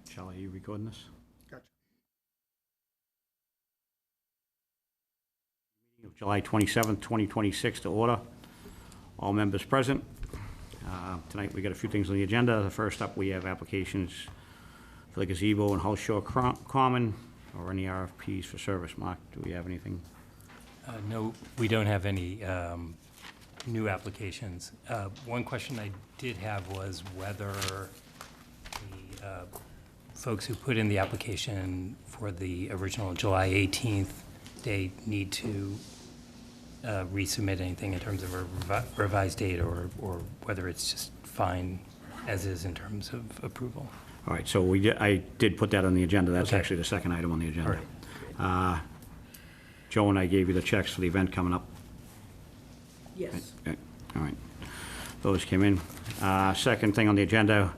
Charlie, are you recording this? Gotcha. Meeting of July 27th, 2026 to order. All members present. Tonight we got a few things on the agenda. The first up, we have applications for the gazebo and House Shore Common, or any RFPs for service. Mark, do we have anything? No, we don't have any new applications. One question I did have was whether the folks who put in the application for the original July 18th date need to resubmit anything in terms of a revised date, or whether it's just fine as is in terms of approval. All right, so I did put that on the agenda. That's Okay. actually the second item on the agenda. All right. Joe and I gave you the checks for the event coming up. Yes. Okay, all right. Those came in. Second thing on the agenda,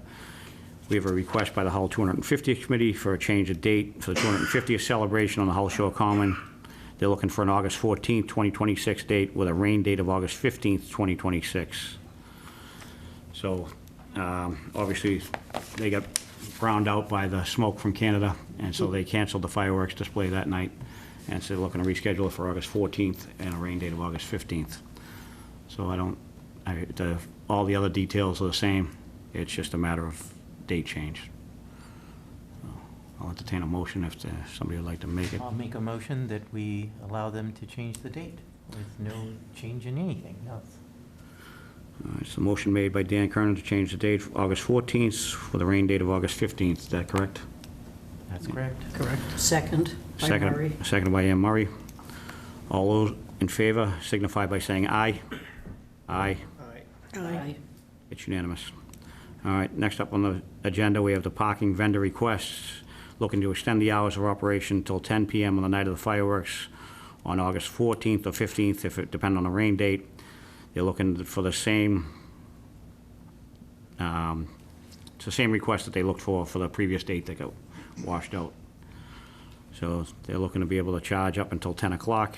we have a request by the Hull 250th Committee for a change of date for the 250th celebration on the Hull Shore Common. They're looking for an August 14th, 2026 date with a rain date of August 15th, 2026. So, obviously, they got browned out by the smoke from Canada, and so they canceled the fireworks display that night. And so they're looking to reschedule it for August 14th and a rain date of August 15th. So all the other details are the same. It's just a matter of date change. So I'll entertain a motion if somebody would like to make it. I'll make a motion that we allow them to change the date with no change in anything else. All right, so motion made by Dan Kernan to change the date for August 14th with a rain date of August 15th. Is that correct? That's correct. Correct. Second by Murray. Seconded by Ann Murray. All those in favor signify by saying aye. Aye. Aye. It's unanimous. All right, next up on the agenda, we have the parking vendor requests, looking to extend the hours of operation until 10 p.m. on the night of the fireworks on August 14th or 15th, if it depends on the rain date. They're looking for the same, it's the same request that they looked for the previous date that got washed out. So they're looking to be able to charge up until 10 o'clock,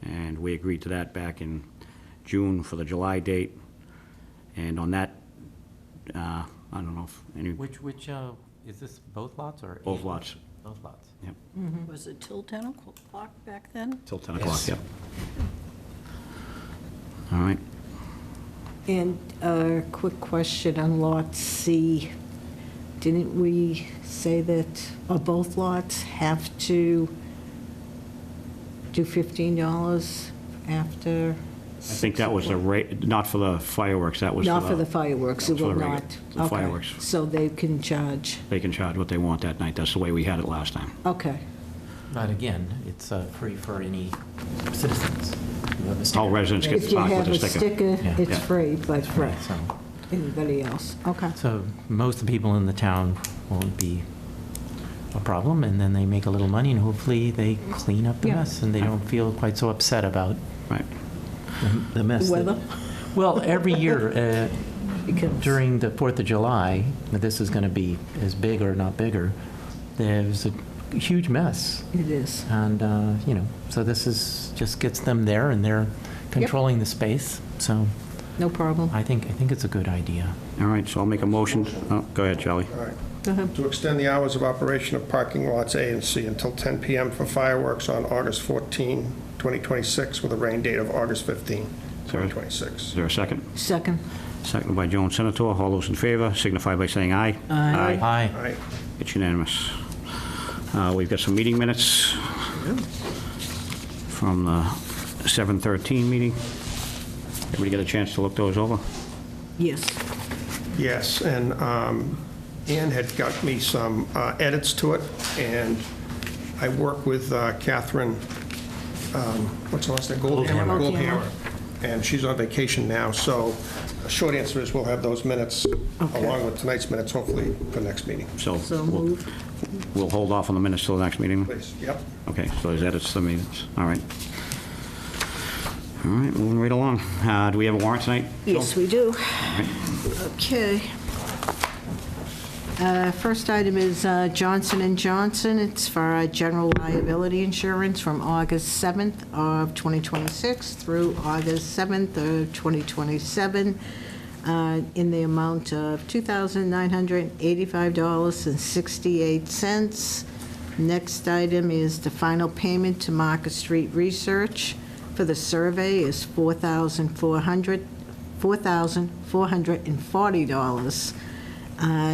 and we agreed to that back in June for the July date. And on that, I don't know if any... Which, is this both lots or? Both lots. Both lots. Yep, Was it till 10 o'clock back then? till 10 o'clock, Yes. yep. All right. And a quick question on Lot C. Didn't we say that both lots have to do $15 after? I think that was the rate, not for the fireworks, that was Not for the fireworks, it for will the not? the Okay. fireworks. So they can charge, They can charge what they want that night. That's the way we had it last time. okay. But again, it's free for any citizens. who have a sticker. All residents get If you parked have with a a sticker. sticker, Yeah. it's Yeah. free, but for Right, so, anybody else, okay. so most of the people in the town won't be a problem, and then they make a little money, and hopefully they clean up the Yeah. mess, and they don't feel quite so upset about Right. the mess. that- Weather? Well, every year, Because- during the 4th of July, this is going to be as big or not bigger, there's a huge mess. It is. And, so this is, just gets them there, and they're controlling the space. So No problem. I think it's a good idea. All right, so I'll make a motion. Oh, go ahead, Charlie. All right. Go ahead. To extend the hours of operation of parking lots A and C until 10 p.m. for fireworks on August 14, 2026, with a rain date of August 15, Is 2026. there a second? Second. Seconded by Joan Senator. All those in favor signify by saying aye. Aye. Aye. All right. It's unanimous. We've got some meeting minutes from the 7/13 meeting. Everybody get a chance to look those over? Yes. Yes, and Ann had got me some edits to it, and I work with Catherine, what's her last name? Goldhammer. Goldhammer. And she's on vacation now, so the short answer is we'll have those minutes, along with tonight's minutes, hopefully for next meeting. So moved. We'll hold off on the minutes till the next meeting? Please, yep. Okay, so there's edits to the minutes. All right. All right, moving right along. Do we have a warrant tonight? Yes, we do. Okay. First item is Johnson & Johnson. It's for general liability insurance from August 7th of 2026 through August 7th of 2027. in the amount of $2,985.68. Next item is the final payment to Market Street Research for the survey is $4,440.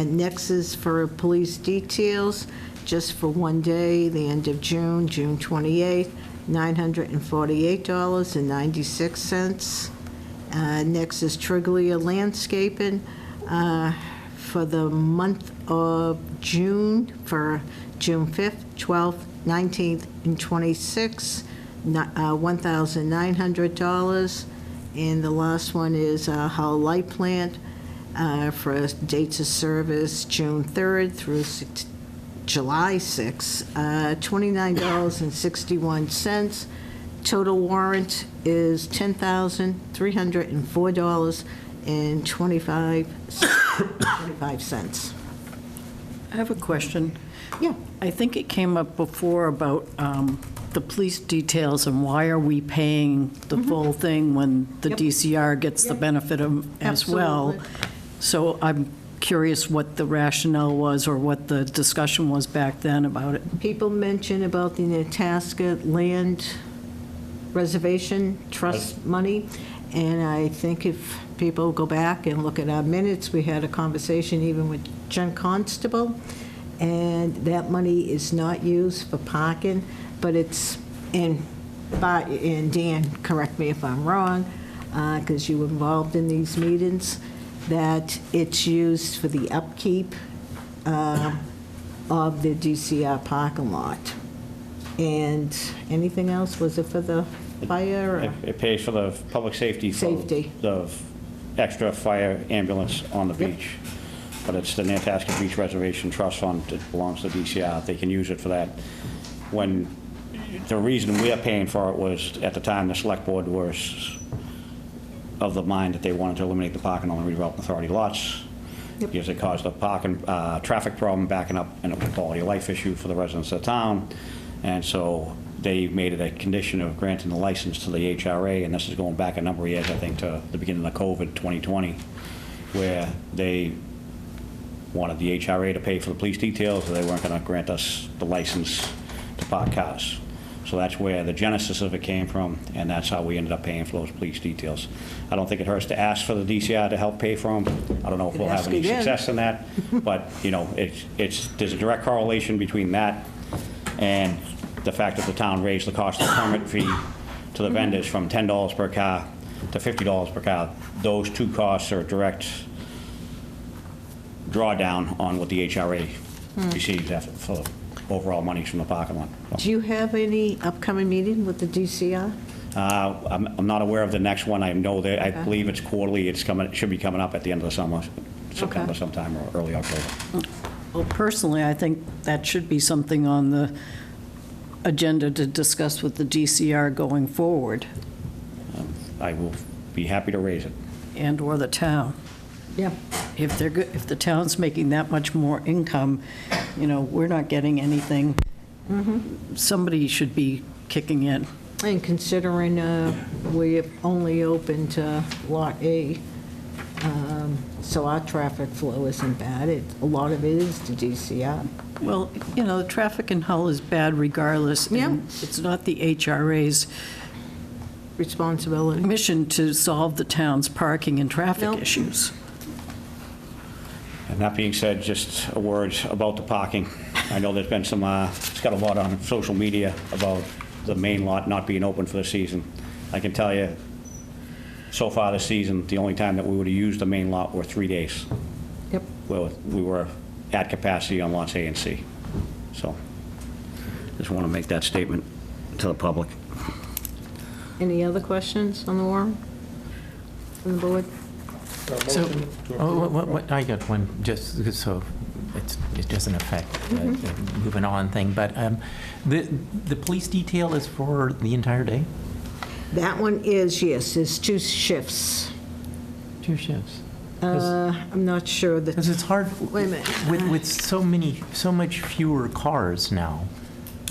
Next is for police details, just for one day, the end of June, June 28th, $948.96. Next is Triglia Landscaping for the month of June, for June 5th, 12th, 19th, and 26th, $1,900. And the last one is Hull Light Plant for dates of service June 3rd through July 6th, $29.61. Total warrant is $10,304.25. I have a question. Yeah. I think it came up before about the police details and why are we paying the full thing when the Yep. DCR gets the Yep. benefit of as well? Absolutely. So I'm curious what the rationale was or what the discussion was back then about it. People mention about the Itasca Land Reservation Trust money, and I think if people go back and look at our minutes, we had a conversation even with Jen Constable, and that money is not used for parking, but it's in, and Dan, correct me if I'm wrong, because you were involved in these meetings, that it's used for the upkeep of the DCR parking lot. And anything else? Was it for the fire? or- It pays for the public safety. Safety. The extra fire ambulance on the Yep. beach. But it's the Nantasket Beach Reservation Trust Fund that belongs to DCR. They can use it for that. When, the reason we're paying for it was, at the time, the select board was of the mind that they wanted to eliminate the parking on the redevelopment authority lots. Yep. Because it caused a parking, traffic problem backing up and a quality of life issue for the residents of the town. And so they made it a condition of granting the license to the HRA, and this is going back a number of years, I think, to the beginning of COVID, 2020, where they wanted the HRA to pay for the police details, or they weren't going to grant us the license to park cars. So that's where the genesis of it came from, and that's how we ended up paying for those police details. I don't think it hurts to ask for the DCR to help pay for them. I don't know if we'll have Ask any again. success in that, but, you know, there's a direct correlation between that and the fact that the town raised the cost of the permit fee to the vendors from $10 per car to $50 per car. Those two costs are a direct drawdown on what the HRA receives for overall monies from the parking lot. Do you have any upcoming meeting with the DCR? I'm not aware of the next one. I know that, I Okay. believe it's quarterly. It should be coming up at the end of the summer, September Okay. sometime, or early October. Well, personally, I think that should be something on the agenda to discuss with the DCR going forward I will be happy to raise it. and/or the town. Yeah. If they're good, if the town's making that much more income, you know, we're not getting anything. Somebody should be kicking in. And considering we have only opened Lot A, so our traffic flow isn't bad. A lot of it is the DCR. Well, you know, the traffic in Hull is bad regardless. Yeah. And it's not the HRA's Responsibility. mission to solve the town's parking and traffic Nope. issues. And that being said, just a word about the parking. I know there's been some, it's got a lot on social media about the main lot not being open for the season. I can tell you, so far this season, the only time that we would have used the main lot were 3 days. Yep. Well, we were at capacity on lots A and C. So, just want to make that statement to the public. Any other questions on the warrant from the board? So, I got one, just so it doesn't affect the moving on thing, but the police detail is for the entire day? That one is, yes, it's 2 shifts. 2 shifts? I'm not sure that. Because it's hard, Wait a minute. with so much fewer cars now,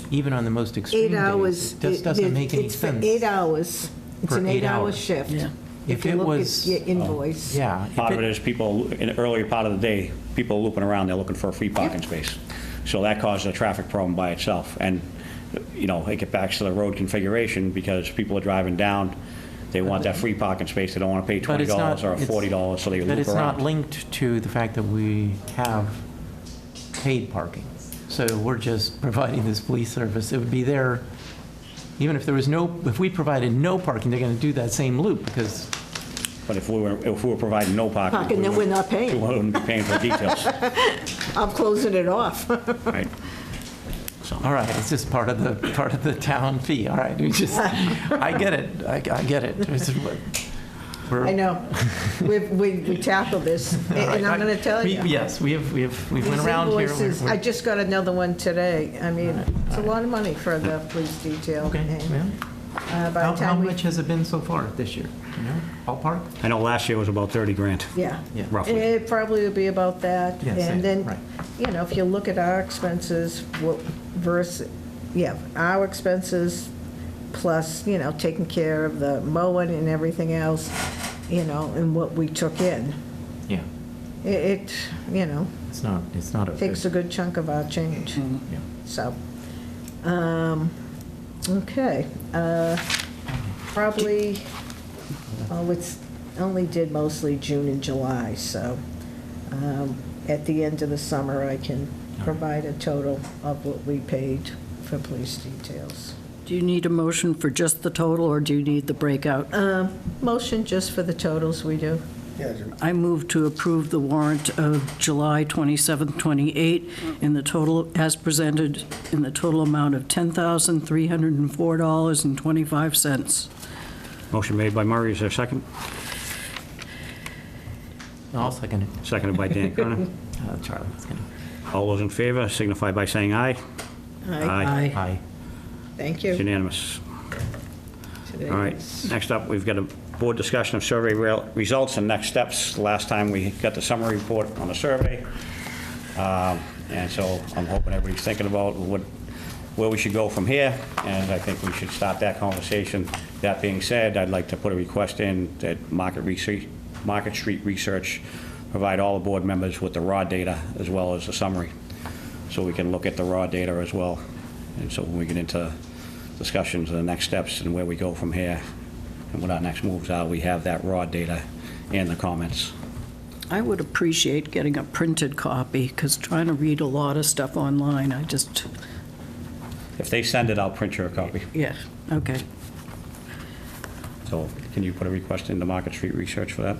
even on the most extreme 8 days, hours. it just doesn't make any It's for sense. 8 hours. It's For an 8 8-hour hours. shift. Yeah. If you it look was, at your invoice. yeah. if Part of it is people, in the earlier part of the day, people looping around, they're looking for a free parking space. So that causes a traffic problem by itself. And, you know, it gets back to the road configuration because people are driving down, they want that free parking space, they don't want to pay But it's not- $20 or it's- $40, so they But loop it's not around. linked to the fact that we have paid parking. So we're just providing this police service. It would be there, even if there was no, if we provided no parking, they're going to do that same loop because, But if we were providing no parking. Parking, we then we're wouldn't- not paying. We wouldn't be paying for the details, I'm closing it off. right? all right, it's just part of the town fee. All right, we just, I get it. I get it. I know. We tackled this, and I'm going to tell you. Yes, we went These around here. invoices, I just got another one today. I mean, it's a lot of money for the police detail. Okay, and, yeah. by How the time we, much has it been so far this year? You know, ballpark? I know last year was about 30 grand, yeah. Yeah. roughly. It probably would be about that. Yeah, same, And then, right. you know, if you look at our expenses versus, our expenses plus, you know, taking care of the mowing and everything else, you know, and what we took in, Yeah, it, you know, it's not a. takes a good chunk of our change. Yeah. So, okay, probably, it's only did mostly June and July, so at the end of the summer, I can provide a total of what we paid for police details. Do you need a motion for just the total, or do you need the breakout? Motion just for the totals we do. Yeah, I move to approve the warrant of July 27th, 28, in the total, as presented, in the total amount of $10,304.25. Motion made by Murray, is there a second? I'll second it. Seconded by Dan Kernan. Charlie, it's gonna. All those in favor signify by saying aye. Aye. Aye. Thank It's you. unanimous. Today All right, is- next up, we've got a board discussion of survey results and next steps. Last time, we got the summary report on the survey. And so I'm hoping everybody's thinking about where we should go from here, and I think we should start that conversation. That being said, I'd like to put a request in that Market Street Research provide all the board members with the raw data as well as the summary, so we can look at the raw data as well. And so when we get into discussions of the next steps and where we go from here and what our next moves are, we have that raw data and the comments. I would appreciate getting a printed copy, because trying to read a lot of stuff online, I just, If they send it, I'll print you a copy. yeah, okay. So can you put a request into Market Street Research for that?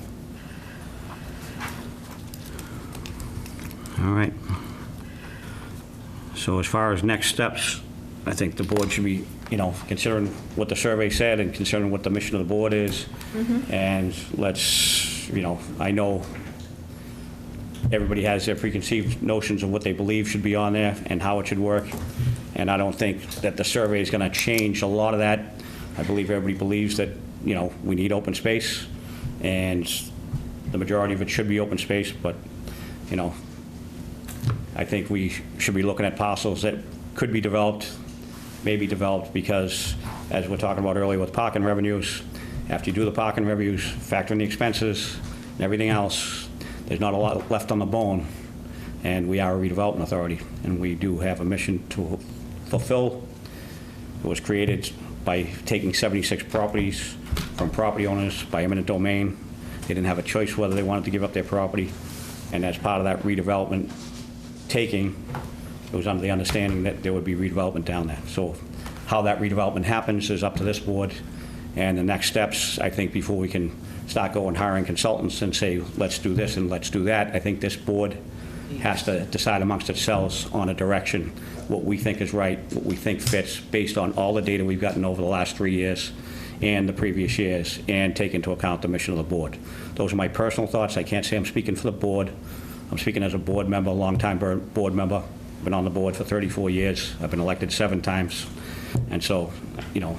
All right. So as far as next steps, I think the board should be, you know, considering what the survey said and considering what the mission of the board is. And let's, you know, I know everybody has their preconceived notions of what they believe should be on there and how it should work. And I don't think that the survey is going to change a lot of that. I believe everybody believes that, you know, we need open space, and the majority of it should be open space, but, you know, I think we should be looking at parcels that could be developed, may be developed, because, as we're talking about earlier with parking revenues, after you do the parking revenues, factor in the expenses and everything else, there's not a lot left on the bone, and we are a redevelopment authority, and we do have a mission to fulfill. It was created by taking 76 properties from property owners by eminent domain. They didn't have a choice whether they wanted to give up their property, and as part of that redevelopment taking, it was under the understanding that there would be redevelopment down there. So how that redevelopment happens is up to this board, and the next steps, I think, before we can start going hiring consultants and say, let's do this and let's do that, I think this board has to decide amongst itself on a direction, what we think is right, what we think fits, based on all the data we've gotten over the last 3 years and the previous years, and take into account the mission of the board. Those are my personal thoughts. I can't say I'm speaking for the board. I'm speaking as a board member, longtime board member. Been on the board for 34 years. I've been elected 7 times. And so, you know,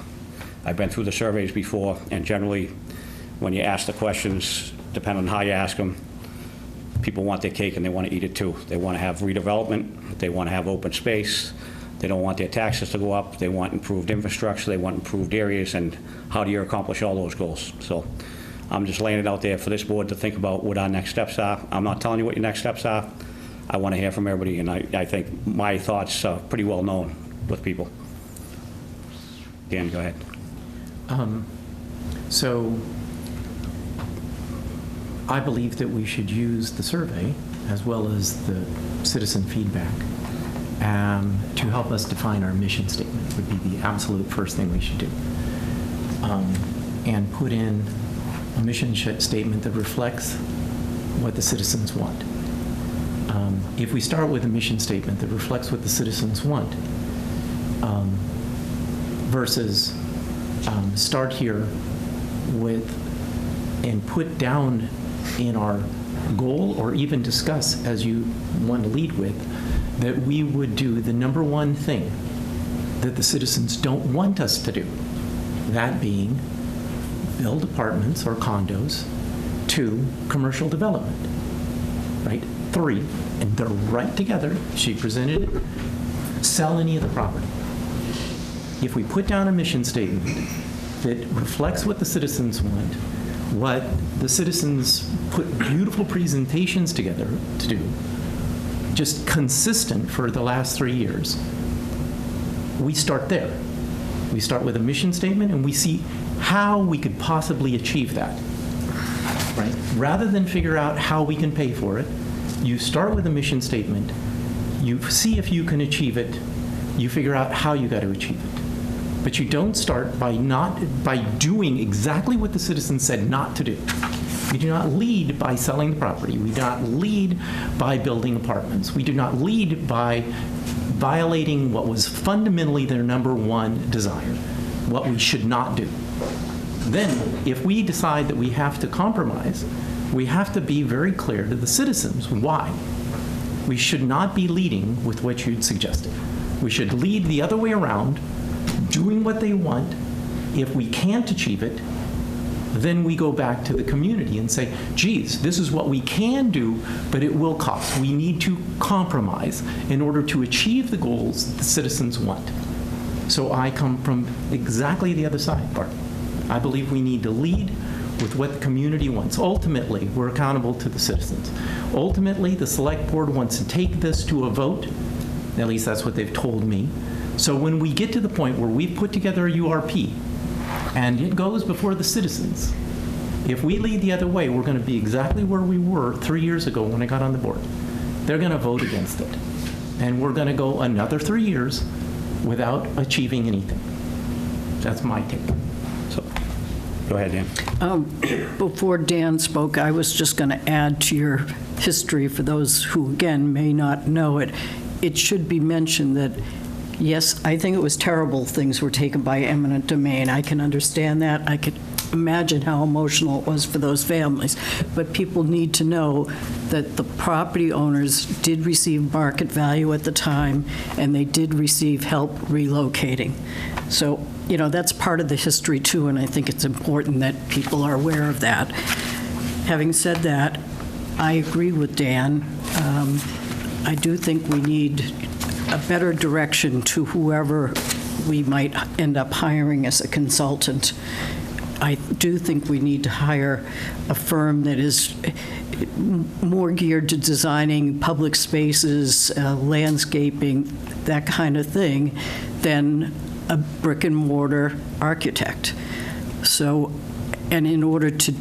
I've been through the surveys before, and generally, when you ask the questions, depending on how you ask them, people want their cake and they want to eat it too. They want to have redevelopment, they want to have open space, they don't want their taxes to go up, they want improved infrastructure, they want improved areas, and how do you accomplish all those goals? So I'm just laying it out there for this board to think about what our next steps are. I'm not telling you what your next steps are. I want to hear from everybody, and I think my thoughts are pretty well known with people. Dan, go ahead. So I believe that we should use the survey as well as the citizen feedback to help us define our mission statement would be the absolute first thing we should do. And put in a mission statement that reflects what the citizens want. If we start with a mission statement that reflects what the citizens want, versus start here with and put down in our goal, or even discuss as you want to lead with, that we would do the number one thing that the citizens don't want us to do, that being build apartments or condos. 2, commercial development, right? 3, and they're right together, she presented it, sell any of the property. If we put down a mission statement that reflects what the citizens want, what the citizens put beautiful presentations together to do, just consistent for the last 3 years, we start there. We start with a mission statement and we see how we could possibly achieve that, right? Rather than figure out how we can pay for it, you start with a mission statement, you see if you can achieve it, you figure out how you got to achieve it. But you don't start by doing exactly what the citizens said not to do. We do not lead by selling the property. We do not lead by building apartments. We do not lead by violating what was fundamentally their number one desire, what we should not do. Then, if we decide that we have to compromise, we have to be very clear to the citizens why. We should not be leading with what you'd suggested. We should lead the other way around, doing what they want. If we can't achieve it, then we go back to the community and say, geez, this is what we can do, but it will cost. We need to compromise in order to achieve the goals the citizens want. So I come from exactly the other side, Bart. I believe we need to lead with what the community wants. Ultimately, we're accountable to the citizens. Ultimately, the select board wants to take this to a vote. At least that's what they've told me. So when we get to the point where we've put together a URP and it goes before the citizens, if we lead the other way, we're going to be exactly where we were 3 years ago when I got on the board. They're going to vote against it. And we're going to go another 3 years without achieving anything. That's my take. So, go ahead, Dan. Before Dan spoke, I was just going to add to your history for those who, again, may not know it. It should be mentioned that, yes, I think it was terrible things were taken by eminent domain. I can understand that. I could imagine how emotional it was for those families. But people need to know that the property owners did receive market value at the time, and they did receive help relocating. So, you know, that's part of the history, too, and I think it's important that people are aware of that. Having said that, I agree with Dan. I do think we need a better direction to whoever we might end up hiring as a consultant. I do think we need to hire a firm that is more geared to designing public spaces, landscaping, that kind of thing, than a brick and mortar architect. So, and in order to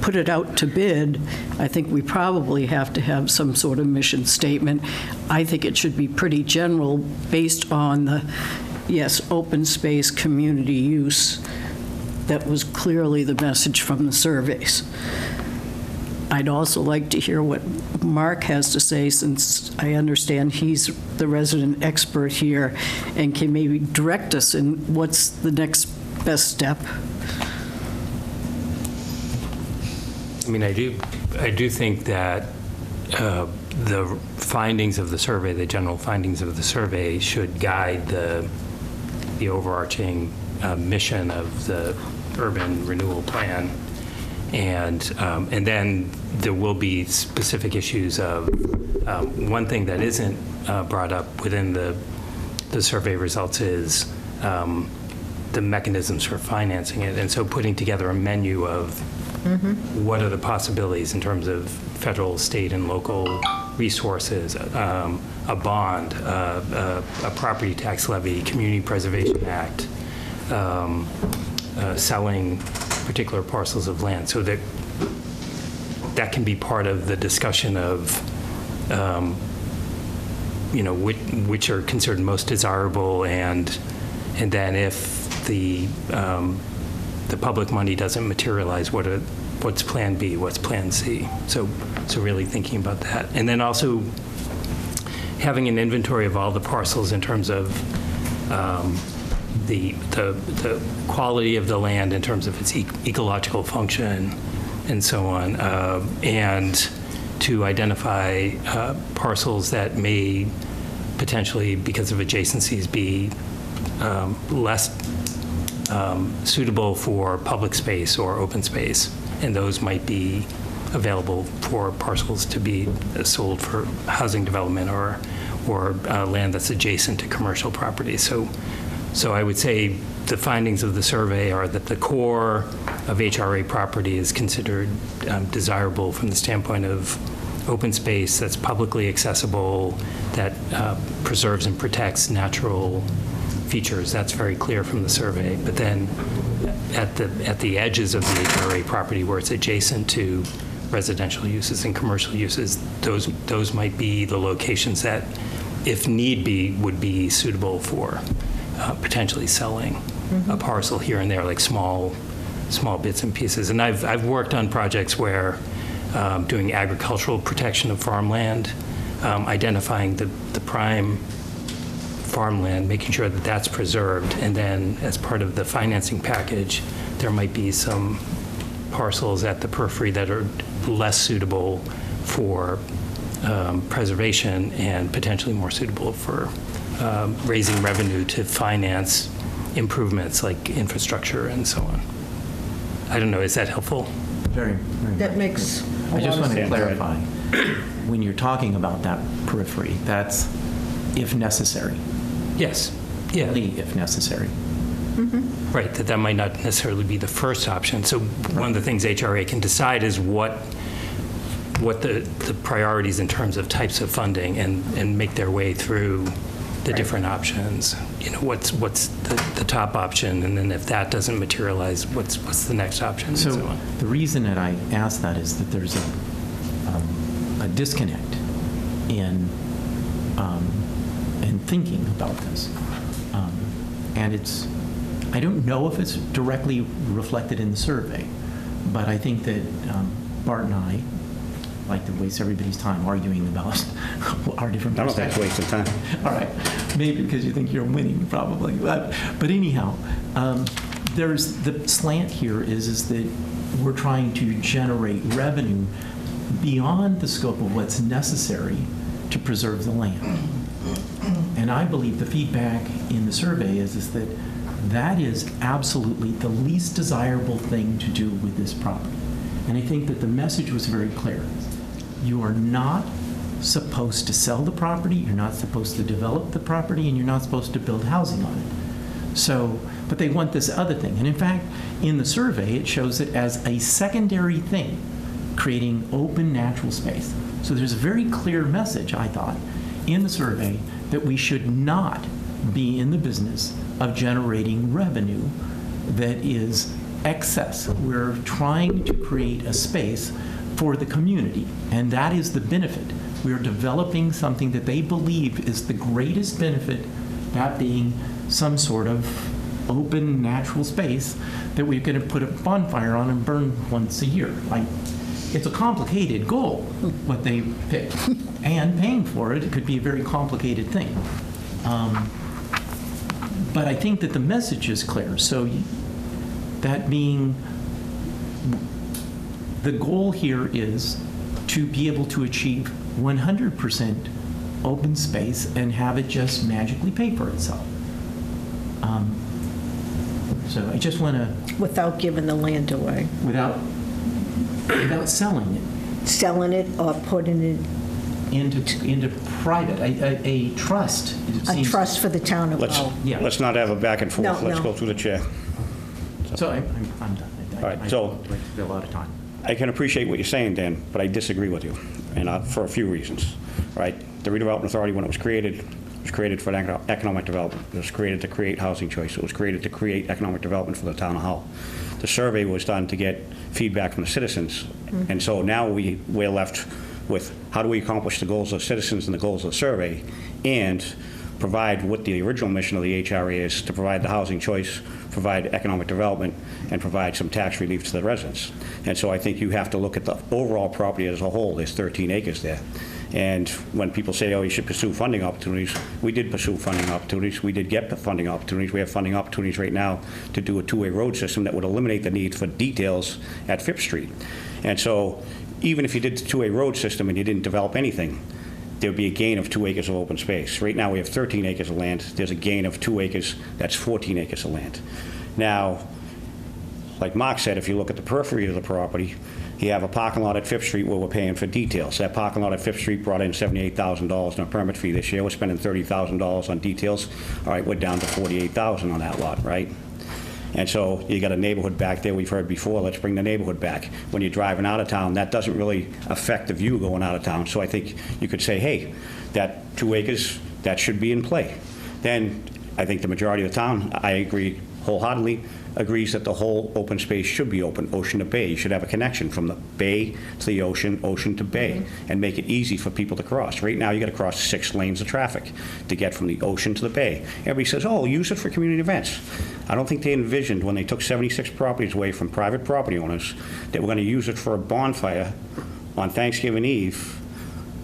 put it out to bid, I think we probably have to have some sort of mission statement. I think it should be pretty general based on the, yes, open space community use. That was clearly the message from the surveys. I'd also like to hear what Mark has to say, since I understand he's the resident expert here and can maybe direct us in what's the next best step. I mean, I do think that the findings of the survey, the general findings of the survey, should guide the overarching mission of the urban renewal plan, and then there will be specific issues of one thing that isn't brought up within the survey results is the mechanisms for financing it. And so putting together a menu of what are the possibilities in terms of federal, state, and local resources, a bond, a property tax levy, Community Preservation Act, selling particular parcels of land, so that that can be part of the discussion of, which are considered most desirable, and then if the public money doesn't materialize, what's Plan B, what's Plan C? So really thinking about that, and then also having an inventory of all the parcels in terms of the quality of the land in terms of its ecological function and so on, and to identify parcels that may potentially, because of adjacencies, be less suitable for public space or open space, and those might be available for parcels to be sold for housing development or land that's adjacent to commercial property. So I would say the findings of the survey are that the core of HRA property is considered desirable from the standpoint of open space that's publicly accessible, that preserves and protects natural features. That's very clear from the survey. But then at the edges of the HRA property where it's adjacent to residential uses and commercial uses, those might be the locations that, if need be, would be suitable for potentially selling a parcel here and there, like small bits and pieces. And I've worked on projects where doing agricultural protection of farmland, identifying the prime farmland, making sure that that's preserved, and then as part of the financing package, there might be some parcels at the periphery that are less suitable for preservation and potentially more suitable for raising revenue to finance improvements like infrastructure and so on. I don't know, is that helpful? Very, very That much. makes I just want to sense. clarify, when you're talking about that periphery, that's if necessary, Yes. Yeah. only if necessary. Right, that might not necessarily be the first option. So one of the things HRA can decide is what the priorities in terms of types of funding, and make their way through the different options. What's the top option, and then if that doesn't materialize, what's the next option, and so So on. the reason that I ask that is that there's a disconnect in thinking about this. And I don't know if it's directly reflected in the survey, but I think that Bart and I like to waste everybody's time arguing about our different I don't think perspectives. it's wasting time. All right, maybe because you think you're winning, probably. But anyhow, there's the slant here is that we're trying to generate revenue beyond the scope of what's necessary to preserve the land. And I believe the feedback in the survey is that that is absolutely the least desirable thing to do with this property. And I think that the message was very clear. You are not supposed to sell the property, you're not supposed to develop the property, and you're not supposed to build housing on it. So, but they want this other thing. And in fact, in the survey, it shows it as a secondary thing, creating open natural space. So there's a very clear message, I thought, in the survey that we should not be in the business of generating revenue that is excess. We're trying to create a space for the community, and that is the benefit. We're developing something that they believe is the greatest benefit, that being some sort of open natural space that we're going to put a bonfire on and burn once a year. It's a complicated goal, what they pick. And paying for it could be a very complicated thing. But I think that the message is clear. So that being, the goal here is to be able to achieve 100% open space and have it just magically pay for itself. So I just want to, Without giving the land away, without selling it. selling it or putting it into private, a trust. It A seems- trust for the town of Let's, Hull. Yeah. let's not have a back and forth. No, Let's no. go through the chair. So I'm done. All right, so- I'd like to fill a lot of time. I can appreciate what you're saying, Dan, but I disagree with you, and for a few reasons, right? The Redevelopment Authority, when it was created for economic development. It was created to create housing choice. It was created to create economic development for the town of Hull. The survey was done to get feedback from the citizens, and so now we're left with how do we accomplish the goals of citizens and the goals of the survey, and provide what the original mission of the HRA is, to provide the housing choice, provide economic development, and provide some tax relief to the residents. And so I think you have to look at the overall property as a whole. There's 13 acres there. And when people say, oh, you should pursue funding opportunities, we did pursue funding opportunities. We did get funding opportunities. We have funding opportunities right now to do a two-way road system that would eliminate the need for details at Phipps Street. And so even if you did the two-way road system and you didn't develop anything, there would be a gain of 2 acres of open space. Right now, we have 13 acres of land. There's a gain of 2 acres. That's 14 acres of land. Now, like Mark said, if you look at the periphery of the property, you have a parking lot at Fifth Street where we're paying for details. That parking lot at Fifth Street brought in $78,000 in a permit fee this year. We're spending $30,000 on details. All right, we're down to $48,000 on that lot, right? And so you got a neighborhood back there. We've heard before, let's bring the neighborhood back. When you're driving out of town, that doesn't really affect the view going out of town. So I think you could say, hey, that 2 acres, that should be in play. Then I think the majority of the town, I agree wholeheartedly, agrees that the whole open space should be open, ocean to bay. You should have a connection from the bay to the ocean, ocean to bay, and make it easy for people to cross. Right now, you got to cross 6 lanes of traffic to get from the ocean to the bay. Everybody says, oh, use it for community events. I don't think they envisioned when they took 76 properties away from private property owners that we're going to use it for a bonfire on Thanksgiving Eve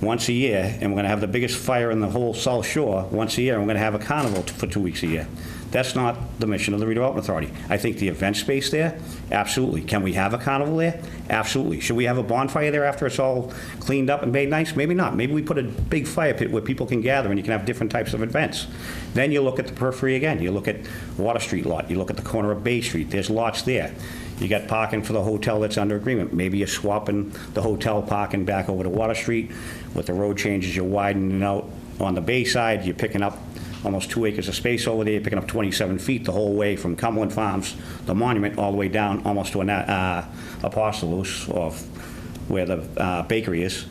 once a year, and we're going to have the biggest fire in the whole South Shore once a year, and we're going to have a carnival for 2 weeks a year. That's not the mission of the Redevelopment Authority. I think the event space there, absolutely. Can we have a carnival there? Absolutely. Should we have a bonfire there after it's all cleaned up and made nice? Maybe not. Maybe we put a big fire pit where people can gather and you can have different types of events. Then you look at the periphery again. You look at Water Street lot. You look at the corner of Bay Street. There's lots there. You got parking for the hotel that's under agreement. Maybe you're swapping the hotel parking back over to Water Street. With the road changes, you're widening out on the bay side. You're picking up almost 2 acres of space over there. You're picking up 27 feet the whole way from Cumberland Farms, the monument, all the way down almost to Apostolus, or where the bakery is.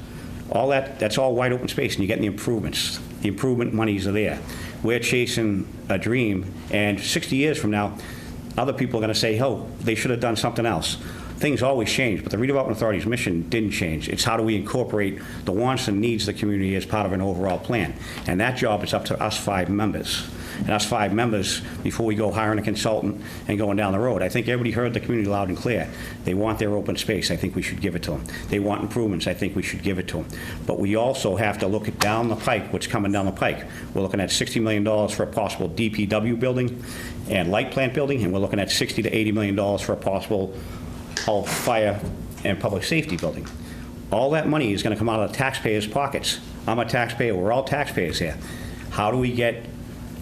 All that's all wide open space, and you're getting the improvements. The improvement monies are there. We're chasing a dream, and 60 years from now, other people are going to say, oh, they should have done something else. Things always change, but the Redevelopment Authority's mission didn't change. It's how do we incorporate the wants and needs of the community as part of an overall plan. And that job is up to us 5 members. And us 5 members, before we go hiring a consultant and going down the road, I think everybody heard the community loud and clear. They want their open space. I think we should give it to them. They want improvements. I think we should give it to them. But we also have to look at down the pike, what's coming down the pike. We're looking at $60 million for a possible DPW building and light plant building, and we're looking at $60 to $80 million for a possible Hull Fire and Public Safety building. All that money is going to come out of the taxpayers' pockets. I'm a taxpayer. We're all taxpayers here. How do we get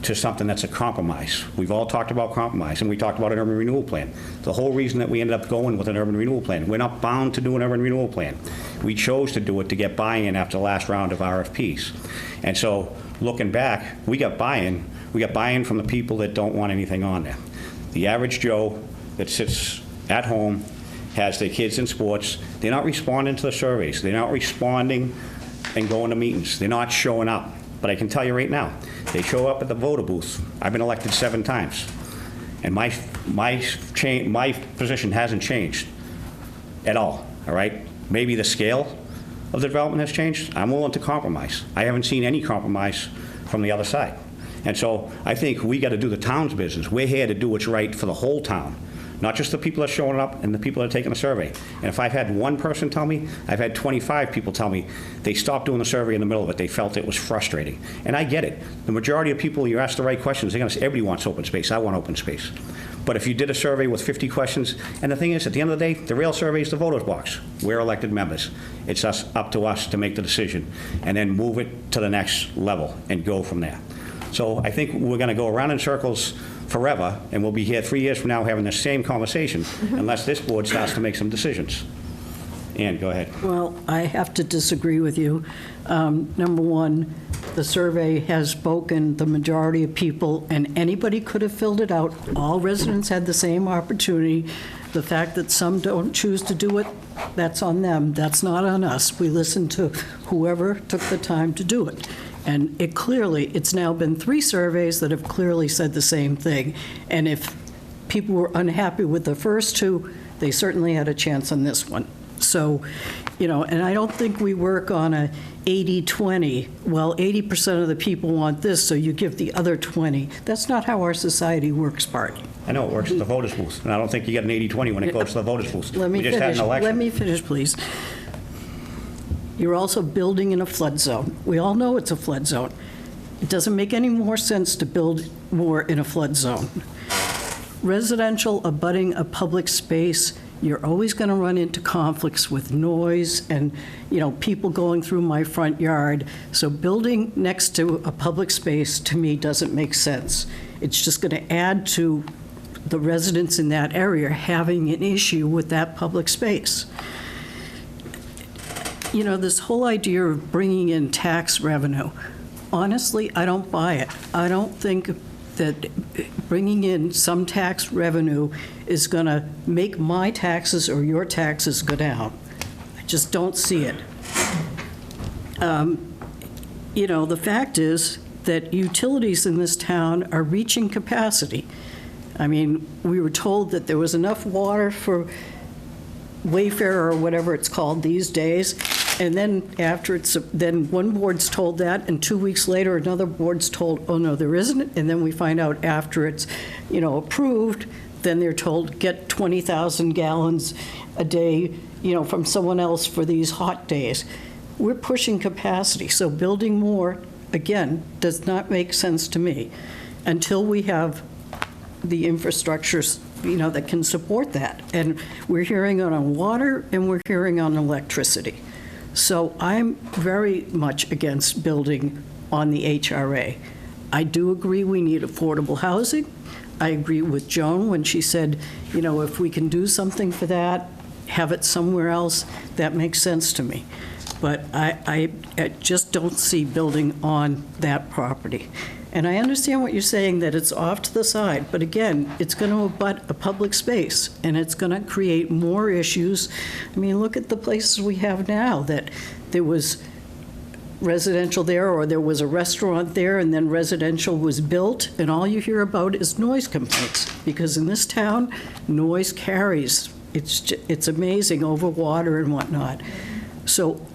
to something that's a compromise? We've all talked about compromise, and we talked about an urban renewal plan. The whole reason that we ended up going with an urban renewal plan, we're not bound to do an urban renewal plan. We chose to do it to get buy-in after the last round of RFPs. And so, looking back, we got buy-in. We got buy-in from the people that don't want anything on there. The average Joe that sits at home, has their kids in sports, they're not responding to the surveys. They're not responding and going to meetings. They're not showing up. But I can tell you right now, they show up at the voter booth. I've been elected 7 times. And my position hasn't changed at all right? Maybe the scale of the development has changed. I'm willing to compromise. I haven't seen any compromise from the other side. And so I think we got to do the town's business. We're here to do what's right for the whole town, not just the people that are showing up and the people that are taking the survey. And if I've had one person tell me, I've had 25 people tell me they stopped doing the survey in the middle of it. They felt it was frustrating. And I get it. The majority of people, you ask the right questions, they're going to say, everybody wants open space. I want open space. But if you did a survey with 50 questions, and the thing is, at the end of the day, the real survey is the voters box. We're elected members. It's up to us to make the decision and then move it to the next level and go from there. So I think we're going to go around in circles forever, and we'll be here 3 years from now having the same conversation unless this board starts to make some decisions. Ann, go ahead. Well, I have to disagree with you. Number one, the survey has spoken, the majority of people, and anybody could have filled it out. All residents had the same opportunity. The fact that some don't choose to do it, that's on them. That's not on us. We listened to whoever took the time to do it. And it's now been 3 surveys that have clearly said the same thing. And if people were unhappy with the first 2, they certainly had a chance on this one. So, and I don't think we work on a 80-20. Well, 80% of the people want this, so you give the other 20. That's not how our society works, Bart. I know it works at the voters' booth, and I don't think you get an 80-20 when it goes to the voters' booth. Let me We just had finish. an election. Let me finish, please. You're also building in a flood zone. We all know it's a flood zone. It doesn't make any more sense to build more in a flood zone. Residential abutting a public space, you're always going to run into conflicts with noise and, people going through my front yard. So building next to a public space, to me, doesn't make sense. It's just going to add to the residents in that area having an issue with that public space. This whole idea of bringing in tax revenue, honestly, I don't buy it. I don't think that bringing in some tax revenue is going to make my taxes or your taxes go down. I just don't see it. The fact is that utilities in this town are reaching capacity. I mean, we were told that there was enough water for Wayfair or whatever it's called these days, and then then one board's told that, and 2 weeks later, another board's told, oh, no, there isn't, and then we find out after it's, approved, then they're told, get 20,000 gallons a day, from someone else for these hot days. We're pushing capacity, so building more, again, does not make sense to me until we have the infrastructures, that can support that. And we're hearing on water and we're hearing on electricity. So I'm very much against building on the HRA. I do agree we need affordable housing. I agree with Joan when she said, if we can do something for that, have it somewhere else, that makes sense to me. But I just don't see building on that property. And I understand what you're saying, that it's off to the side, but again, it's going to abut a public space, and it's going to create more issues. I mean, look at the places we have now, that there was residential there, or there was a restaurant there, and then residential was built, and all you hear about is noise complaints, because in this town, noise carries. It's amazing over water and whatnot. So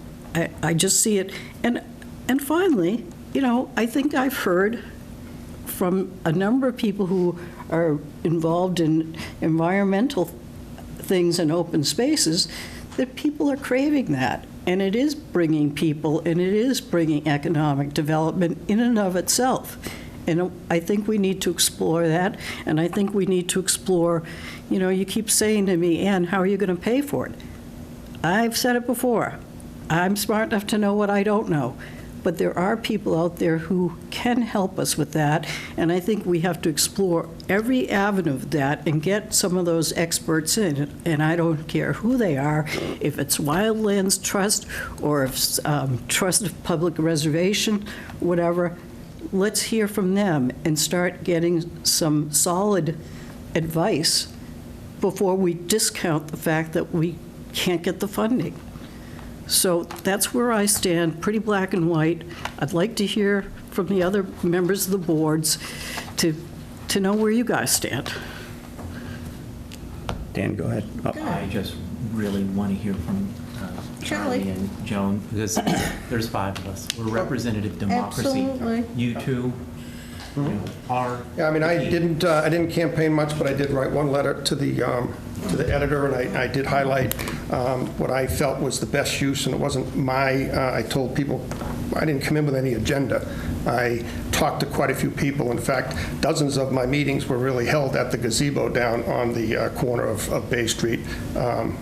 I just see it. And finally, I think I've heard from a number of people who are involved in environmental things and open spaces that people are craving that. And it is bringing people, and it is bringing economic development in and of itself. And I think we need to explore that. And I think we need to explore, you keep saying to me, Ann, how are you going to pay for it? I've said it before. I'm smart enough to know what I don't know. But there are people out there who can help us with that, and I think we have to explore every avenue of that and get some of those experts in. And I don't care who they are, if it's Wildlands Trust or if it's Trust of Public Reservation, whatever. Let's hear from them and start getting some solid advice before we discount the fact that we can't get the funding. So that's where I stand, pretty black and white. I'd like to hear from the other members of the boards to know where you guys stand. Dan, go ahead. Oh. I just really want to hear from Charlie and Joan, because there's 5 of us. We're representative democracy. Absolutely. You two are. Yeah, I mean, I didn't campaign much, but I did write one letter to the editor, and I did highlight what I felt was the best use, and it wasn't I told people, I didn't come in with any agenda. I talked to quite a few people. In fact, dozens of my meetings were really held at the gazebo down on the corner of Bay Street,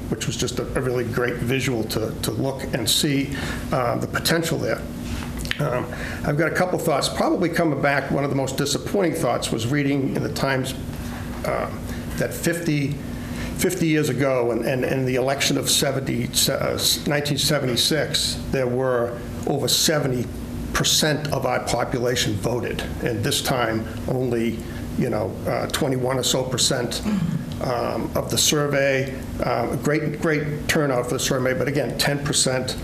which was just a really great visual to look and see the potential there. I've got a couple thoughts. Probably coming back, one of the most disappointing thoughts was reading in the Times that 50 50 years ago, and the election of 1976, there were over 70% of our population voted, and this time only 21 or so percent of the survey. Great turnout for the survey, but again, 10%.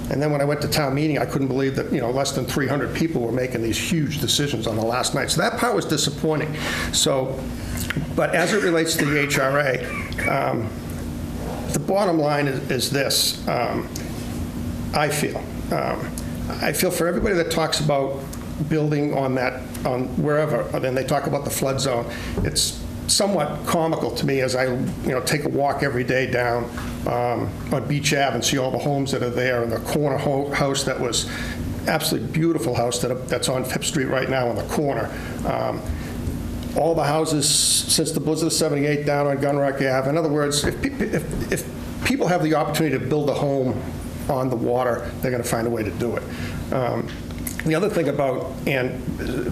And then when I went to town meeting, I couldn't believe that less than 300 people were making these huge decisions on the last night. So that part was disappointing. So, but as it relates to the HRA, the bottom line is this. I feel for everybody that talks about building on wherever, and then they talk about the flood zone, it's somewhat comical to me as I take a walk every day down on Beach Ave and see all the homes that are there, and the corner house that was absolutely beautiful house that's on Phipps Street right now on the corner. All the houses since the blizzard of '78 down on Gunrock Ave. In other words, if people have the opportunity to build a home on the water, they're going to find a way to do it. The other thing about, and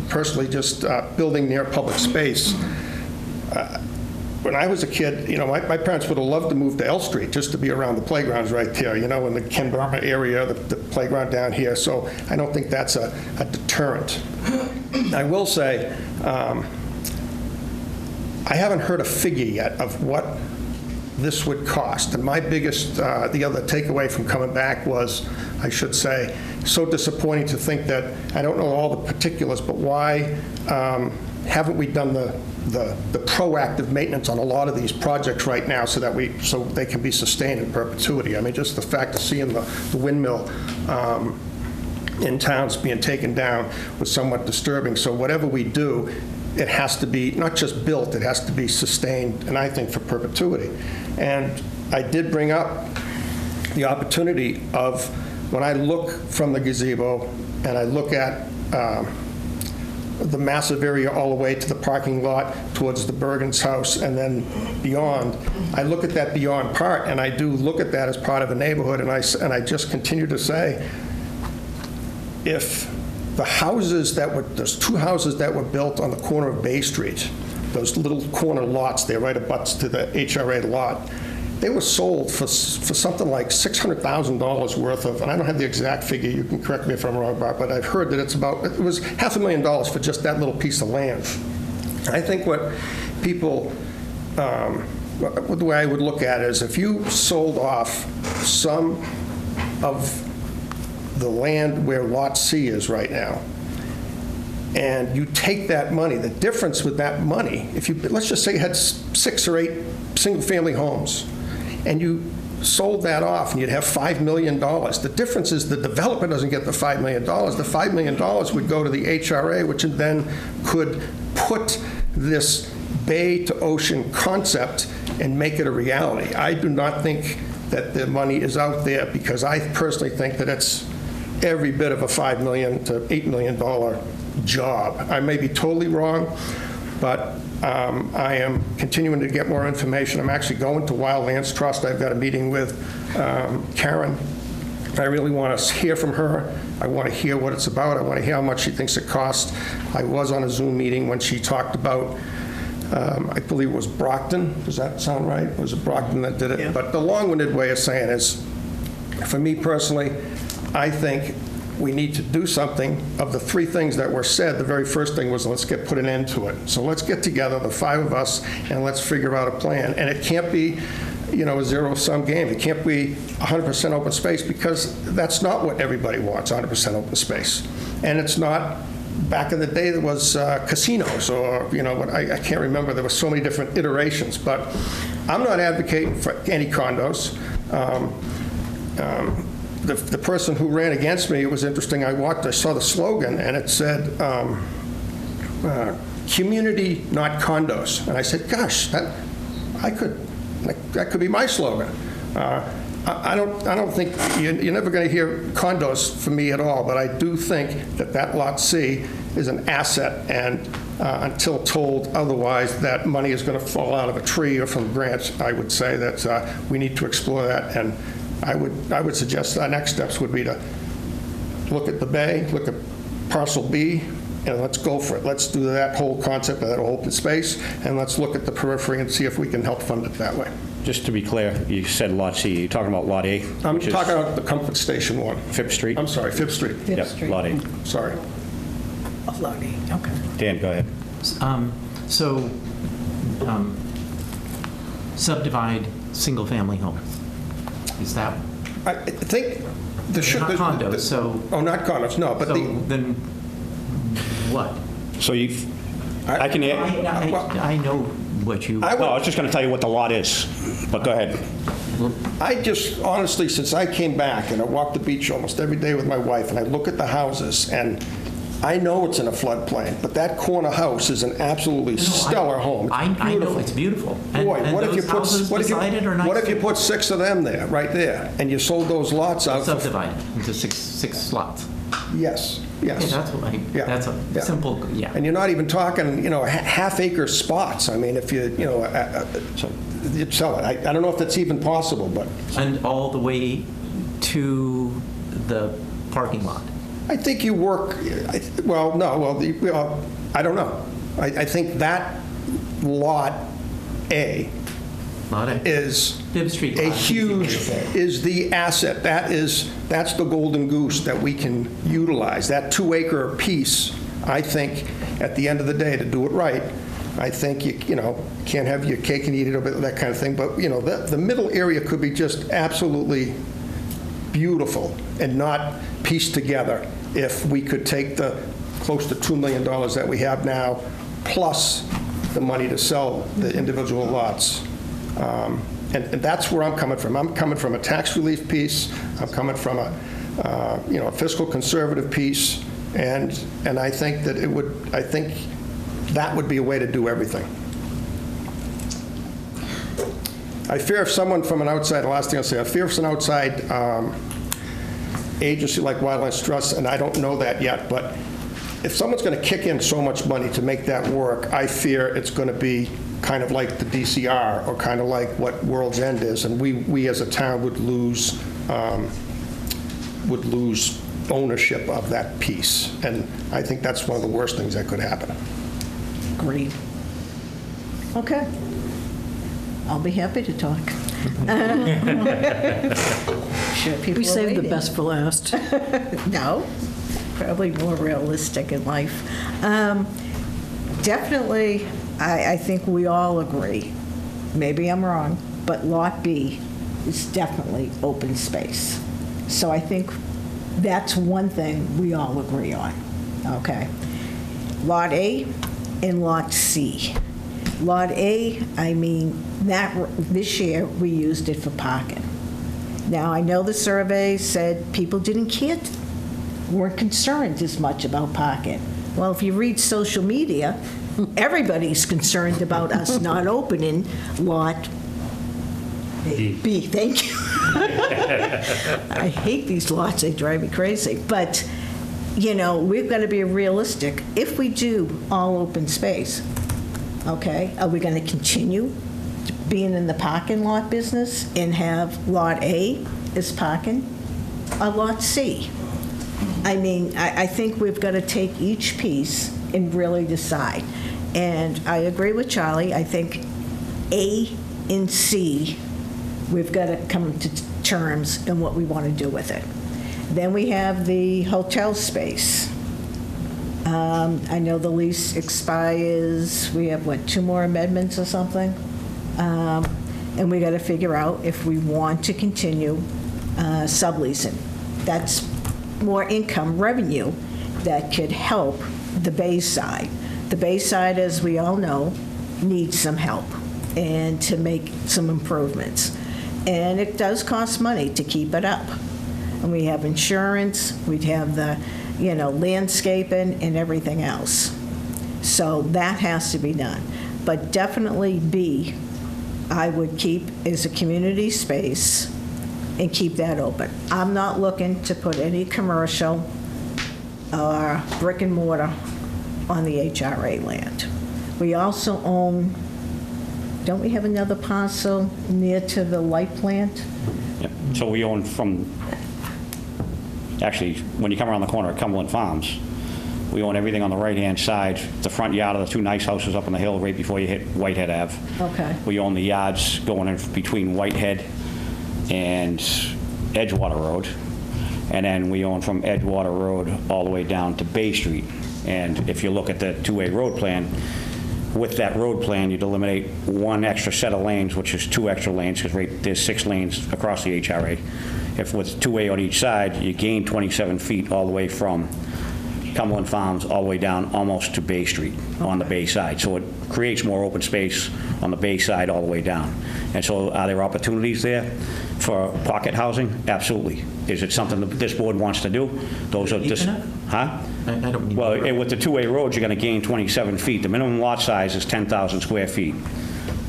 personally just building near public space, when I was a kid, my parents would have loved to move to L Street just to be around the playgrounds right there, in the Ken Burma area, the playground down here. So I don't think that's a deterrent. I will say, I haven't heard a figure yet of what this would cost. And my biggest, the other takeaway from coming back was, I should say, so disappointing to think that, I don't know all the particulars, but why haven't we done the proactive maintenance on a lot of these projects right now so they can be sustained in perpetuity? I mean, just the fact of seeing the windmill in towns being taken down was somewhat disturbing. So whatever we do, it has to be not just built, it has to be sustained, and I think for perpetuity. And I did bring up the opportunity of, when I look from the gazebo and I look at the massive area all the way to the parking lot towards the Bergen's house and then beyond, I look at that beyond part, and I do look at that as part of a neighborhood, and I just continue to say, if the houses there's two houses that were built on the corner of Bay Street, those little corner lots there right abuts to the HRA lot, they were sold for something like $600,000 worth of, and I don't have the exact figure, you can correct me if I'm wrong, Bob, but I've heard that it was $500,000 for just that little piece of land. I think what people, the way I would look at it is, if you sold off some of the land where Lot C is right now, and you take that money, the difference with that money, let's just say you had 6 or 8 single-family homes, and you sold that off, and you'd have $5 million. The difference is the developer doesn't get the $5 million. The $5 million would go to the HRA, which then could put this bay to ocean concept and make it a reality. I do not think that the money is out there, because I personally think that it's every bit of a $5 million to $8 million job. I may be totally wrong, but I am continuing to get more information. I'm actually going to Wildlands Trust. I've got a meeting with Karen. I really want to hear from her. I want to hear what it's about. I want to hear how much she thinks it costs. I was on a Zoom meeting when she talked about, I believe it was Brockton. Does that sound right? Was it Brockton that did it? Yeah. But the long-winded way of saying is, for me personally, I think we need to do something. Of the 3 things that were said, the very first thing was, let's put an end to it. So let's get together, the 5 of us, and let's figure out a plan. And it can't be, a zero-sum game. It can't be 100% open space, because that's not what everybody wants, 100% open space. And it's not, back in the day, there was casinos, or, I can't remember. There were so many different iterations. But I'm not advocating for any condos. The person who ran against me, it was interesting. I saw the slogan, and it said, community, not condos. And I said, gosh, that could be my slogan. I don't think, you're never going to hear condos from me at all, but I do think that Lot C is an asset, and until told otherwise, that money is going to fall out of a tree or from grants. I would say that we need to explore that, and I would suggest our next steps would be to look at the bay, look at parcel B, and let's go for it. Let's do that whole concept of that open space, and let's look at the periphery and see if we can help fund it that way. Just to be clear, you said Lot C, you're talking about Lot A? I'm which is talking about the Comfort Station one. Phipps Street? I'm sorry, Fifth Street. Yep, Lot A. Sorry. Okay. Dan, go ahead. So, subdivide single-family homes. Is that, I think there should... not condos, so, Oh, not condos, no, but so the... then what? So you, I can, I know what you, I no, I would- was just going to tell you what the lot is, but go ahead. I just, honestly, since I came back, and I walk the beach almost every day with my wife, and I look at the houses, and I know it's in a floodplain, but that corner house is an absolutely stellar home. It's I know beautiful. it's beautiful. And- Boy, and what if you those put, houses what if you, beside it are nice. what if you put 6 of them there, right there, and you sold those lots out? for- Subdivide into six slots. Yes, Yeah, yes. that's what Yeah, that's a yeah. simple, yeah. And you're not even talking, half-acre spots. I mean, if you, you'd sell it. I don't know if that's even possible, but And all the way to the parking lot. I think you work, I don't know. I think that Lot A Lot A. is Bibb Street a lot, huge, easy to say. is the asset. That's the golden goose that we can utilize. That 2-acre piece, I think, at the end of the day, to do it right, I think you can't have your cake and eat it, or that kind of thing. But, the middle area could be just absolutely beautiful and not pieced together if we could take the close to $2 million that we have now, plus the money to sell the individual lots. And that's where I'm coming from. I'm coming from a tax relief piece. I'm coming from a fiscal conservative piece, and I think that that would be a way to do everything. I fear if someone from an outside, the last thing I'll say, I fear if an outside agency like Wildlands Trust, and I don't know that yet, but if someone's going to kick in so much money to make that work, I fear it's going to be kind of like the DCR, or kind of like what World's End is, and we as a town would lose ownership of that piece. And I think that's one of the worst things that could happen. Agreed. Okay. I'll be happy to talk. Sure, people We are saved the waiting. best for last. No, probably more realistic in life. Definitely, I think we all agree, maybe I'm wrong, but Lot B is definitely open space. So I think that's one thing we all agree on, okay? Lot A and Lot C. Lot A, this year, we used it for parking. Now, I know the survey said people weren't concerned as much about parking. Well, if you read social media, everybody's concerned about us not opening Lot B. Thank you. I hate these lots, they drive me crazy. But, we've got to be realistic. If we do all open space, okay, are we going to continue being in the parking lot business and have Lot A as parking, or Lot C? I think we've got to take each piece and really decide. And I agree with Charlie. I think A and C, we've got to come to terms in what we want to do with it. Then we have the hotel space. I know the lease expires, we have, 2 more amendments or something? And we got to figure out if we want to continue subleasing. That's more income revenue that could help the Bayside. The Bayside, as we all know, needs some help and to make some improvements. And it does cost money to keep it up. And we have insurance, we'd have the, landscaping and everything else. So that has to be done. But definitely B, I would keep as a community space and keep that open. I'm not looking to put any commercial or brick and mortar on the HRA land. We also own, don't we have another parcel near to the light plant? Yep. So we own actually, when you come around the corner at Cumberland Farms, We own everything on the right-hand side, the front yard of the two nice houses up on the hill right before you hit Whitehead Ave. Okay. We own the yards going in between Whitehead and Edgewater Road. And then we own from Edgewater Road all the way down to Bay Street. And if you look at the two-way road plan, with that road plan, you'd eliminate one extra set of lanes, which is 2 extra lanes, because there's 6 lanes across the HRA. If with 2-way on each side, you gain 27 feet all the way from Cumberland Farms all the way down almost to Bay Street on the Bay side. So it creates more open space on the Bay side all the way down. And so are there opportunities there for pocket housing? Absolutely. Is it something that this board wants to do? Those are just, huh? I don't mean. Well, with the 2-way roads, you're going to gain 27 feet. The minimum lot size is 10,000 square feet.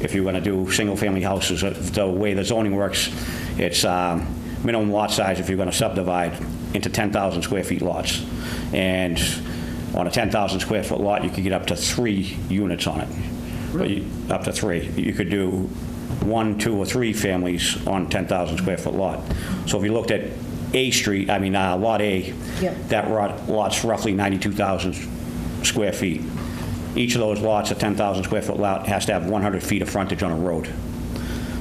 If you're going to do single-family houses, the way the zoning works, it's minimum lot size if you're going to subdivide into 10,000 square feet lots. And on a 10,000 square foot lot, you could get up to 3 units on it. Up to 3. You could do 1, 2, or 3 families on 10,000 square foot lot. So if you looked at Lot A, Yep. that lot's roughly 92,000 square feet. Each of those lots, a 10,000 square foot lot, has to have 100 feet of frontage on a road.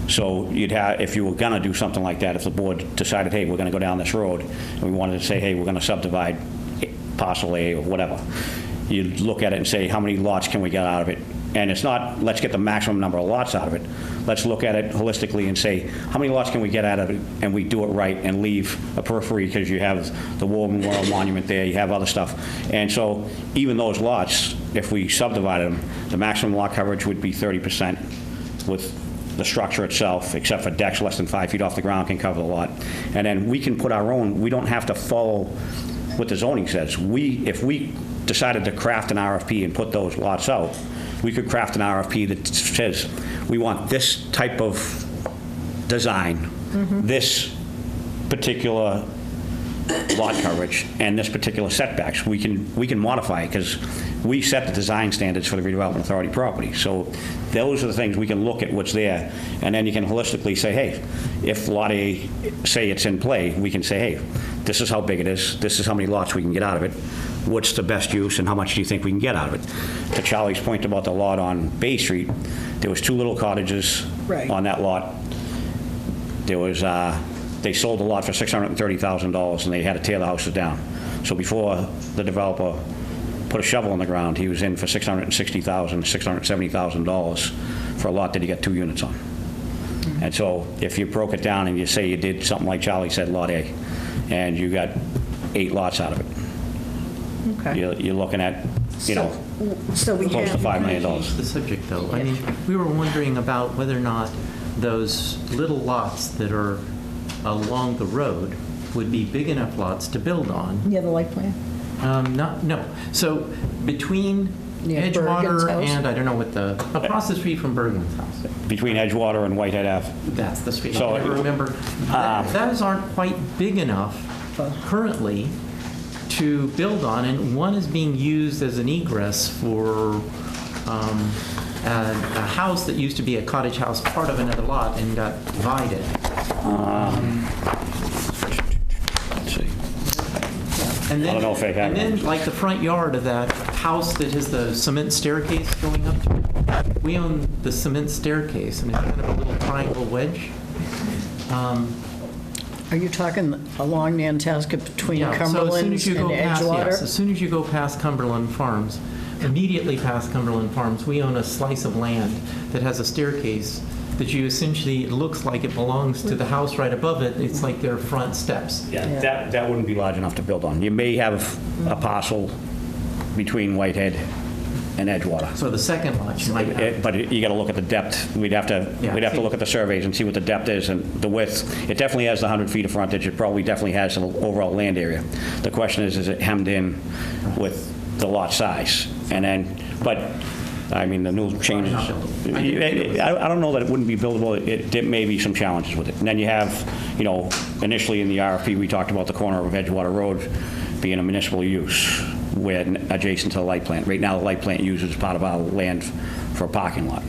So you'd have, if you were gonna do something like that, if the board decided, hey, we're gonna go down this road, and we wanted to say, hey, we're gonna subdivide parcel A or whatever, you'd look at it and say, how many lots can we get out of it? And it's not, let's get the maximum number of lots out of it. Let's look at it holistically and say, how many lots can we get out of it, and we do it right and leave a periphery, because you have the War Memorial Monument there, you have other stuff. And so even those lots, if we subdivided them, the maximum lot coverage would be 30% with the structure itself, except for decks less than 5 feet off the ground, can cover the lot. And then we can put our own, we don't have to follow what the zoning says. If we decided to craft an RFP and put those lots out, we could craft an RFP that says, we want this type of design, this particular lot coverage, and this particular setbacks. We can modify it, because we set the design standards for the Redevelopment Authority property. So those are the things we can look at what's there, and then you can holistically say, hey, if Lot A, say it's in play, we can say, hey, this is how big it is, this is how many lots we can get out of it, what's the best use, and how much do you think we can get out of it? To Charlie's point about the lot on Bay Street, there was 2 little cottages Right. on that lot. There was, they sold the lot for $630,000, and they had to tear the houses down. So before the developer put a shovel in the ground, he was in for $660,000, $670,000 for a lot that he got 2 units on. And so if you broke it down and you say you did something like Charlie said, Lot A, and you got 8 lots out of it, Okay. you're looking at, So we close to have, $5 million. The subject, though. I mean, we were wondering about whether or not those little lots that are along the road would be big enough lots to build on. you have the light plan? No. So between Yeah, Bergen's Edgewater house. and, I don't know what across the street from Bergen's house. Between Edgewater and Whitehead Ave. That's the street. So, I never remember. Those aren't quite big enough currently to build on, and one is being used as an egress for a house that used to be a cottage house, part of another lot, and got divided. Let's see. And then, I don't know if they have and then, like the front yard of that house that has the cement staircase going up to it, we own the cement staircase, and it's kind of a little triangle wedge. Are you talking along Nantasket between Yeah, so as soon Cumberland as you and go past, yes, Edgewater? as soon as you go past Cumberland Farms, immediately past Cumberland Farms, we own a slice of land that has a staircase that you essentially, it looks like it belongs to the house right above it. It's like their front steps. Yeah, that wouldn't be large enough to build on. You may have a parcel between Whitehead and Edgewater. So the second lot, you might have. But you got to look at the depth. We'd have to look at the surveys and see what the depth is and the width. It definitely has the 100 feet of frontage. It probably definitely has some overall land area. The question is it hemmed in with the lot size? And then, but, I mean, the new changes. I don't know that it wouldn't be buildable. There may be some challenges with it. And then you have, initially in the RFP, we talked about the corner of Edgewater Road being a municipal use where adjacent to the light plant. Right now, the light plant uses part of our land for a parking lot.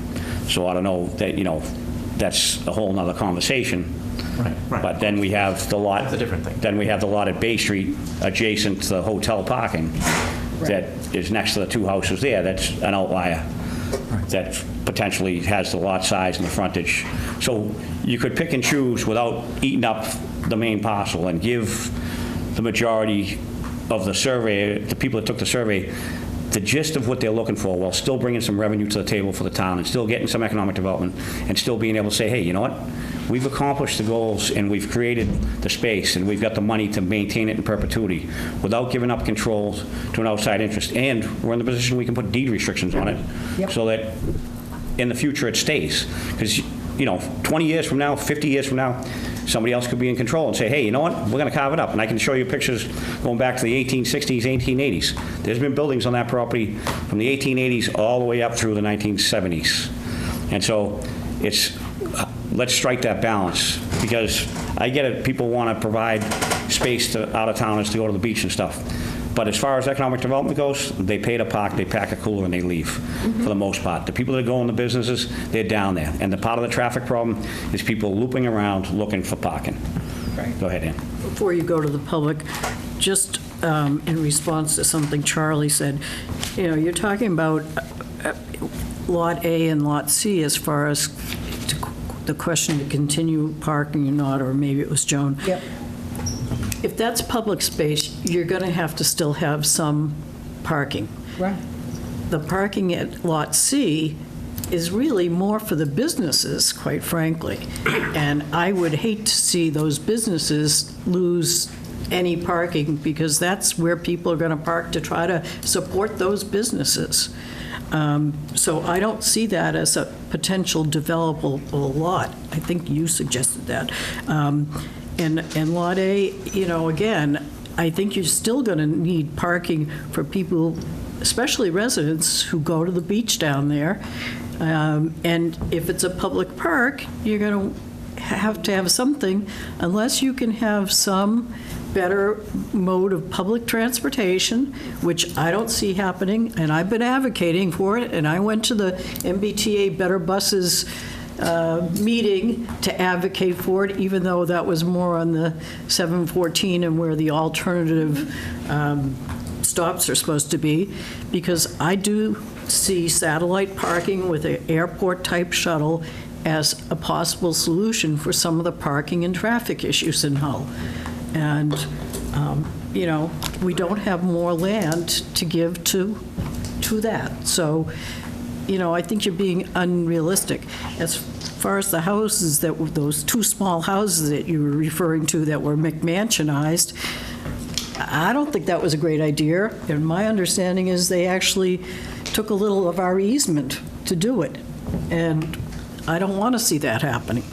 So I don't know that, that's a whole nother conversation. Right. But then we have the lot. That's a different thing. Then we have the lot at Bay Street adjacent to the hotel parking. that is next to the two houses there, that's an outlier. That potentially has the lot size and the frontage. So you could pick and choose without eating up the main parcel and give the majority of the survey, the people that took the survey, the gist of what they're looking for, while still bringing some revenue to the table for the town and still getting some economic development and still being able to say, hey, you know what? We've accomplished the goals and we've created the space and we've got the money to maintain it in perpetuity without giving up control to an outside interest. And we're in the position we can put deed restrictions on it so that in the future it stays. Because, 20 years from now, 50 years from now, somebody else could be in control and say, hey, you know what, we're going to carve it up. And I can show you pictures going back to the 1860s, 1880s. There's been buildings on that property from the 1880s all the way up through the 1970s. And so let's strike that balance, because I get it, people want to provide space to out-of-towners to go to the beach and stuff. But as far as economic development goes, they pay to park, they pack a cooler, and they leave, for the most part. The people that go in the businesses, they're down there. And the part of the traffic problem is people looping around looking for parking. Right. Go ahead, Ann. Before you go to the public, just in response to something Charlie said, you're talking about Lot A and Lot C as far as the question to continue parking or not, or maybe it was Joan. Yep. If that's public space, you're going to have to still have some parking. Right. The parking at Lot C is really more for the businesses, quite frankly. And I would hate to see those businesses lose any parking, because that's where people are going to park to try to support those businesses. So I don't see that as a potential developable lot. I think you suggested that. And Lot A, again, I think you're still going to need parking for people, especially residents who go to the beach down there. And if it's a public park, you're going to have something, unless you can have some better mode of public transportation, which I don't see happening, and I've been advocating for it, and I went to the MBTA Better Buses meeting to advocate for it, even though that was more on the 714 and where the alternative stops are supposed to be, because I do see satellite parking with an airport-type shuttle as a possible solution for some of the parking and traffic issues in Hull. And, we don't have more land to give to that. So, I think you're being unrealistic. As far as the houses, those two small houses that you were referring to that were McMansionized, I don't think that was a great idea. And my understanding is they actually took a little of our easement to do it. And I don't want to see that happening.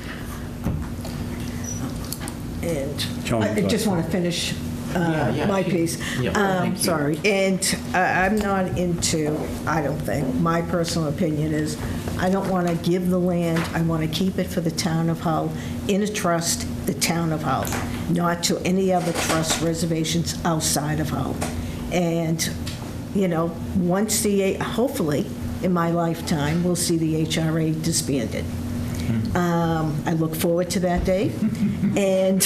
And Joan, I go just want to finish my piece. Yeah, thank you. Sorry. And I'm not into, I don't think, my personal opinion is, I don't want to give the land, I want to keep it for the town of Hull, in a trust, the town of Hull, not to any other trust reservations outside of Hull. And, once hopefully, in my lifetime, we'll see the HRA disbanded. I look forward to that day. And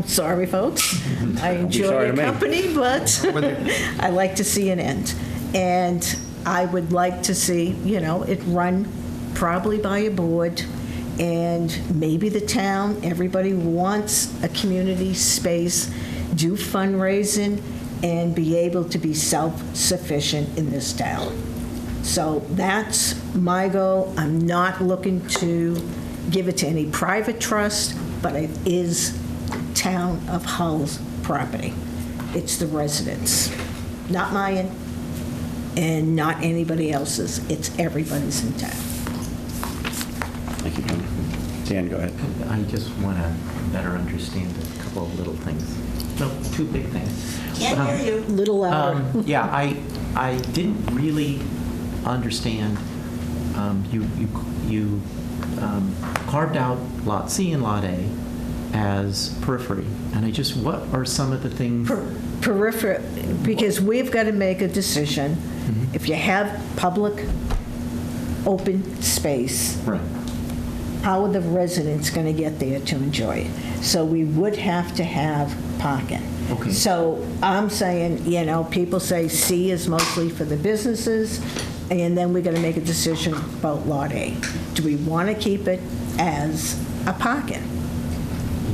sorry, folks, I enjoy your company, but I like to see an end. And I would like to see, it run probably by a board, and maybe the town, everybody wants a community space, do fundraising, and be able to be self-sufficient in this town. So that's my goal. I'm not looking to give it to any private trust, but it is town of Hull's property. It's the residents, not mine and not anybody else's. It's everybody's in town. Thank you, Joan. Dan, go ahead. I just want to better understand a couple of little things. No, two big things. Can't hear you. Little louder. Yeah, I didn't really understand, you carved out Lot C and Lot A as periphery, and what are some of the things? Peripheral, because we've got to make a decision. If you have public, open space, Right. how are the residents going to get there to enjoy it? So we would have to have parking. Okay. So I'm saying, people say C is mostly for the businesses, and then we're going to make a decision about Lot A. Do we want to keep it as a parking?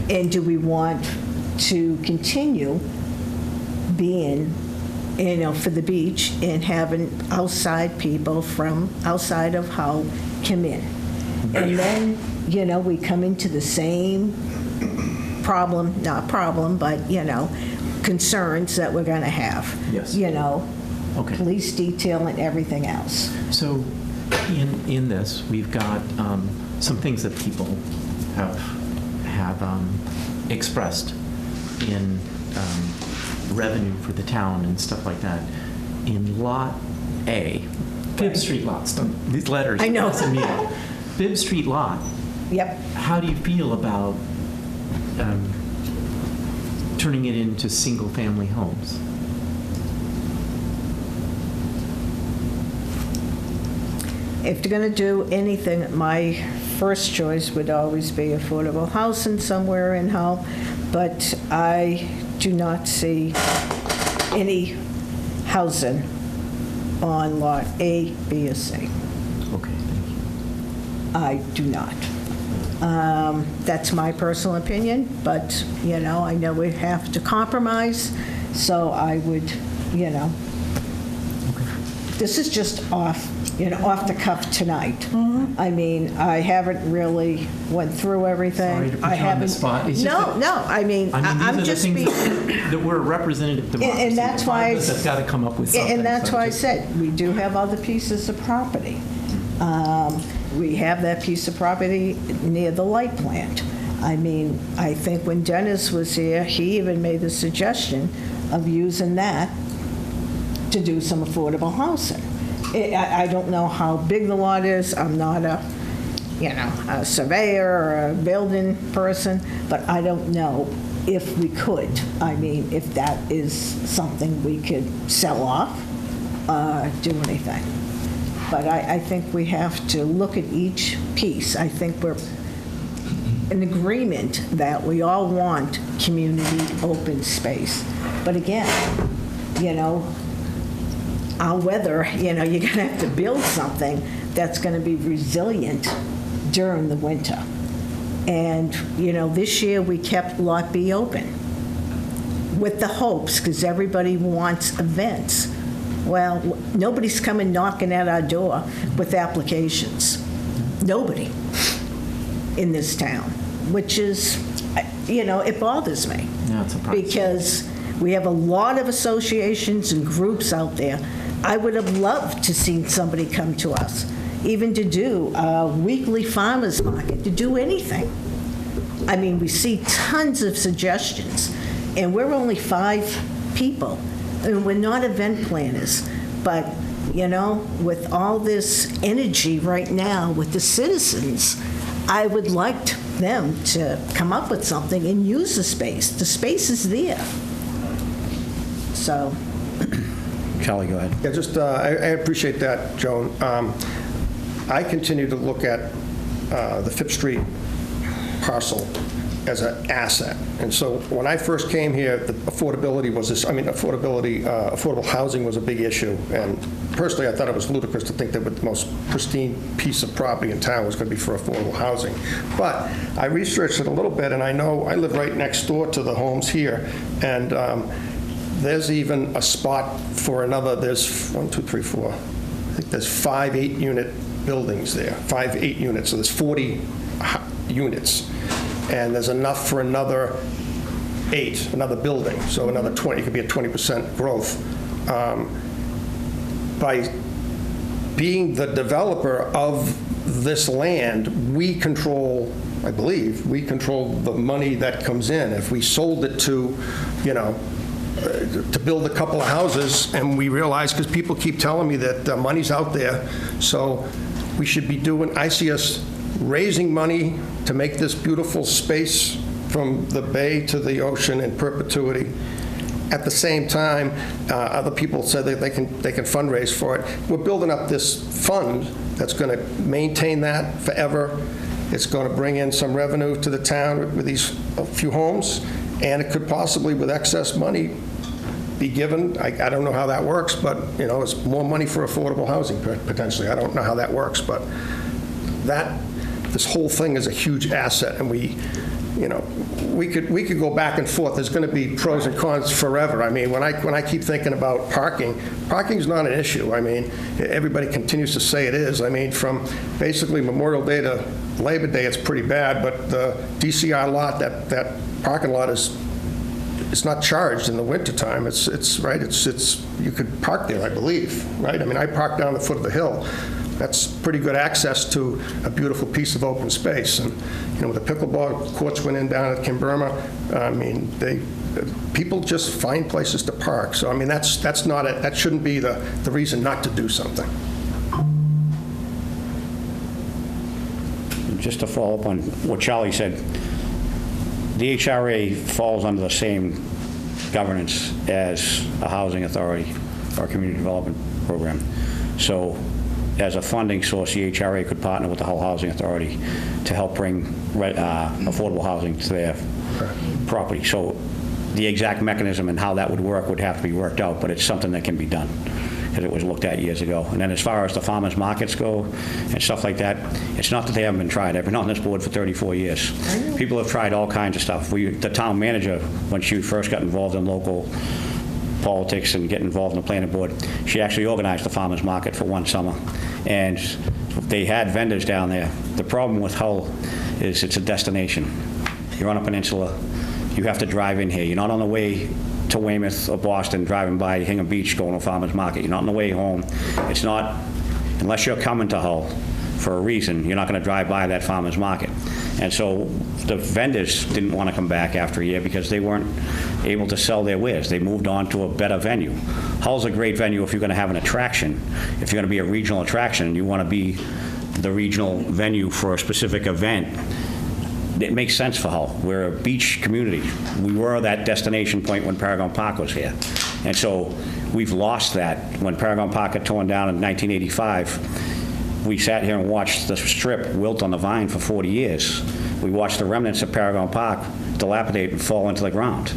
And do we want to continue being, for the beach and having outside people from outside of Hull come in? And then, we come into the same problem, not problem, but, concerns that we're going to have. Yes. Okay. Police detail and everything else. So in this, we've got some things that people have expressed in revenue for the town and stuff like that. In Lot A, Bibb Street lots, these letters. I know. stress me out. Bibb Street lot, Yep. how do you feel about turning it into single-family homes? If they're going to do anything, my first choice would always be affordable housing somewhere in Hull, but I do not see any housing on Lot A, B, or C. Okay, thank you. I do not. That's my personal opinion, but, I know we have to compromise, so I would, this is just off the cuff tonight. I mean, I haven't really went through everything. Sorry to put I you on the haven't. spot. It's just No, that- I mean, I'm these are just the being. things that we're a representative democracy. And that's why I- That's got to come up with something. And that's so why I just- said, we do have other pieces of property. We have that piece of property near the light plant. I mean, I think when Dennis was here, he even made the suggestion of using that to do some affordable housing. I don't know how big the lot is. I'm not a surveyor or a building person, but I don't know if we could. I mean, if that is something we could sell off, do anything. But I think we have to look at each piece. I think we're in agreement that we all want community open space. But again, our weather, you're going to have to build something that's going to be resilient during the winter. And, this year we kept Lot B open with the hopes, because everybody wants events. Well, nobody's coming knocking at our door with applications. Nobody in this town, which is, it bothers me. Yeah, it's a process. Because we have a lot of associations and groups out there. I would have loved to see somebody come to us, even to do a weekly farmers market, to do anything. I mean, we see tons of suggestions, and we're only 5 people, and we're not event planners. But, with all this energy right now with the citizens, I would like them to come up with something and use the space. The space is there. So, Charlie, go ahead. Yeah, just, I appreciate that, Joan. I continue to look at the Fifth Street parcel as an asset. And so when I first came here, the affordability was this, affordable housing was a big issue. And personally, I thought it was ludicrous to think that the most pristine piece of property in town was going to be for affordable housing. But I researched it a little bit, and I know I live right next door to the homes here. And there's even a spot for another, there's 1, 2, 3, 4. I think there's 5 8-unit buildings there, 5 8 units. So there's 40 units. And there's enough for another 8, another building, so another 20, it could be a 20% growth. By being the developer of this land, we control, I believe, we control the money that comes in. If we sold it to, to build a couple of houses, and we realize, because people keep telling me that money's out there, so we should be doing, I see us raising money to make this beautiful space from the bay to the ocean in perpetuity. At the same time, other people said that they can fundraise for it. We're building up this fund that's going to maintain that forever. It's going to bring in some revenue to the town with these few homes, And it could possibly, with excess money, be given, I don't know how that works, but, you know, it's more money for affordable housing potentially. I don't know how that works, but this whole thing is a huge asset, and we could go back and forth. There's going to be pros and cons forever. I mean, when I keep thinking about parking's not an issue. I mean, everybody continues to say it is. I mean, from basically Memorial Day to Labor Day, it's pretty bad, but the DCR lot, that parking lot it's not charged in the wintertime. It's right. It's you could park there, I believe, right? I mean, I park down the foot of the hill. That's pretty good access to a beautiful piece of open space. And, you know, with the pickleball courts went in down at Kimberma, I mean, people just find places to park. So, I mean, that shouldn't be the reason not to do something. Just to follow up on what Charlie said, the HRA falls under the same governance as a housing authority or community development program. So as a funding source, the HRA could partner with the Hull Housing Authority to help bring affordable housing to their property. So the exact mechanism and how that would work would have to be worked out, but it's something that can be done, because it was looked at years ago. And then as far as the farmers markets go and stuff like that, it's not that they haven't been tried. I've been on this board for 34 years. People have tried all kinds of stuff. The town manager, when she first got involved in local politics and getting involved in the planning board, she actually organized the farmers market for one summer. And they had vendors down there. The problem with Hull is it's a destination. You're on a peninsula. You have to drive in here. You're not on the way to Weymouth or Boston, driving by Hingham Beach, going to a farmer's market. You're not on the way home. It's not, unless you're coming to Hull for a reason, you're not going to drive by that farmer's market. And so the vendors didn't want to come back after a year because they weren't able to sell their wares. They moved on to a better venue. Hull's a great venue if you're going to have an attraction. If you're going to be a regional attraction and you want to be the regional venue for a specific event, it makes sense for Hull. We're a beach community. We were that destination point when Paragon Park was here. And so we've lost that. When Paragon Park got torn down in 1985, we sat here and watched the strip wilt on the vine for 40 years. We watched the remnants of Paragon Park dilapidate and fall into the ground.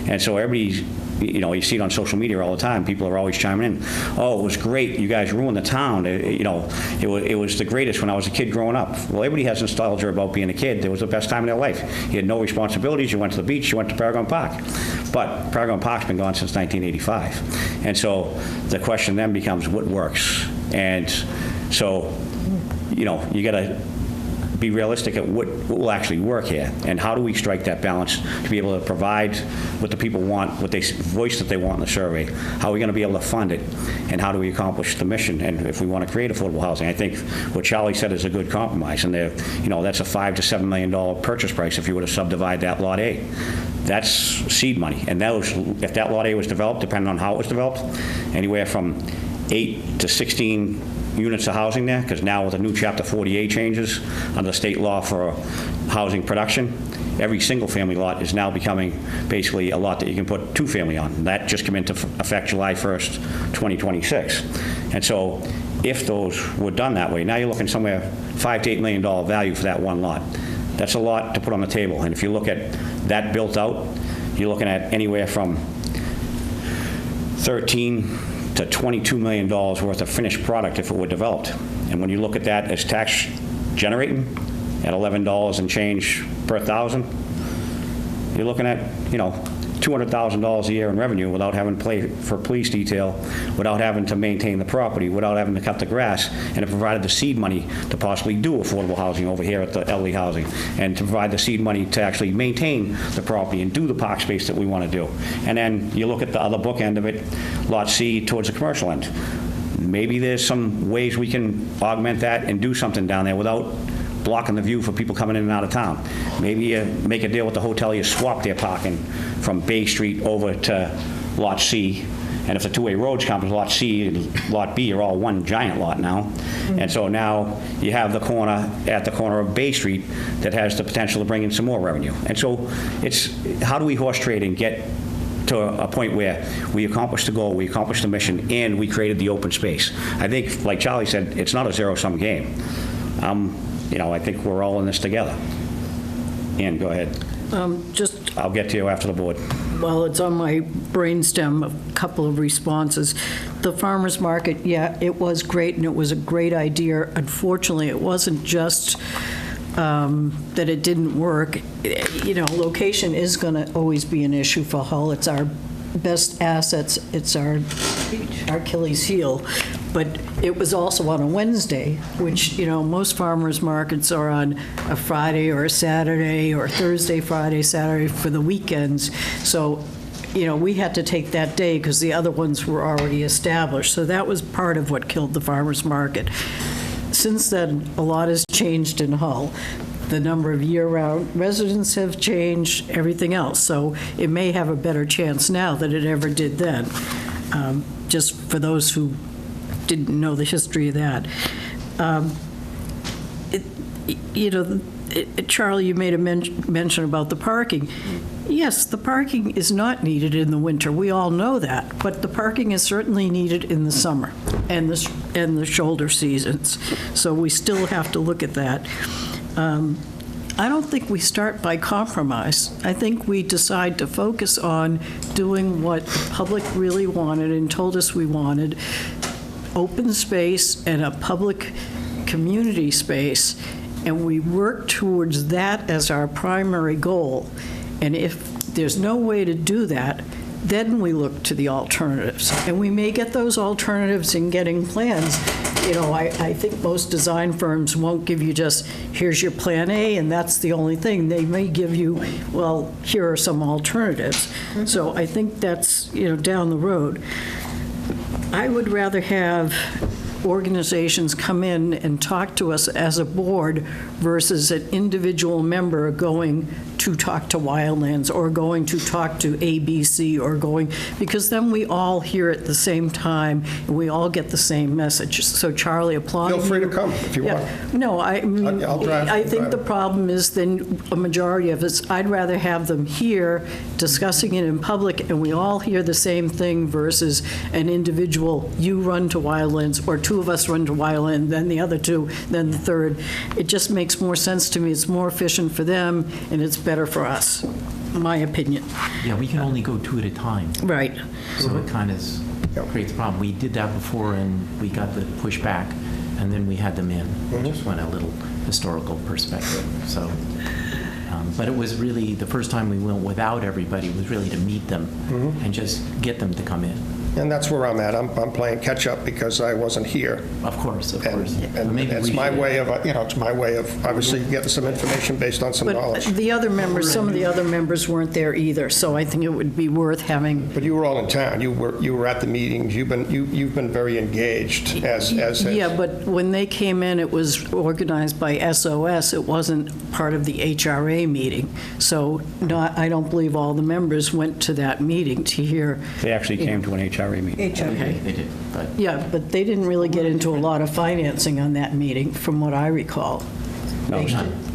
And so everybody's, you know, you see it on social media all the time. People are always chiming in. Oh, it was great. You guys ruined the town. It was the greatest when I was a kid growing up. Well, everybody has nostalgia about being a kid. It was the best time in their life. You had no responsibilities. You went to the beach. You went to Paragon Park. But Paragon Park's been gone since 1985. And so the question then becomes what works. And so, you know, you got to be realistic at what will actually work here, and how do we strike that balance to be able to provide what the people want, what they voice that they want in the survey. How are we going to be able to fund it, and how do we accomplish the mission? And if we want to create affordable housing, I think what Charlie said is a good compromise. And you know, that's a $5 to $7 million purchase price if you were to subdivide that Lot A. That's seed money, and if that Lot A was developed, depending on how it was developed, anywhere from 8 to 16 units of housing there, because now with the new Chapter 48 changes under state law for housing production, every single-family lot is now becoming basically a lot that you can put two-family on. And that just came into effect July 1st, 2026. And so if those were done that way, now you're looking somewhere $5 to $8 million value for that one lot. That's a lot to put on the table. And if you look at that built out, you're looking at anywhere from 13 to $22 million worth of finished product if it were developed. And when you look at that as tax generating at $11 and change per thousand, you're looking at, you know, $200,000 a year in revenue without having to pay for police detail, without having to maintain the property, without having to cut the grass, and it provided the seed money to possibly do affordable housing over here at the elderly housing, and to provide the seed money to actually maintain the property and do the park space that we want to do. And then you look at the other book end of it, Lot C towards the commercial end. Maybe there's some ways we can augment that and do something down there without blocking the view for people coming in and out of town. Maybe you make a deal with the hotel, you swap their parking from Bay Street over to Lot C, and if the two-way roads come, Lot C and Lot B are all one giant lot now. And so now you have the corner at the corner of Bay Street that has the potential to bring in some more revenue. And so it's, how do we horse trade and get to a point where we accomplished the goal, we accomplished the mission, and we created the open space? I think, like Charlie said, it's not a zero-sum game. You know, I think we're all in this together. Ann, go ahead. Just I'll get to you after the board. Well, it's on my brainstem, a couple of responses. The farmer's market, yeah, it was great, and it was a great idea. Unfortunately, it wasn't just that it didn't work. You know, location is going to always be an issue for Hull. It's our best assets. It's our Achilles heel. But it was also on a Wednesday, which, you know, most farmers markets are on a Friday or a Saturday or Thursday, Friday, Saturday for the weekends. So, you know, we had to take that day because the other ones were already established. So that was part of what killed the farmers market. Since then, a lot has changed in Hull. The number of year-round residents have changed, everything else. So it may have a better chance now than it ever did then, just for those who didn't know the history of that. Charlie, you made a mention about the parking. Yes, the parking is not needed in the winter. We all know that. But the parking is certainly needed in the summer and the shoulder seasons. So we still have to look at that. I don't think we start by compromise. I think we decide to focus on doing what the public really wanted and told us we wanted, open space and a public community space, and we work towards that as our primary goal. And if there's no way to do that, then we look to the alternatives. And we may get those alternatives in getting plans. You know, I think most design firms won't give you just, here's your plan A, and that's the only thing. They may give you, well, here are some alternatives. So I think that's, you know, down the road. I would rather have organizations come in and talk to us as a board versus an individual member going to talk to Wildlands or going to talk to ABC or going, because then we all hear it at the same time and we all get the same message. So Charlie, applying. Feel free to come if you want. No, I mean, I'll drive. I think the problem is then a majority of us, I'd rather have them here discussing it in public and we all hear the same thing versus an individual, you run to Wildlands or two of us run to Wildlands, then the other two, then the third. It just makes more sense to me. It's more efficient for them and it's better for us, my opinion. Yeah, we can only go two at a time. Right. So it kind of creates a problem. We did that before and we got the pushback and then we had them in. Just went a little historical perspective. So, but it was really, the first time we went without everybody was really to meet them and just get them to come in. And that's where I'm at. I'm playing catch-up because I wasn't here. Of course, of And course. and it's my way of, you know, it's my way of obviously getting some information based on some But knowledge. the other members, some of the other members weren't there either, so I think it would be worth having. But you were all in town. You were at the meetings. You've been very engaged as. Yeah, but when they came in, it was organized by SOS. It wasn't part of the HRA meeting. So I don't believe all the members went to that meeting to hear. They actually came to an HRA meeting. Okay. They did, but Yeah, but they didn't really get into a lot of financing on that meeting, from what I recall. No,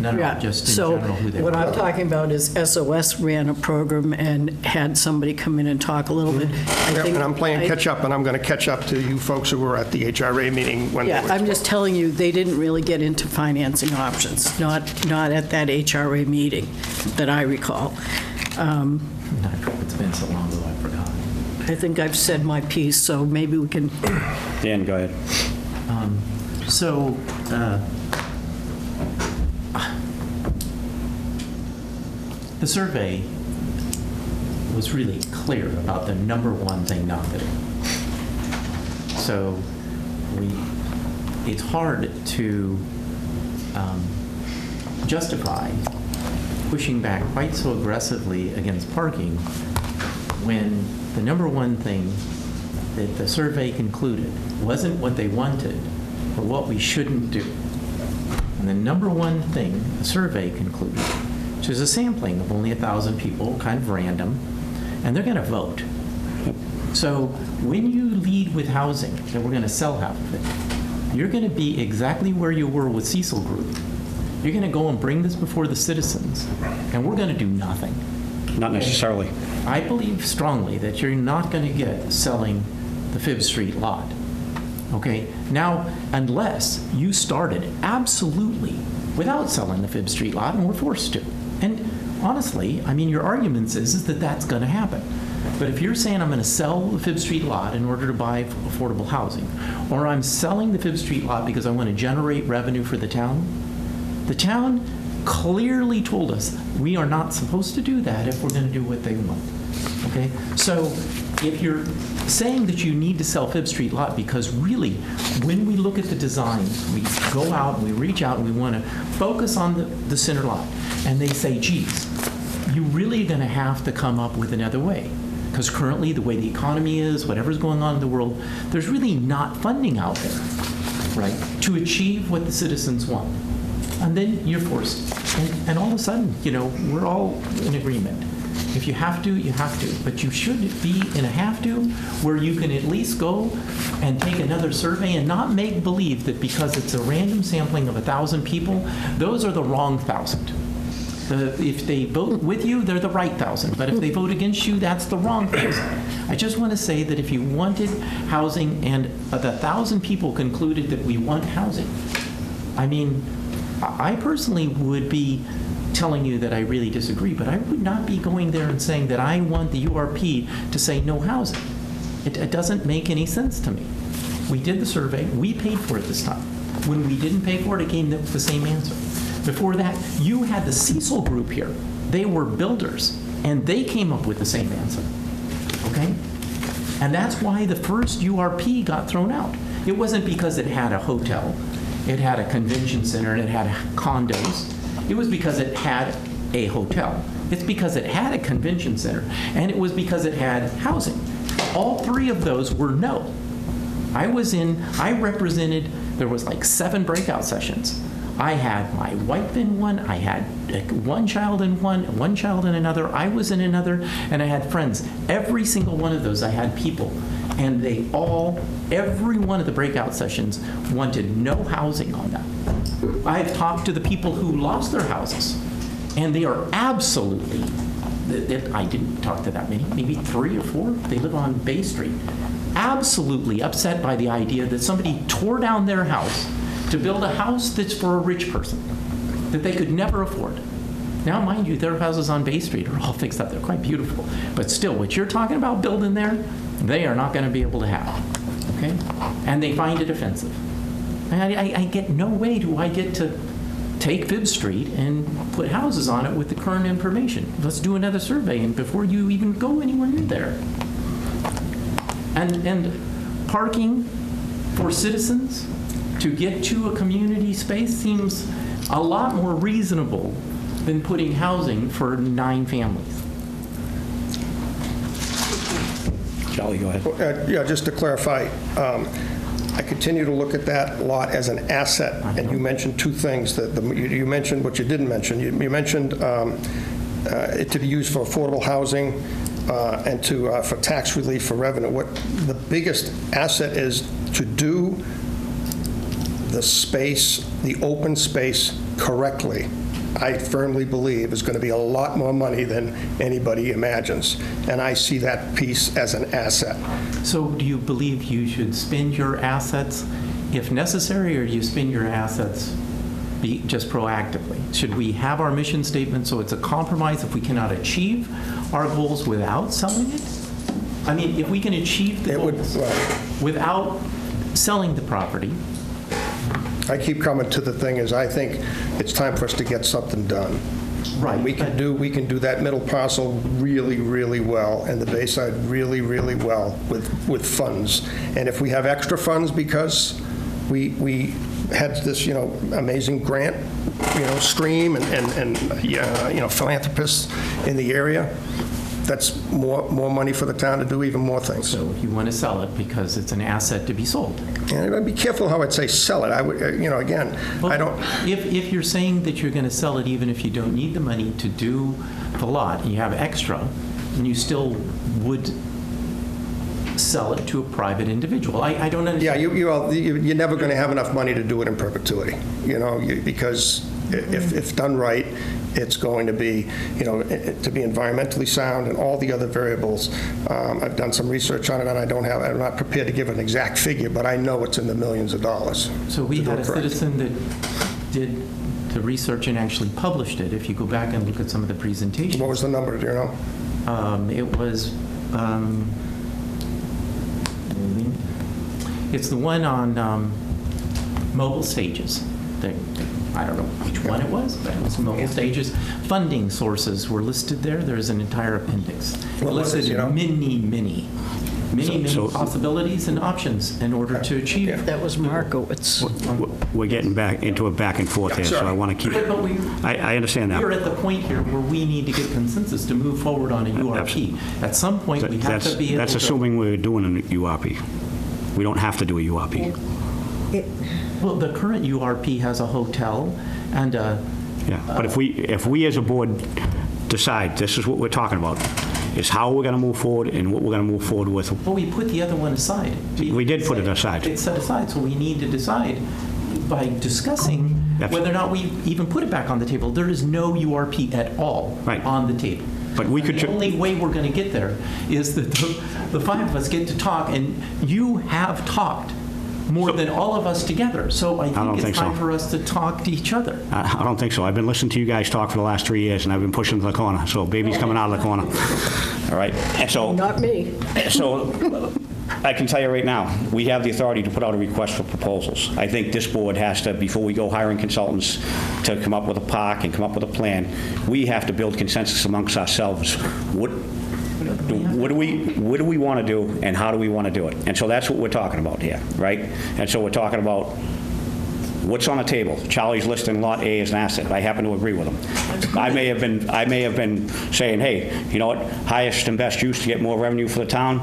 no, Yeah, just in general who they So what were. I'm talking about is SOS ran a program and had somebody come in and talk a little bit. I Yep, think- and I'm playing I- catch-up, and I'm going to catch up to you folks who were at the HRA meeting when they Yeah, were. I'm just telling you, they didn't really get into financing options, not at that HRA meeting that I recall. it's been so long ago, I forgot. I think I've said my piece, so maybe we can, Dan, go ahead. So, the survey was really clear about the number one thing not to do. So, it's hard to justify pushing back quite so aggressively against parking when the number one thing that the survey concluded wasn't what they wanted, but what we shouldn't do. And the number one thing the survey concluded, which is a sampling of only 1,000 people, kind of random, and they're going to vote. So when you lead with housing, that we're going to sell half of it, you're going to be exactly where you were with Cecil Group. You're going to go and bring this before the citizens, and we're going to do nothing. Not necessarily. I believe strongly that you're not going to get selling the Fifth Street lot. Okay? Now, unless you started absolutely without selling the Fifth Street lot, and we're forced to. And honestly, I mean, your argument is that that's going to happen. But if you're saying I'm going to sell the Fifth Street lot in order to buy affordable housing, or I'm selling the Fifth Street lot because I want to generate revenue for the town clearly told us we are not supposed to do that if we're going to do what they want. Okay? So if you're saying that you need to sell Fifth Street lot because really, when we look at the design, we go out and we reach out and we want to focus on the center lot, and they say, geez, you really are going to have to come up with another way. Because currently, the way the economy is, whatever's going on in the world, there's really not funding out there, right, to achieve what the citizens want. And then you're forced. And all of a sudden, we're all in agreement. If you have to, you have to. But you should be in a have to where you can at least go and take another survey and not make believe that because it's a random sampling of 1,000 people, those are the wrong 1,000. If they vote with you, they're the right 1,000. But if they vote against you, that's the wrong 1,000. I just want to say that if you wanted housing and the 1,000 people concluded that we want housing, I mean, I personally would be telling you that I really disagree, but I would not be going there and saying that I want the URP to say no housing. It doesn't make any sense to me. We did the survey. We paid for it this time. When we didn't pay for it, it came the same answer. Before that, you had the Cecil group here. They were builders, and they came up with the same answer. Okay? And that's why the first URP got thrown out. It wasn't because it had a hotel, it had a convention center, and it had condos. It was because it had a hotel. It's because it had a convention center, and it was because it had housing. All three of those were no. I represented, there was like 7 breakout sessions. I had my wife in one, I had one child in one child in another, I was in another, and I had friends. Every single one of those, I had people. And every one of the breakout sessions wanted no housing on that. I've talked to the people who lost their houses, and they are absolutely, I didn't talk to that many, maybe 3 or 4, they live on Bay Street, absolutely upset by the idea that somebody tore down their house to build a house that's for a rich person that they could never afford. Now, mind you, their houses on Bay Street are all fixed up. They're quite beautiful. But still, what you're talking about building there, they are not going to be able to have. Okay? And they find it offensive. I get no way do I get to take Fifth Street and put houses on it with the current information. Let's do another survey and before you even go anywhere near there. And parking for citizens to get to a community space seems a lot more reasonable than putting housing for 9 families. Charlie, go ahead. Yeah, just to clarify, I continue to look at that lot as an asset, and you mentioned 2 things. You mentioned what you didn't mention. You mentioned it to be used for affordable housing and for tax relief for revenue. What the biggest asset is to do the space, the open space correctly, I firmly believe is going to be a lot more money than anybody imagines. And I see that piece as an asset. So do you believe you should spend your assets if necessary, or do you spend your assets just proactively? Should we have our mission statement so it's a compromise if we cannot achieve our goals without selling it? I mean, if we can achieve the goals without selling the property. I keep coming to the thing is I think it's time for us to get something done. Right. We can do that middle parcel really, really well, and the Bayside really, really well with funds. And if we have extra funds because we had this, amazing grant, stream and philanthropists in the area, that's more money for the town to do even more things. So if you want to sell it because it's an asset to be sold. And I'd be careful how I'd say sell it. I would, again, well, I don't. If you're saying that you're going to sell it even if you don't need the money to do the lot, and you have extra, and you still would sell it to a private individual. I don't understand. Yeah, you're never going to have enough money to do it in perpetuity, because if done right, it's going to be, to be environmentally sound and all the other variables. I've done some research on it, and I'm not prepared to give an exact figure, but I know it's in the millions of dollars. So we had a citizen that did to research and actually published it. If you go back and look at some of the presentations. What was the number, do you know? It was, it's the one on mobile stages. I don't know which one it was, but it was mobile stages. Funding sources were listed there. There's an entire appendix. What was it, listed you know? many possibilities and options in order to achieve. That was Markowitz. We're getting back into a back and forth here, so I want to keep, But I understand that. we're at the point here where we need to get consensus to move forward on a URP. At some point, we have to be able to. That's assuming we're doing a URP. We don't have to do a URP. Well, the current URP has a hotel and a. Yeah, but if we as a board decide this is what we're talking about, is how we're going to move forward and what we're going to move forward with. Well, we put the other one aside. We did put it aside. It's set aside, so we need to decide by discussing whether or not we even put it back on the table. There is no URP at all Right. on the table. But we could. The only way we're going to get there is that the five of us get to talk, and you have talked more than all of us together. So I don't think think it's time so. for us to talk to each other. I don't think so. I've been listening to you guys talk for the last 3 years, and I've been pushing to the corner. So baby's coming out of the corner. All right? And so, Not me. so I can tell you right now, we have the authority to put out a request for proposals. I think this board has to, before we go hiring consultants to come up with a park and come up with a plan, we have to build consensus amongst ourselves. What do we want to do, and how do we want to do it? And so that's what we're talking about here, right? And so we're talking about what's on the table. Charlie's listing Lot A as an asset. I happen to agree with him. I may have been saying, hey, you know what, highest and best use to get more revenue for the town.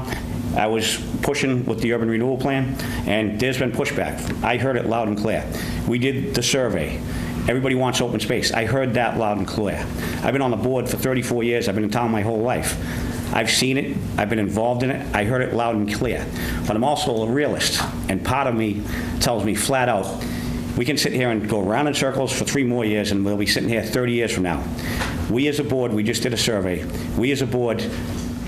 I was pushing with the urban renewal plan, and there's been pushback. I heard it loud and clear. We did the survey. Everybody wants open space. I heard that loud and clear. I've been on the board for 34 years. I've been in town my whole life. I've seen it. I've been involved in it. I heard it loud and clear. But I'm also a realist, and part of me tells me flat out, we can sit here and go around in circles for 3 more years, and we'll be sitting here 30 years from now. We as a board, we just did a survey. We as a board,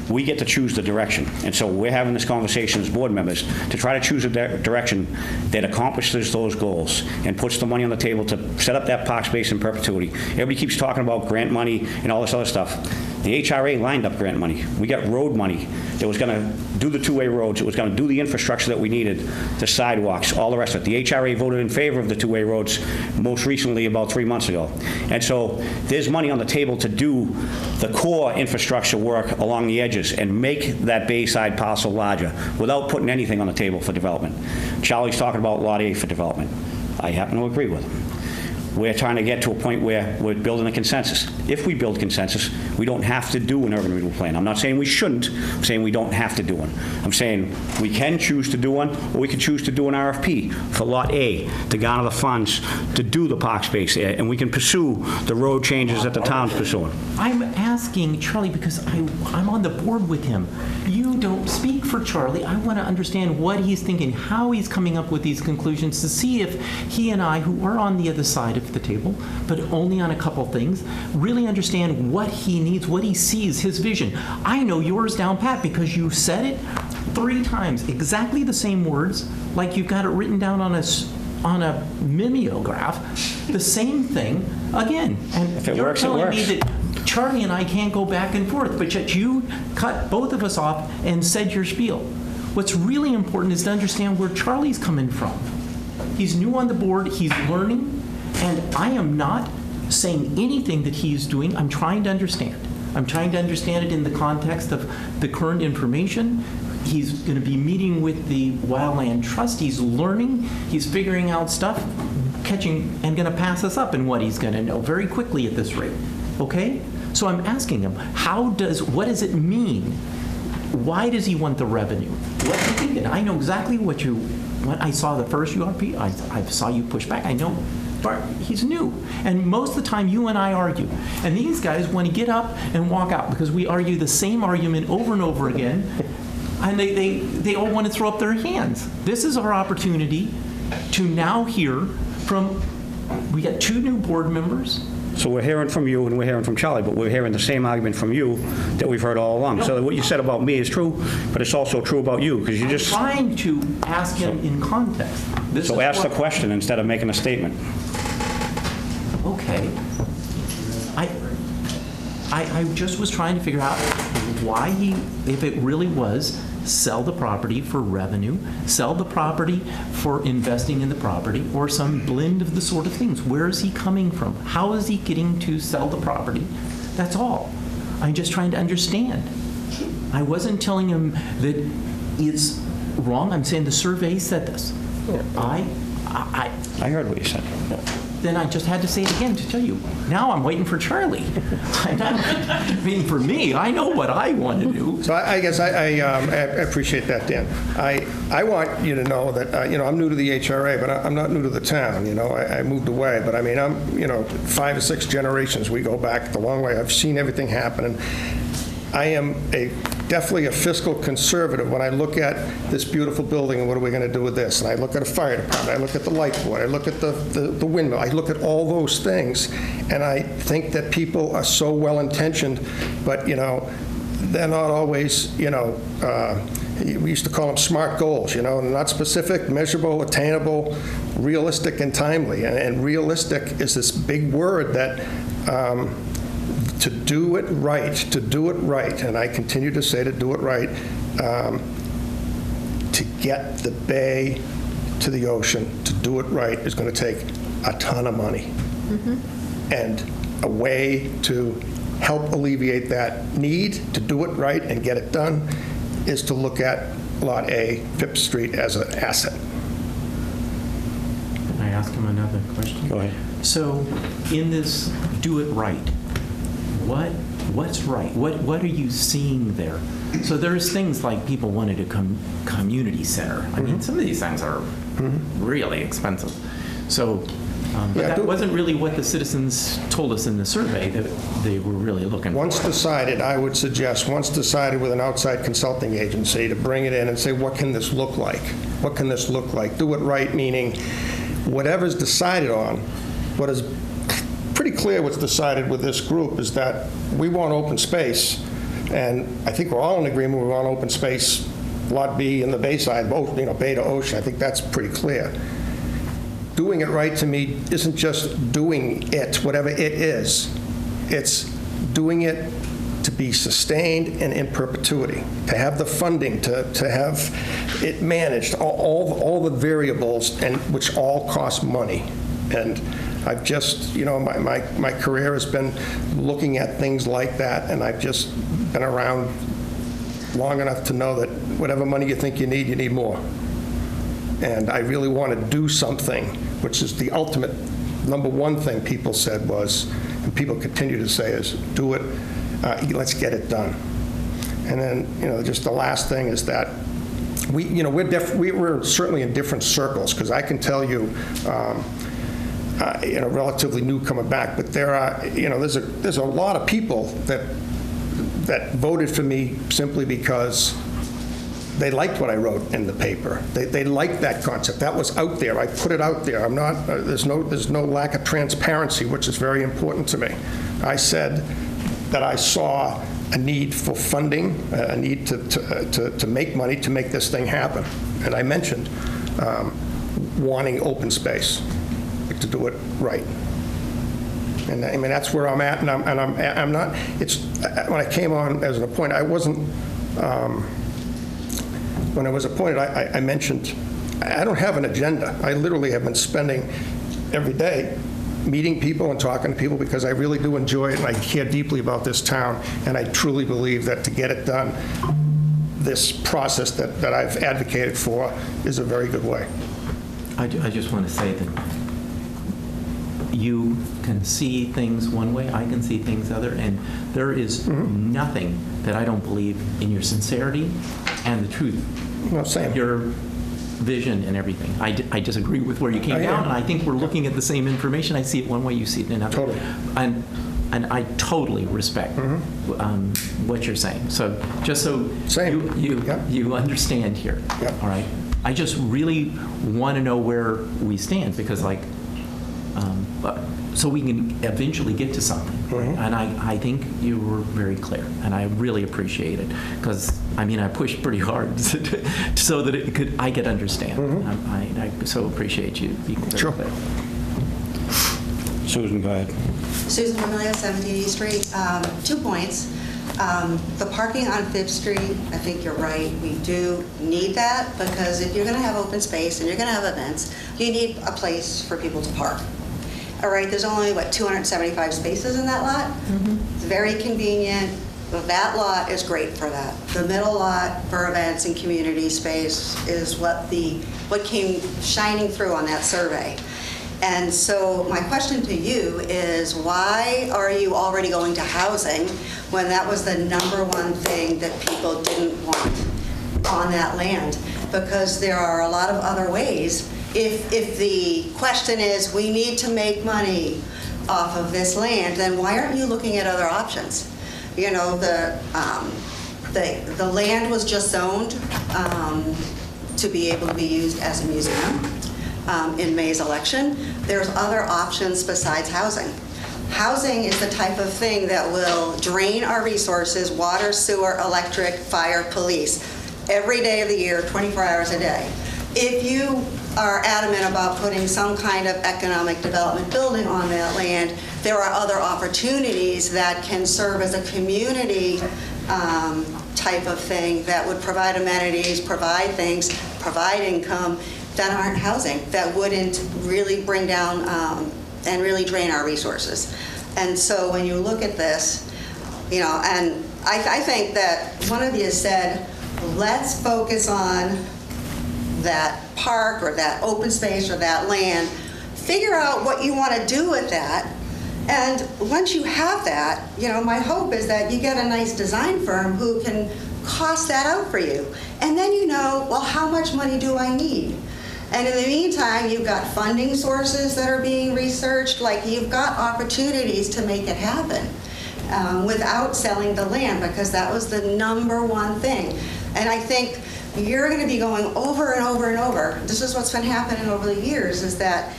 we get to choose the direction. And so we're having this conversation as board members to try to choose a direction that accomplishes those goals and puts the money on the table to set up that park space in perpetuity. Everybody keeps talking about grant money and all this other stuff. The HRA lined up grant money. We got road money that was going to do the two-way roads. It was going to do the infrastructure that we needed, the sidewalks, all the rest of it. The HRA voted in favor of the two-way roads most recently about 3 months ago. And so there's money on the table to do the core infrastructure work along the edges and make that Bayside parcel larger without putting anything on the table for development. Charlie's talking about Lot A for development. I happen to agree with him. We're trying to get to a point where we're building a consensus. If we build consensus, we don't have to do an urban renewal plan. I'm not saying we shouldn't. I'm saying we don't have to do one. I'm saying we can choose to do one, or we can choose to do an RFP for Lot A to garner the funds to do the park space, and we can pursue the road changes that the town's pursuing. I'm asking Charlie because I'm on the board with him. You don't speak for Charlie. I want to understand what he's thinking, how he's coming up with these conclusions, to see if he and I, who are on the other side of the table, but only on a couple things, really understand what he needs, what he sees, his vision. I know yours down pat because you said it 3 times, exactly the same words, like you've got it written down on a mimeograph, the same thing again. And If it you're works, it telling me works. that Charlie and I can't go back and forth, but yet you cut both of us off and said your spiel. What's really important is to understand where Charlie's coming from. He's new on the board, he's learning, and I am not saying anything that he's doing. I'm trying to understand. I'm trying to understand it in the context of the current information. He's going to be meeting with the Wildland Trust. He's learning. He's figuring out stuff, catching, and going to pass us up in what he's going to know very quickly at this rate. Okay? So I'm asking him, what does it mean? Why does he want the revenue? What's he thinking? I know exactly what I saw the first URP. I saw you push back. I know. But he's new. And most of the time, you and I argue. And these guys want to get up and walk out because we argue the same argument over and over again. And they all want to throw up their hands. This is our opportunity to now hear from, we got 2 new board members. So we're hearing from you and we're hearing from Charlie, but we're hearing the same argument from you that we've heard all along. So what you said about me is true, but it's also true about you, because you just... Trying to ask him in context. So ask the question instead of making a statement. okay. I just was trying to figure out why if it really was sell the property for revenue, sell the property for investing in the property, or some blend of the sort of things. Where is he coming from? How is he getting to sell the property? That's all. I'm just trying to understand. I wasn't telling him that it's wrong. I'm saying the survey said this. I heard what you said. Then I just had to say it again to tell you. Now I'm waiting for Charlie. I'm not waiting for me. I know what I want to do. So I guess I appreciate that, Dan. I want you to know that, I'm new to the HRA, but I'm not new to the town, I moved away. But I mean, I'm, 5 or 6 generations, we go back the long way. I've seen everything happen. And I am definitely a fiscal conservative when I look at this beautiful building and what are we going to do with this? And I look at a fire department, I look at the light board, I look at the windmill, I look at all those things, and I think that people are so well-intentioned, but, they're not always, we used to call them SMART goals, not specific, measurable, attainable, realistic, and timely. And realistic is this big word that to do it right, and I continue to say to do it right, to get the bay to the ocean, to do it right is going to take a ton of money. And a way to help alleviate that need to do it right and get it done is to look at Lot A, Phipps Street as an asset. Can I ask him another question? Go ahead. So in this do it right, what's right? What are you seeing there? So there's things like people wanted a community center. I mean, some of these things are really expensive. So, but that wasn't really what the citizens told us in the survey that they were really looking Once for. decided, I would suggest, once decided with an outside consulting agency to bring it in and say, what can this look like? What can this look like? Do it right, meaning whatever's decided on, what is pretty clear what's decided with this group is that we want open space, and I think we're all in agreement we want open space, Lot B in the Bayside, both, Bay to Ocean. I think that's pretty clear. Doing it right to me isn't just doing it, whatever it is. It's doing it to be sustained and in perpetuity, to have the funding, to have it managed, all the variables, and which all cost money. And I've just, my career has been looking at things like that, and I've just been around long enough to know that whatever money you think you need more. And I really want to do something, which is the ultimate number one thing people said was, and people continue to say is, do it, let's get it done. And then, just the last thing is that we're certainly in different circles, because I can tell you, relatively new coming back, but there are, there's a lot of people that voted for me simply because they liked what I wrote in the paper. They liked that concept. That was out there. I put it out there. I'm not. There's no lack of transparency, which is very important to me. I said that I saw a need for funding, a need to make money to make this thing happen, and I mentioned wanting open space to do it right. And I mean, that's where I'm at, and I'm not. It's when I came on as an appointee, I wasn't. When I was appointed, I mentioned, I don't have an agenda. I literally have been spending every day meeting people and talking to people because I really do enjoy it and I care deeply about this town, and I truly believe that to get it done, this process that I've advocated for is a very good way. I just want to say that you can see things one way, I can see things other, and there is nothing that I don't believe in your sincerity and the truth. No, same. Your vision and everything. I disagree with where you came down, and I think we're looking at the same information. I see it one way, you see it another. Totally. And I totally respect what you're saying. So just so Same. you understand here, Yep. all right? I just really want to know where we stand, because so we can eventually get to something. And I think you were very clear, and I really appreciate it, because I pushed pretty hard so that I could understand. I so appreciate you being very clear. Susan, go ahead. Susan Vermillion, 17 East Street. 2 points. The parking on Fifth Street, I think you're right, we do need that, because if you're going to have open space and you're going to have events, you need a place for people to park. All right, there's only, 275 spaces in that lot? It's very convenient. That lot is great for that. The middle lot for events and community space is what came shining through on that survey. And so my question to you is, why are you already going to housing when that was the #1 thing that people didn't want on that land? Because there are a lot of other ways. If the question is, we need to make money off of this land, then why aren't you looking at other options? You know, the land was just zoned to be able to be used as a museum. In May's election. There's other options besides housing. Housing is the type of thing that will drain our resources: water, sewer, electric, fire, police, every day of the year, 24 hours a day. If you are adamant about putting some kind of economic development building on that land, there are other opportunities that can serve as a community type of thing that would provide amenities, provide things, provide income, that aren't housing, that wouldn't really bring down and really drain our resources. And so when you look at this, and I think that one of you said, let's focus on that park or that open space or that land, figure out what you want to do with that, and once you have that, my hope is that you get a nice design firm who can cost that out for you. And then well, how much money do I need? And in the meantime, you've got funding sources that are being researched. You've got opportunities to make it happen without selling the land, because that was the #1 thing. And I think you're going to be going over and over and over. This is what's been happening over the years, is that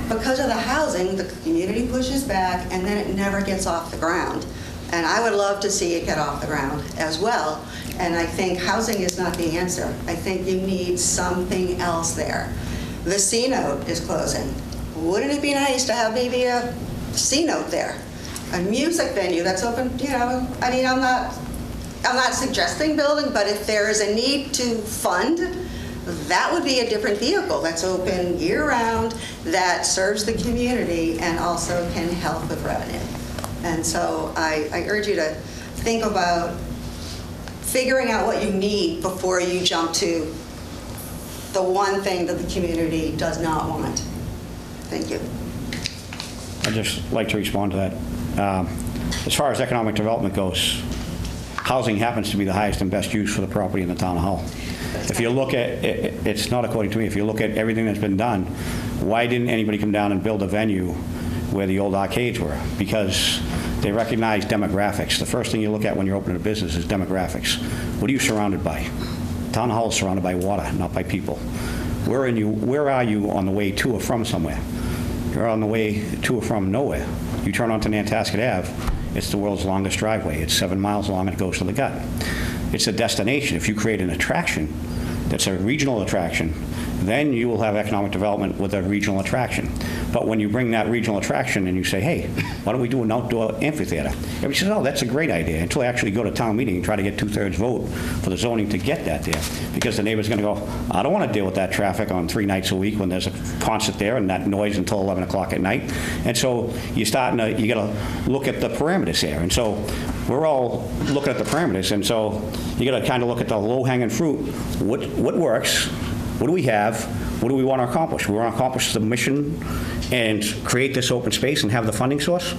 because of the housing, the community pushes back, and then it never gets off the ground. And I would love to see it get off the ground as well. And I think housing is not the answer. I think you need something else there. The C-Note is closing. Wouldn't it be nice to have maybe a C-Note there? A music venue that's open, I'm not suggesting building, but if there is a need to fund, that would be a different vehicle that's open year-round, that serves the community and also can help with revenue. And so I urge you to think about figuring out what you need before you jump to the one thing that the community does not want. Thank you. I'd just like to respond to that. As far as economic development goes, housing happens to be the highest and best use for the property in the town of Hull. If you look at, it's not according to me, if you look at everything that's been done, why didn't anybody come down and build a venue where the old arcades were? Because they recognize demographics. The first thing you look at when you're opening a business is demographics. What are you surrounded by? Town Hall is surrounded by water, not by people. Where are you on the way to or from somewhere? You're on the way to or from nowhere. You turn onto Nantasket Ave, it's the world's longest driveway. It's 7 miles long and it goes to the gut. It's a destination. If you create an attraction that's a regional attraction, then you will have economic development with a regional attraction. But when you bring that regional attraction and you say, hey, why don't we do an outdoor amphitheater? Everybody says, oh, that's a great idea, until they actually go to town meeting and try to get 2/3 vote for the zoning to get that there. Because the neighbor's going to go, I don't want to deal with that traffic on 3 nights a week when there's a concert there and that noise until 11 o'clock at night. And so you got to look at the parameters here. And so we're all looking at the parameters. And so you got to kind of look at the low-hanging fruit. What works? What do we have? What do we want to accomplish? We want to accomplish the mission and create this open space and have the funding source.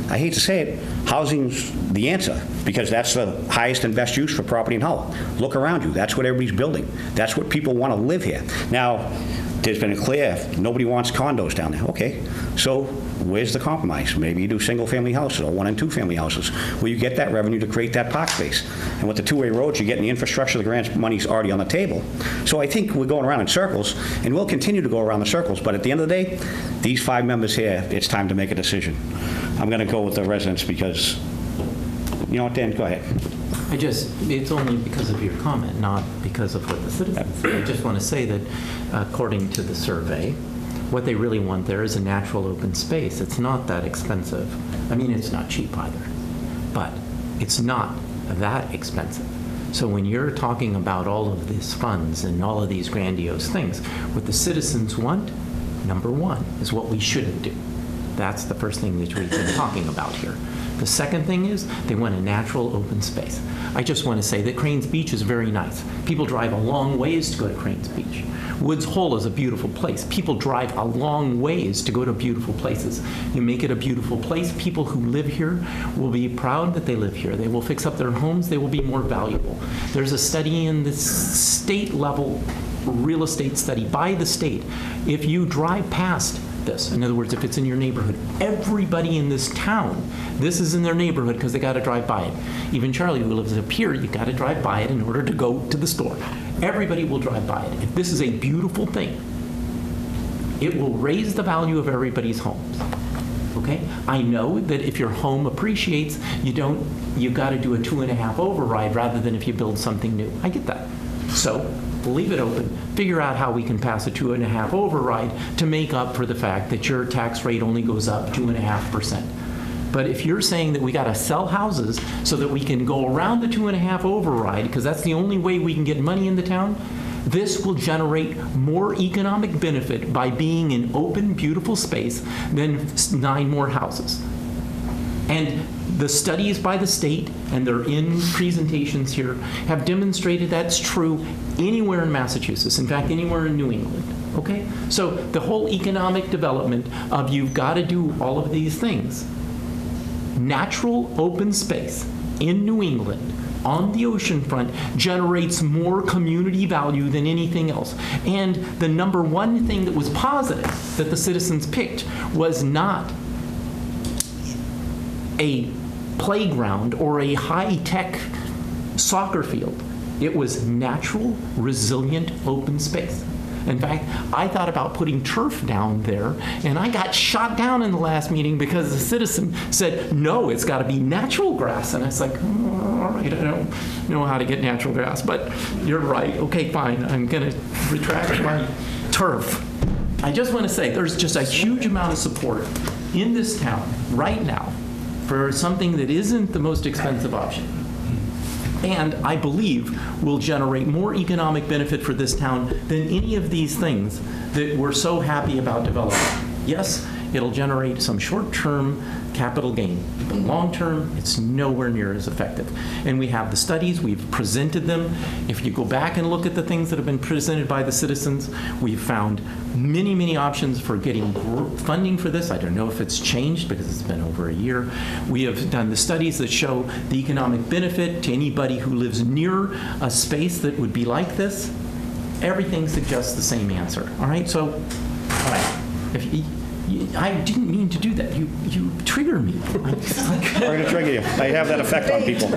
I hate to say it, housing's the answer, because that's the highest and best use for property in Hull. Look around you. That's what everybody's building. That's what people want to live here. Now, there's been a clear, nobody wants condos down there. Okay, so where's the compromise? Maybe you do single-family houses or 1- and 2-family houses where you get that revenue to create that park space. And with the two-way roads, you're getting the infrastructure, the grant money's already on the table. So I think we're going around in circles, and we'll continue to go around the circles. But at the end of the day, these 5 members here, it's time to make a decision. I'm going to go with the residents because, you know what, Dan, go ahead. It's only because of your comment, not because of what the citizens say. I just want to say that according to the survey, What they really want there is a natural open space. It's not that expensive. I mean, it's not cheap either, but it's not that expensive. So when you're talking about all of these funds and all of these grandiose things, what the citizens want, number one, is what we shouldn't do. That's the first thing that we've been talking about here. The second thing is they want a natural open space. I just want to say that Cranes Beach is very nice. People drive a long ways to go to Cranes Beach. Woods Hole is a beautiful place. People drive a long ways to go to beautiful places. You make it a beautiful place, people who live here will be proud that they live here. They will fix up their homes. They will be more valuable. There's a study in the state level real estate study by the state. If you drive past this, in other words, if it's in your neighborhood, everybody in this town, this is in their neighborhood because they got to drive by it. Even Charlie, who lives up here, you got to drive by it in order to go to the store. Everybody will drive by it. If this is a beautiful thing, it will raise the value of everybody's homes. Okay? I know that if your home appreciates, you got to do a 2.5 override rather than if you build something new. I get that. So leave it open, figure out how we can pass a 2.5 override to make up for the fact that your tax rate only goes up 2.5%. But if you're saying that we got to sell houses so that we can go around the 2.5 override, because that's the only way we can get money in the town, this will generate more economic benefit by being an open, beautiful space than 9 more houses. And the studies by the state, and they're in presentations here, have demonstrated that's true anywhere in Massachusetts, in fact, anywhere in New England, okay? So the whole economic development of you've got to do all of these things. Natural open space in New England on the ocean front generates more community value than anything else. And the number one thing that was positive that the citizens picked was not a playground or a high-tech soccer field. It was natural, resilient, open space. In fact, I thought about putting turf down there, and I got shot down in the last meeting because the citizen said, no, it's got to be natural grass. And I was like, oh, all right, I don't know how to get natural grass, but you're right. Okay, fine. I'm going to retract my turf. I just want to say there's just a huge amount of support in this town right now for something that isn't the most expensive option. And I believe will generate more economic benefit for this town than any of these things that we're so happy about developing. Yes, it'll generate some short-term capital gain, but long-term, it's nowhere near as effective. And we have the studies, we've presented them. If you go back and look at the things that have been presented by the citizens, we've found many, many options for getting funding for this. I don't know if it's changed because it's been over a year. We have done the studies that show the economic benefit to anybody who lives near a space that would be like this. Everything suggests the same answer. All right, so all right. I didn't mean to do that. You trigger me. We're going to trigger you. I have that effect on people.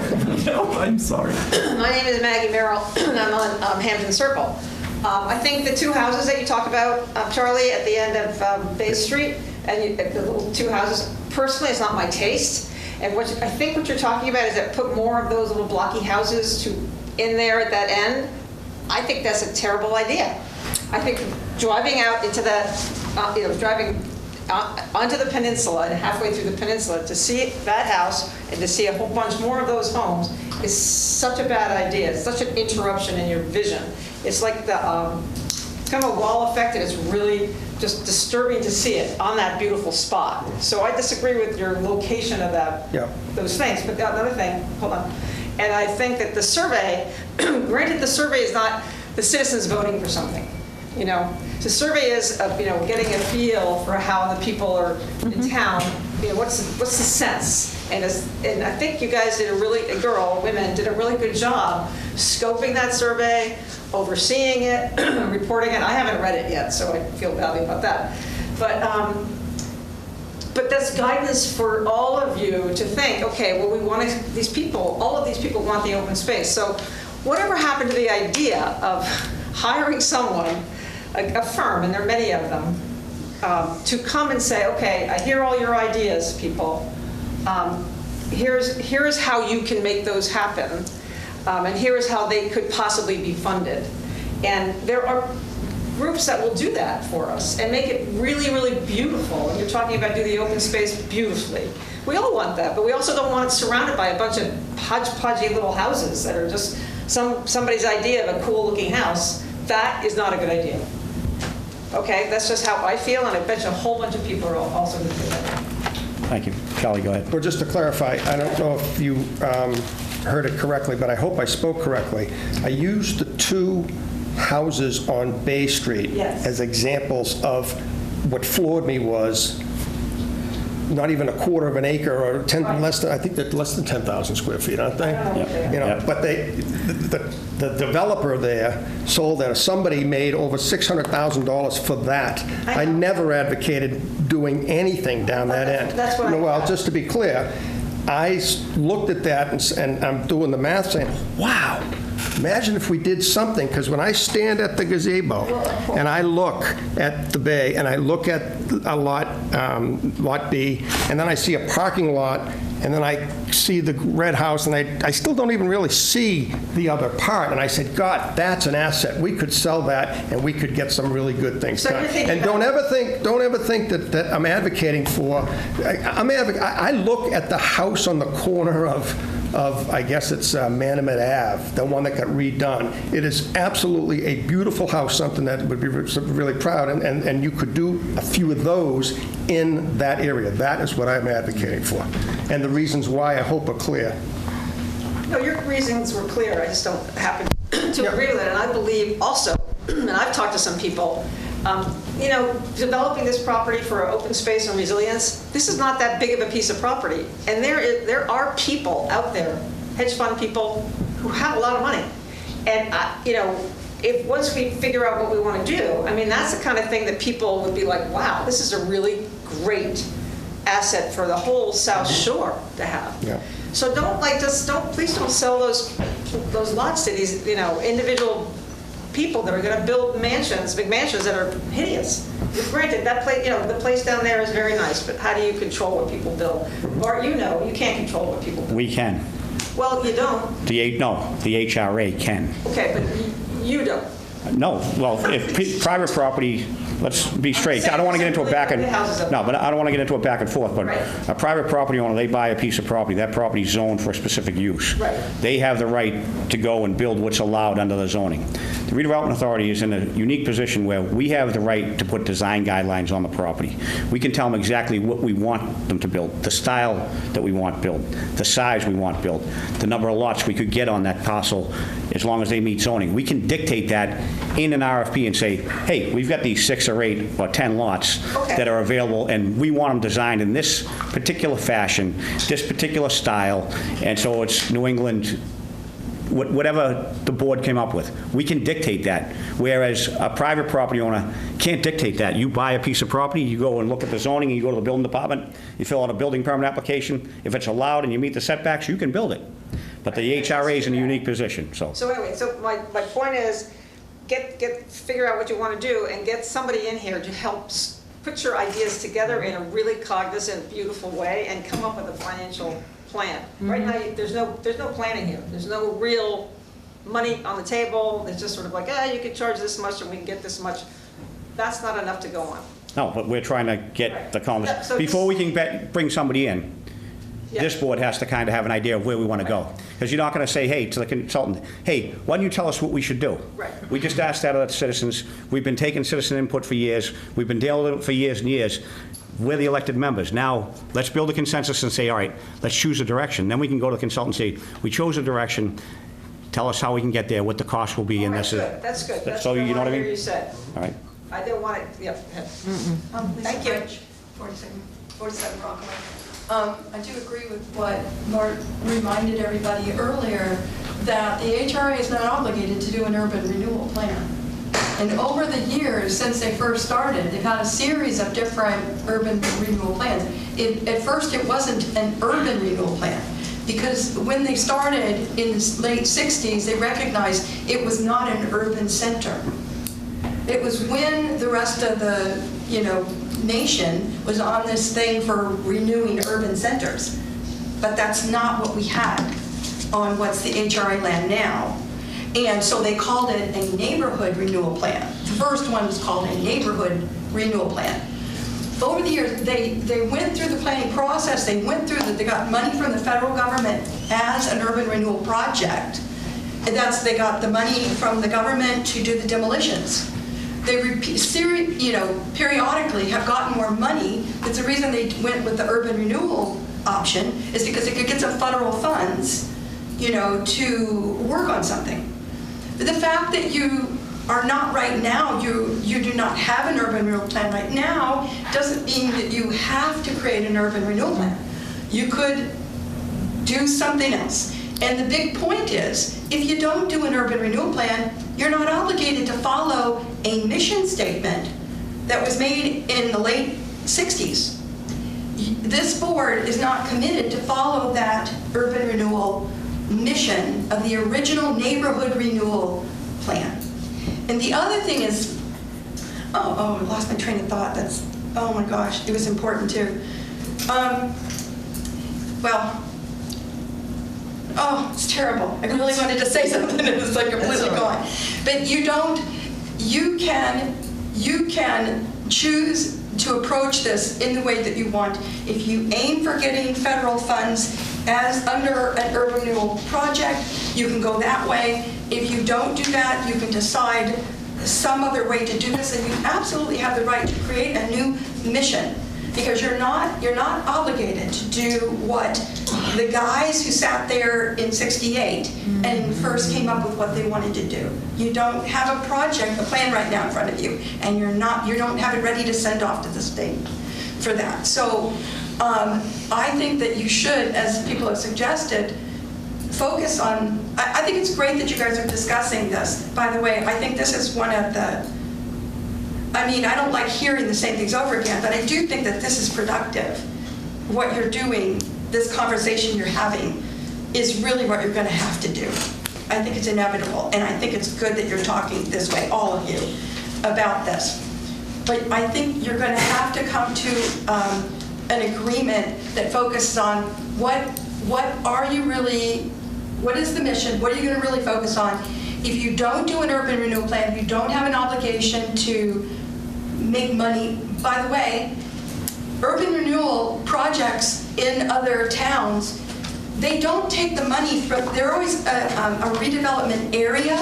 No, I'm sorry. My name is Maggie Merrill, and I'm on Hampton Circle. I think the 2 houses that you talk about, Charlie, at the end of Bay Street, and the little 2 houses, personally, it's not my taste. And I think what you're talking about is that put more of those little blocky houses in there at that end. I think that's a terrible idea. I think driving out into driving onto the peninsula and halfway through the peninsula to see that house and to see a whole bunch more of those homes is such a bad idea. It's such an interruption in your vision. It's like it's kind of a wall effect, and it's really just disturbing to see it on that beautiful spot. So I disagree with your location of those things. But another thing, hold on. And I think that the survey, granted the survey is not the citizens voting for something. The survey is, getting a feel for how the people are in town. What's the sense? And I think you guys did women did a really good job scoping that survey, overseeing it, reporting it. I haven't read it yet, so I feel badly about that. But that's guidance for all of you to think, okay, well, all of these people want the open space. So whatever happened to the idea of hiring someone, a firm, and there are many of them, to come and say, okay, I hear all your ideas, people. Here's how you can make those happen, and here is how they could possibly be funded. And there are groups that will do that for us and make it really, really beautiful. And you're talking about do the open space beautifully. We all want that, but we also don't want it surrounded by a bunch of hodgepodgey little houses that are just somebody's idea of a cool-looking house. That is not a good idea. Okay, that's just how I feel, and I bet you a whole bunch of people are also going to do that. Thank you. Charlie, go ahead. Well, just to clarify, I don't know if you heard it correctly, but I hope I spoke correctly. I used the 2 houses on Bay Street Yes. as examples of what floored me was not even a quarter of an acre or 10, less than, I think they're less than 10,000 square feet, aren't they? Yeah. You know, Yeah. but the developer there sold that, somebody made over $600,000 for that. I never advocated doing anything down that end. That's what I Well, thought. just to be clear, I looked at that and I'm doing the math saying, wow, imagine if we did something, because when I stand at the gazebo and I look at the bay and I look at a lot B, and then I see a parking lot, and then I see the red house, and I still don't even really see the other part. And I said, God, that's an asset. We could sell that, and we could get some really good things So done. you're thinking And don't ever think that I'm advocating for. I look at the house on the corner of I guess it's Manamet Ave, the one that got redone. It is absolutely a beautiful house, something that would be really proud, and you could do a few of those in that area. That is what I'm advocating for. And the reasons why, I hope, are clear. No, your reasons were clear. I just don't happen to Yeah. agree with it. And I believe also, and I've talked to some people, developing this property for open space and resilience, this is not that big of a piece of property. And there are people out there, hedge fund people, who have a lot of money. And, if once we figure out what we want to do, I mean, that's the kind of thing that people would be like, wow, this is a really great asset for the whole South Shore to have. Yeah. So please don't sell those lots to these, individual people that are going to build big mansions that are hideous. Granted, that place, the place down there is very nice, but how do you control what people build? Or you can't control what people build. We can. Well, you don't. The HRA can. Okay, but you don't. No, well, if private property, let's be straight. I don't want to get into a back and, no, but I don't want to get into a back and forth, but Right. a private property owner, they buy a piece of property, that property's zoned for a specific use. Right. They have the right to go and build what's allowed under the zoning. The Redevelopment Authority is in a unique position where we have the right to put design guidelines on the property. We can tell them exactly what we want them to build, the style that we want built, the size we want built, the number of lots we could get on that parcel as long as they meet zoning. We can dictate that in an RFP and say, hey, we've got these 6 or 8 or 10 lots Okay. that are available, and we want them designed in this particular fashion, this particular style, and so it's New England, whatever the board came up with. We can dictate that, whereas a private property owner can't dictate that. You buy a piece of property, you go and look at the zoning, and you go to the building department, you fill out a building permit application. If it's allowed and you meet the setbacks, you can build it. But the HRA is in a unique position, so. So anyway, my point is, figure out what you want to do and get somebody in here to help put your ideas together in a really cognizant, beautiful way and come up with a financial plan. Right now, there's no planning here. There's no real money on the table. It's just sort of like, you can charge this much and we can get this much. That's not enough to go on. No, but we're trying to get Right. the Yeah, conversation. so Before we can bring somebody in, Yeah. this board has to kind of have an idea of where we want to go. Because you're not going to say, hey, to the consultant, hey, why don't you tell us what we should do? Right. We just asked that of the citizens. We've been taking citizen input for years. We've been dealing with it for years and years. We're the elected members. Now, let's build a consensus and say, all right, let's choose a direction. Then we can go to the consultant and say, we chose a direction. Tell us how we can get there, what the cost will be, and this is. That's good. That's So what you know what I hear mean? you said. All right. I didn't want it, yeah, go ahead. Thank you. 47 Rockaway. I do agree with what Mart reminded everybody earlier, that the HRA is not obligated to do an urban renewal plan. And over the years, since they first started, they've had a series of different urban renewal plans. At first, it wasn't an urban renewal plan, because when they started in the late 60s, they recognized it was not an urban center. It was when the rest of the, nation was on this thing for renewing urban centers. But that's not what we had on what's the HRA land now. And so they called it a neighborhood renewal plan. The first one was called a neighborhood renewal plan. Over the years, they went through the planning process, they got money from the federal government as an urban renewal project. And they got the money from the government to do the demolitions. They periodically have gotten more money. That's the reason they went with the urban renewal option, is because they could get some federal funds, to work on something. But the fact that you are not right now, you do not have an urban renewal plan right now, doesn't mean that you have to create an urban renewal plan. You could do something else. And the big point is, if you don't do an urban renewal plan, you're not obligated to follow a mission statement that was made in the late 60s. This board is not committed to follow that urban renewal mission of the original neighborhood renewal plan. And the other thing is, I lost my train of thought. Oh my gosh, it was important too. It's terrible. I really wanted to say something and it's like completely gone. But you can choose to approach this in the way that you want. If you aim for getting federal funds as under an urban renewal project, you can go that way. If you don't do that, you can decide some other way to do this, and you absolutely have the right to create a new mission, because you're not obligated to do what the guys who sat there in '68 and first came up with what they wanted to do. You don't have a plan right now in front of you, and you don't have it ready to send off to the state for that. So I think that you should, as people have suggested, focus on, I think it's great that you guys are discussing this. By the way, I think this is one of the, I don't like hearing the same things over again, but I do think that this is productive. What you're doing, this conversation you're having, is really what you're going to have to do. I think it's inevitable, and I think it's good that you're talking this way, all of you, about this. But I think you're going to have to come to an agreement that focuses on what is the mission, what are you going to really focus on? If you don't do an urban renewal plan, you don't have an obligation to make money. By the way, urban renewal projects in other towns, they don't take the money from, there's always a redevelopment area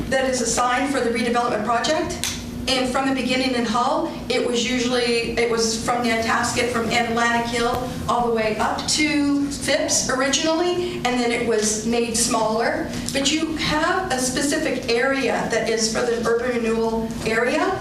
that is assigned for the redevelopment project. And from the beginning in Hull, it was from Nantasket, from Atlantic Hill, all the way up to Phipps originally, and then it was made smaller. But you have a specific area that is for the urban renewal area.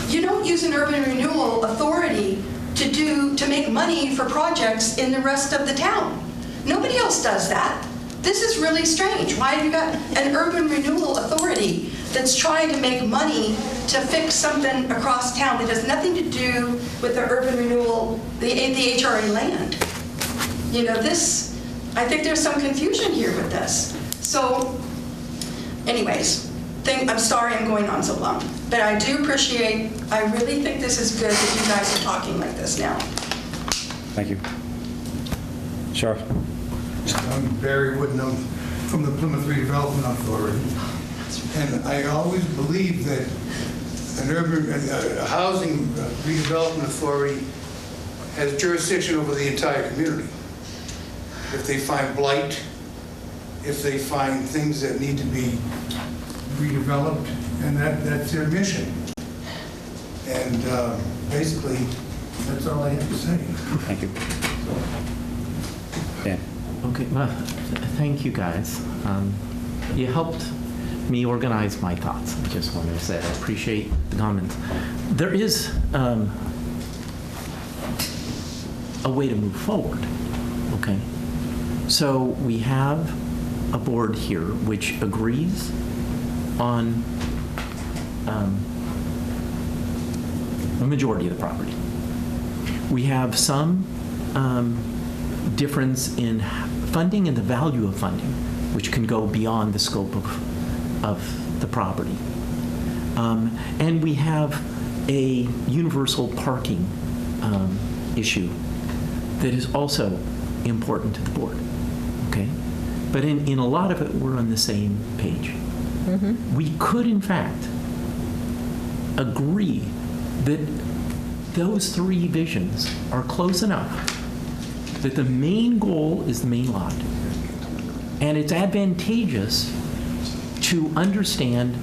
You don't use an urban renewal authority to make money for projects in the rest of the town. Nobody else does that. This is really strange. Why have you got an urban renewal authority that's trying to make money to fix something across town that has nothing to do with the urban renewal, the HRA land? I think there's some confusion here with this. So, anyways, I'm sorry I'm going on so long, but I really think this is good that you guys are talking like this now. Thank you. Sure. I'm Barry Wooden. I'm from the Plymouth Redevelopment Authority. And I always believe that a housing redevelopment authority has jurisdiction over the entire community. If they find blight, if they find things that need to be redeveloped, and that's their mission. And basically, that's all I have to say. Thank you. Dan. Okay, well, thank you guys. You helped me organize my thoughts. I just wanted to say I appreciate the comments. There is a way to move forward, okay? So we have a board here which agrees on a majority of the property. We have some difference in funding and the value of funding, which can go beyond the scope of the property. And we have a universal parking issue that is also important to the board, okay? But in a lot of it, we're on the same page. We could, in fact, agree that those three visions are close enough that the main goal is the main lot. And it's advantageous to understand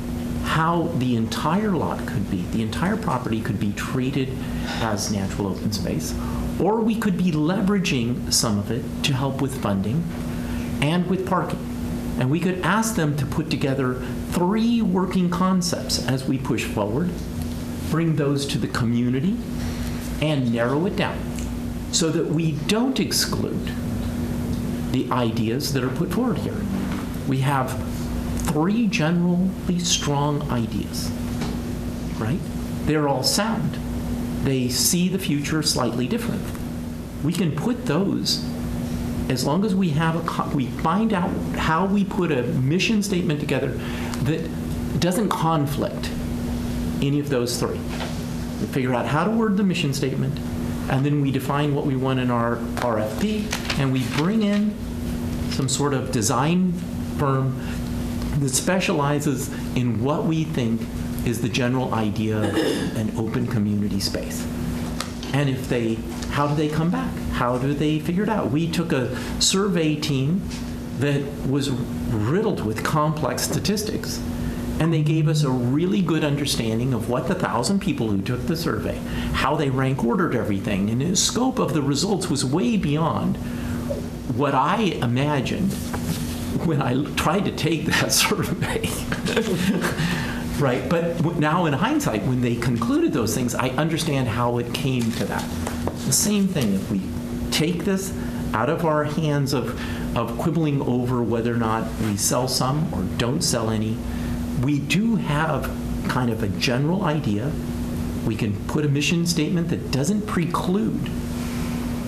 how the entire lot could be, the entire property could be treated as natural open space, or we could be leveraging some of it to help with funding and with parking. And we could ask them to put together 3 working concepts as we push forward, bring those to the community, and narrow it down so that we don't exclude the ideas that are put forward here. We have 3 generally strong ideas, right? They're all sound. They see the future slightly different. We can put those, as long as we have we find out how we put a mission statement together that doesn't conflict any of those 3. We figure out how to word the mission statement, and then we define what we want in our RFP, and we bring in some sort of design firm that specializes in what we think is the general idea of an open community space. And how do they come back? How do they figure it out? We took a survey team that was riddled with complex statistics, and they gave us a really good understanding of what the 1,000 people who took the survey, how they rank ordered everything, and the scope of the results was way beyond what I imagined when I tried to take that survey. Right, but now in hindsight, when they concluded those things, I understand how it came to that. The same thing, if we take this out of our hands of quibbling over whether or not we sell some or don't sell any, we do have kind of a general idea. We can put a mission statement that doesn't preclude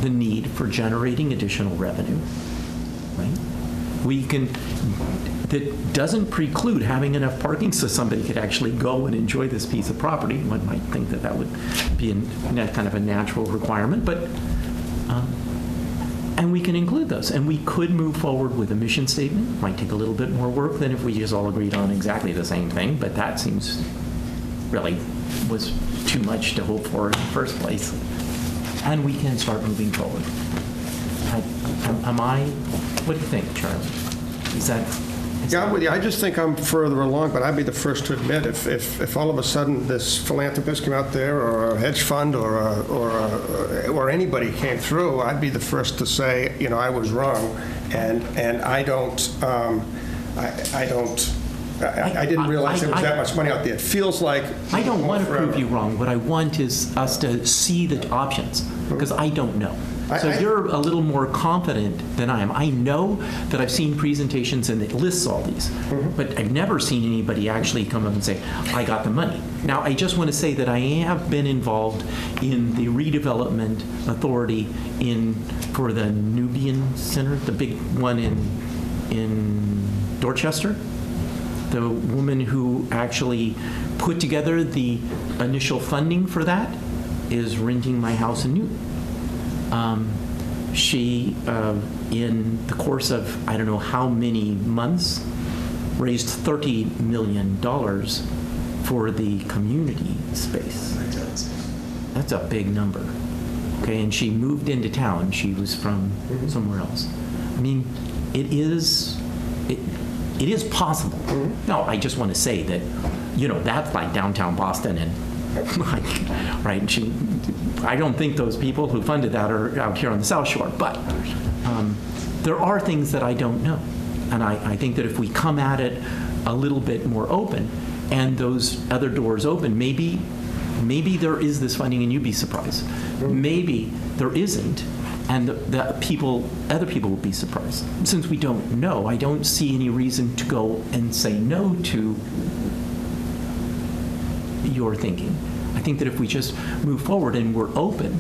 the need for generating additional revenue, right? That doesn't preclude having enough parking so somebody could actually go and enjoy this piece of property. One might think that that would be kind of a natural requirement, but and we can include those. And we could move forward with a mission statement. It might take a little bit more work than if we just all agreed on exactly the same thing, but that seems really was too much to hope for in the first place. And we can start moving forward. What do you think, Charlie? Yeah, I'm with you. I just think I'm further along, but I'd be the first to admit if all of a sudden this philanthropist came out there, or a hedge fund, or anybody came through, I'd be the first to say, I was wrong, and I didn't realize there was that much money out there. It feels like I don't want to prove you wrong. What I want is us to see the options, because I don't know. So you're a little more confident than I am. I know that I've seen presentations and it lists all these, but I've never seen anybody actually come up and say, I got the money. Now, I just want to say that I have been involved in the Redevelopment Authority for the Nubian Center, the big one in Dorchester. The woman who actually put together the initial funding for that is renting my house in Newton. She, in the course of I don't know how many months, raised $30 million for the community space. That's a big number. Okay, and she moved into town. She was from somewhere else. I mean, it is possible. No, I just want to say that, that's like downtown Boston and right? I don't think those people who funded that are out here on the South Shore, but there are things that I don't know. And I think that if we come at it a little bit more open and those other doors open, maybe there is this funding and you'd be surprised. Maybe there isn't, and other people will be surprised. Since we don't know, I don't see any reason to go and say no to your thinking. I think that if we just move forward and we're open,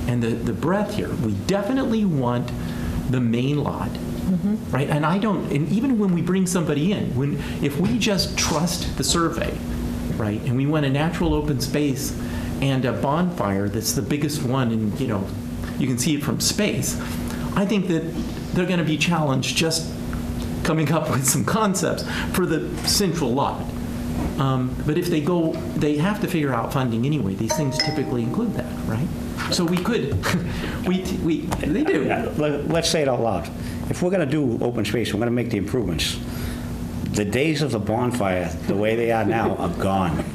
and the breadth here, we definitely want the main lot, right? And even when we bring somebody in, if we just trust the survey, right, and we want a natural open space and a bonfire that's the biggest one, and you can see it from space, I think that they're going to be challenged just coming up with some concepts for the central lot. But if they have to figure out funding anyway. These things typically include that, right? So we could, they do. Let's say it out loud. If we're going to do open space, we're going to make the improvements. The days of the bonfire, the way they are now, are gone.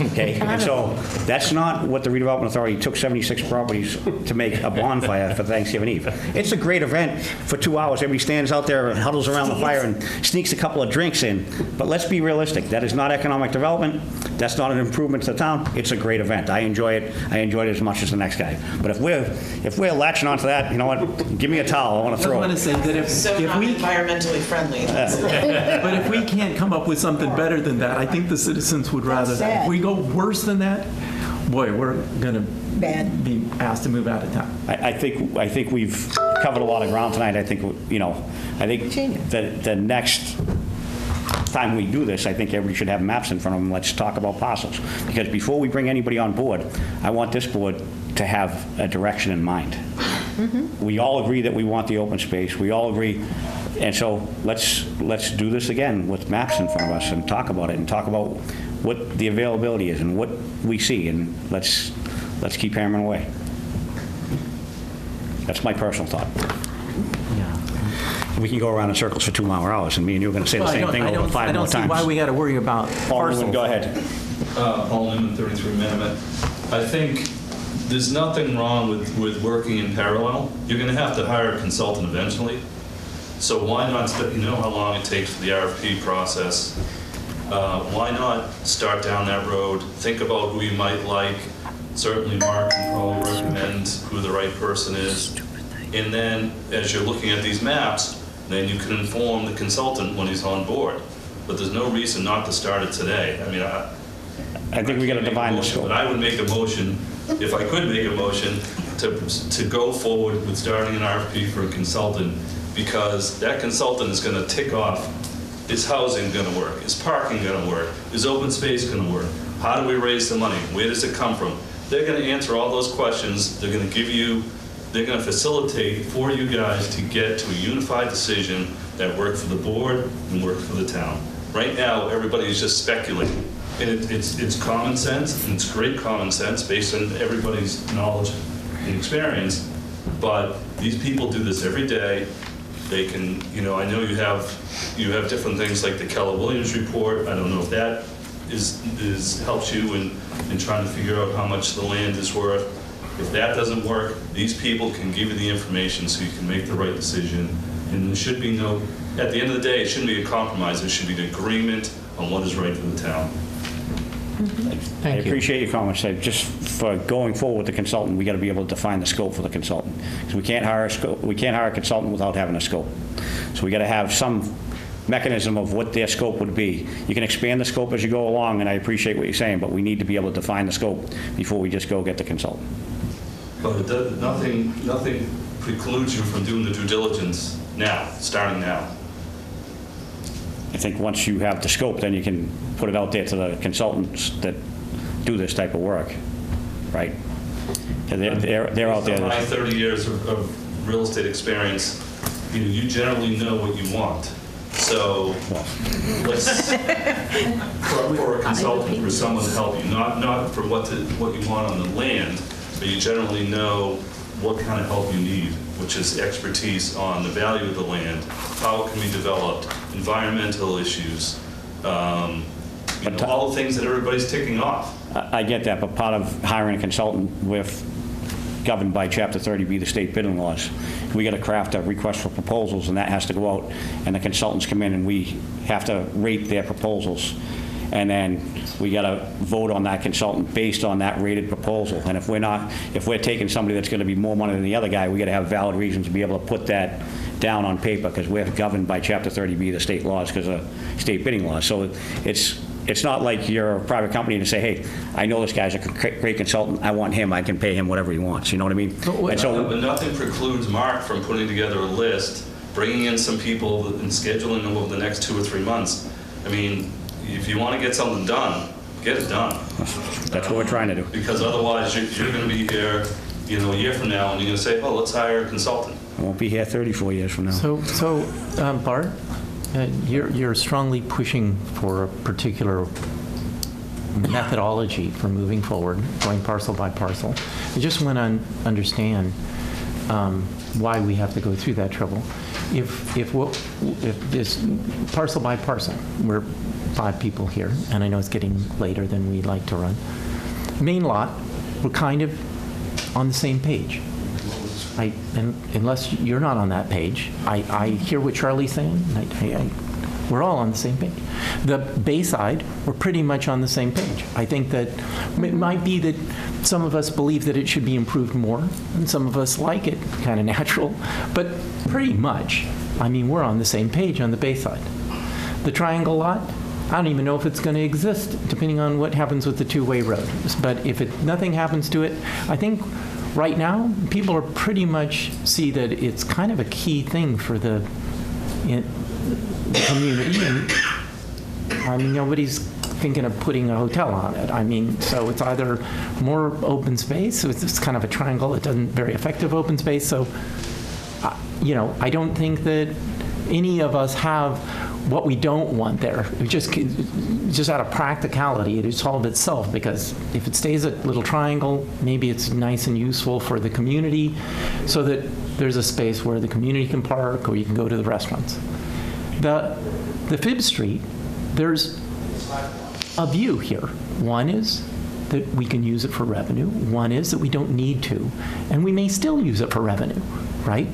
Okay? And so that's not what the Redevelopment Authority took 76 properties to make a bonfire for Thanksgiving Eve. It's a great event for 2 hours. Everybody stands out there and huddles around the fire and sneaks a couple of drinks in. But let's be realistic. That is not economic development. That's not an improvement to the town. It's a great event. I enjoy it. I enjoyed it as much as the next guy. But if we're latching onto that, you know what? Give me a towel. I want to I throw want to it. say that if we environmentally friendly. But if we can't come up with something better than that, I think the citizens would rather that. If we go worse than that, boy, we're going to be asked to move out of town. I think we've covered a lot of ground tonight. I think, I think the next time we do this, I think everybody should have maps in front of them. Let's talk about parcels. Because before we bring anybody on board, I want this board to have a direction in mind. We all agree that we want the open space. We all agree. And so let's do this again with maps in front of us and talk about it and talk about what the availability is and what we see, and let's keep hammering away. That's my personal thought. We can go around in circles for 2 more hours, and me and you are going to say the same thing over 5 more times. I don't see why we got to worry about parcels. Go ahead. Paul Newman, 33 Manamet. I think there's nothing wrong with working in parallel. You're going to have to hire a consultant eventually. So why not, you know how long it takes for the RFP process. Why not start down that road, think about who you might like. Certainly Mark can probably recommend who the right person is. And then as you're looking at these maps, then you can inform the consultant when he's on board. But there's no reason not to start it today. I mean, I think we got to define the scope. But I would make a motion, if I could make a motion, to go forward with starting an RFP for a consultant, because that consultant is going to tick off, is housing going to work? Is parking going to work? Is open space going to work? How do we raise the money? Where does it come from? They're going to answer all those questions. They're going to give you, they're going to facilitate for you guys to get to a unified decision that works for the board and works for the town. Right now, everybody is just speculating. And it's common sense, and it's great common sense based on everybody's knowledge and experience. But these people do this every day. They can, I know you have different things like the Keller Williams report. I don't know if that helps you in trying to figure out how much the land is worth. If that doesn't work, these people can give you the information so you can make the right decision. And there should be no, at the end of the day, it shouldn't be a compromise. There should be an agreement on what is right for the town. I appreciate your comments. Just for going forward with the consultant, we got to be able to define the scope for the consultant, because we can't hire a consultant without having a scope. So we got to have some mechanism of what their scope would be. You can expand the scope as you go along, and I appreciate what you're saying, but we need to be able to define the scope before we just go get the consultant. But it does, nothing precludes you from doing the due diligence now, starting now. I think once you have the scope, then you can put it out there to the consultants that do this type of work, right? They're out there. My 30 years of real estate experience, you generally know what you want. So let's, for a consultant, for someone to help you, not for what you want on the land, but you generally know what kind of help you need, which is expertise on the value of the land, how it can be developed, environmental issues, all the things that everybody's ticking off. I get that, but part of hiring a consultant governed by Chapter 30B, the state bidding laws, we got to craft a request for proposals, and that has to go out, and the consultants come in, and we have to rate their proposals. And then we got to vote on that consultant based on that rated proposal. And if we're taking somebody that's going to be more money than the other guy, we got to have valid reasons to be able to put that down on paper, because we're governed by Chapter 30B, the state laws, because of state bidding laws. So it's not like you're a private company to say, hey, I know this guy's a great consultant. I want him. I can pay him whatever he wants. You know what I mean? And so, but nothing precludes Mark from putting together a list, bringing in some people, and scheduling them over the next 2 or 3 months. I mean, if you want to get something done, get it done. That's what we're trying to do. Because otherwise, you're going to be here, a year from now, and you're going to say, oh, let's hire a consultant. I won't be here 34 years from now. So Bart, You're strongly pushing for a particular methodology for moving forward, going parcel by parcel. I just want to understand why we have to go through that trouble. If this parcel by parcel, we're 5 people here, and I know it's getting later than we'd like to run. Main lot, we're kind of on the same page. Unless you're not on that page, I hear what Charlie's saying. We're all on the same page. The Bayside, we're pretty much on the same page. I think that it might be that some of us believe that it should be improved more, and some of us like it kind of natural, but pretty much, I mean, we're on the same page on the Bayside. The Triangle lot, I don't even know if it's going to exist, depending on what happens with the two-way road. But if nothing happens to it, I think right now, people are pretty much see that it's kind of a key thing for the community. And, I mean, nobody's thinking of putting a hotel on it. I mean, so it's either more open space, so it's kind of a triangle. It doesn't very effective open space. So, you know, I don't think that any of us have what we don't want there. Just out of practicality, it solves itself, because if it stays a little triangle, maybe it's nice and useful for the community so that there's a space where the community can park or you can go to the restaurants. The Fib Street, there's a view here. One is that we can use it for revenue. One is that we don't need to, and we may still use it for revenue, right?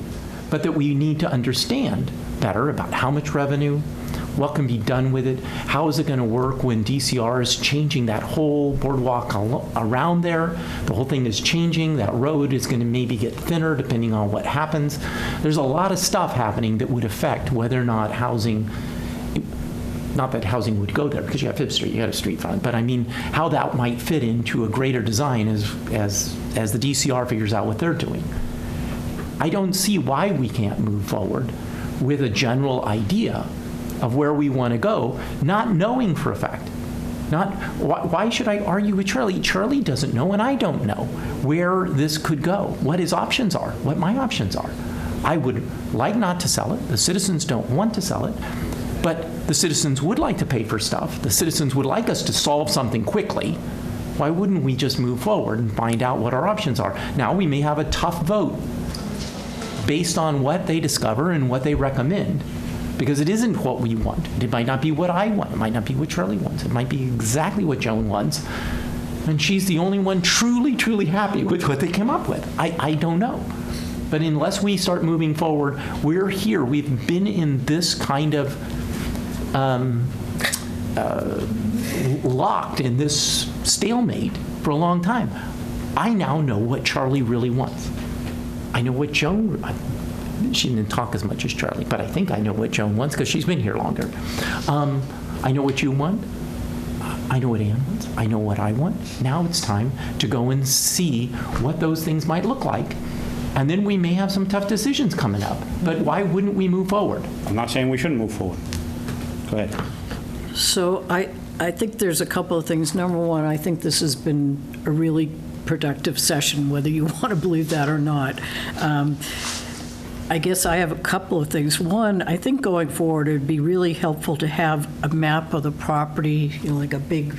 But that we need to understand better about how much revenue, what can be done with it, how is it going to work when DCR is changing that whole boardwalk around there. The whole thing is changing. That road is going to maybe get thinner depending on what happens. There's a lot of stuff happening that would affect whether or not housing, not that housing would go there because you have Fifth Street, you got a street front, but I mean how that might fit into a greater design as the DCR figures out what they're doing. I don't see why we can't move forward with a general idea of where we want to go, not knowing for a fact. Why should I argue with Charlie? Charlie doesn't know, and I don't know where this could go, what his options are, what my options are. I would like not to sell it. The citizens don't want to sell it, but the citizens would like to pay for stuff. The citizens would like us to solve something quickly. Why wouldn't we just move forward and find out what our options are? Now, we may have a tough vote based on what they discover and what they recommend, because it isn't what we want. It might not be what I want. It might not be what Charlie wants. It might be exactly what Joan wants. And she's the only one truly, truly happy with what they came up with. I don't know. But unless we start moving forward, we're here. We've been in this kind of locked in this stalemate for a long time. I now know what Charlie really wants. I know what Joan, she didn't talk as much as Charlie, but I think I know what Joan wants because she's been here longer. I know what you want. I know what Ann wants. I know what I want. Now it's time to go and see what those things might look like. And then we may have some tough decisions coming up. But why wouldn't we move forward? I'm not saying we shouldn't move forward. Go ahead. So I think there's a couple of things. Number one, I think this has been a really productive session, whether you want to believe that or not. I guess I have a couple of things. One, I think going forward, it would be really helpful to have a map of the property, you know, like a big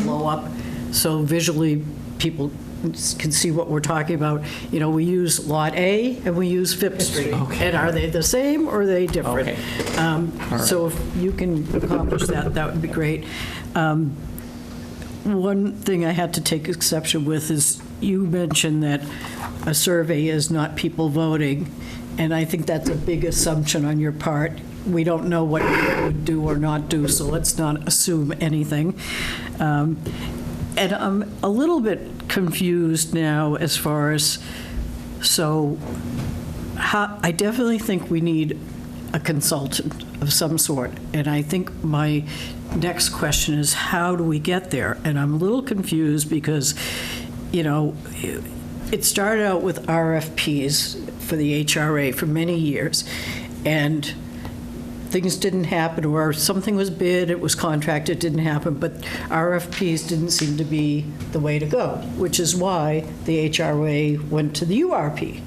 blow-up, so visually people can see what we're talking about. You know, we use Lot A and we use Fifth Street. Okay. And are they the same or are they different? Okay. So if you can accomplish that, that would be great. One thing I had to take exception with is you mentioned that a survey is not people voting, and I think that's a big assumption on your part. We don't know what people would do or not do, so let's not assume anything. And I'm a little bit confused now as far as, so I definitely think we need a consultant of some sort. And I think my next question is, how do we get there? And I'm a little confused because, you know, it started out with RFPs for the HRA for many years, and things didn't happen, or something was bid, it was contracted, didn't happen, but RFPs didn't seem to be the way to go, which is why the HRA went to the URP.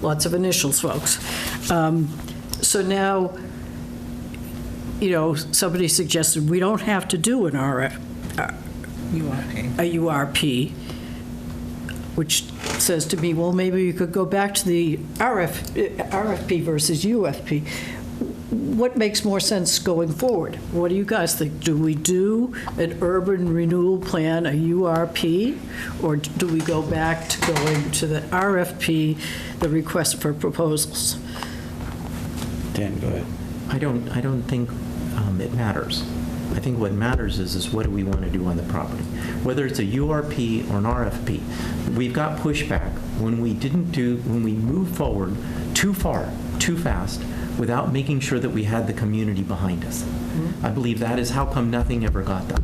Lots of initials, folks. So now somebody suggested we don't have to do an a URP, which says to me, well, maybe you could go back to the RFP versus UFP. What makes more sense going forward? What do you guys think? Do we do an urban renewal plan, a URP, or do we go back to going to the RFP, the request for proposals? Dan, go ahead. I don't think it matters. I think what matters is what do we want to do on the property. Whether it's a URP or an RFP, we've got pushback when we moved forward too far, too fast, without making sure that we had the community behind us. Mm-hmm. I believe that is how come nothing ever got done.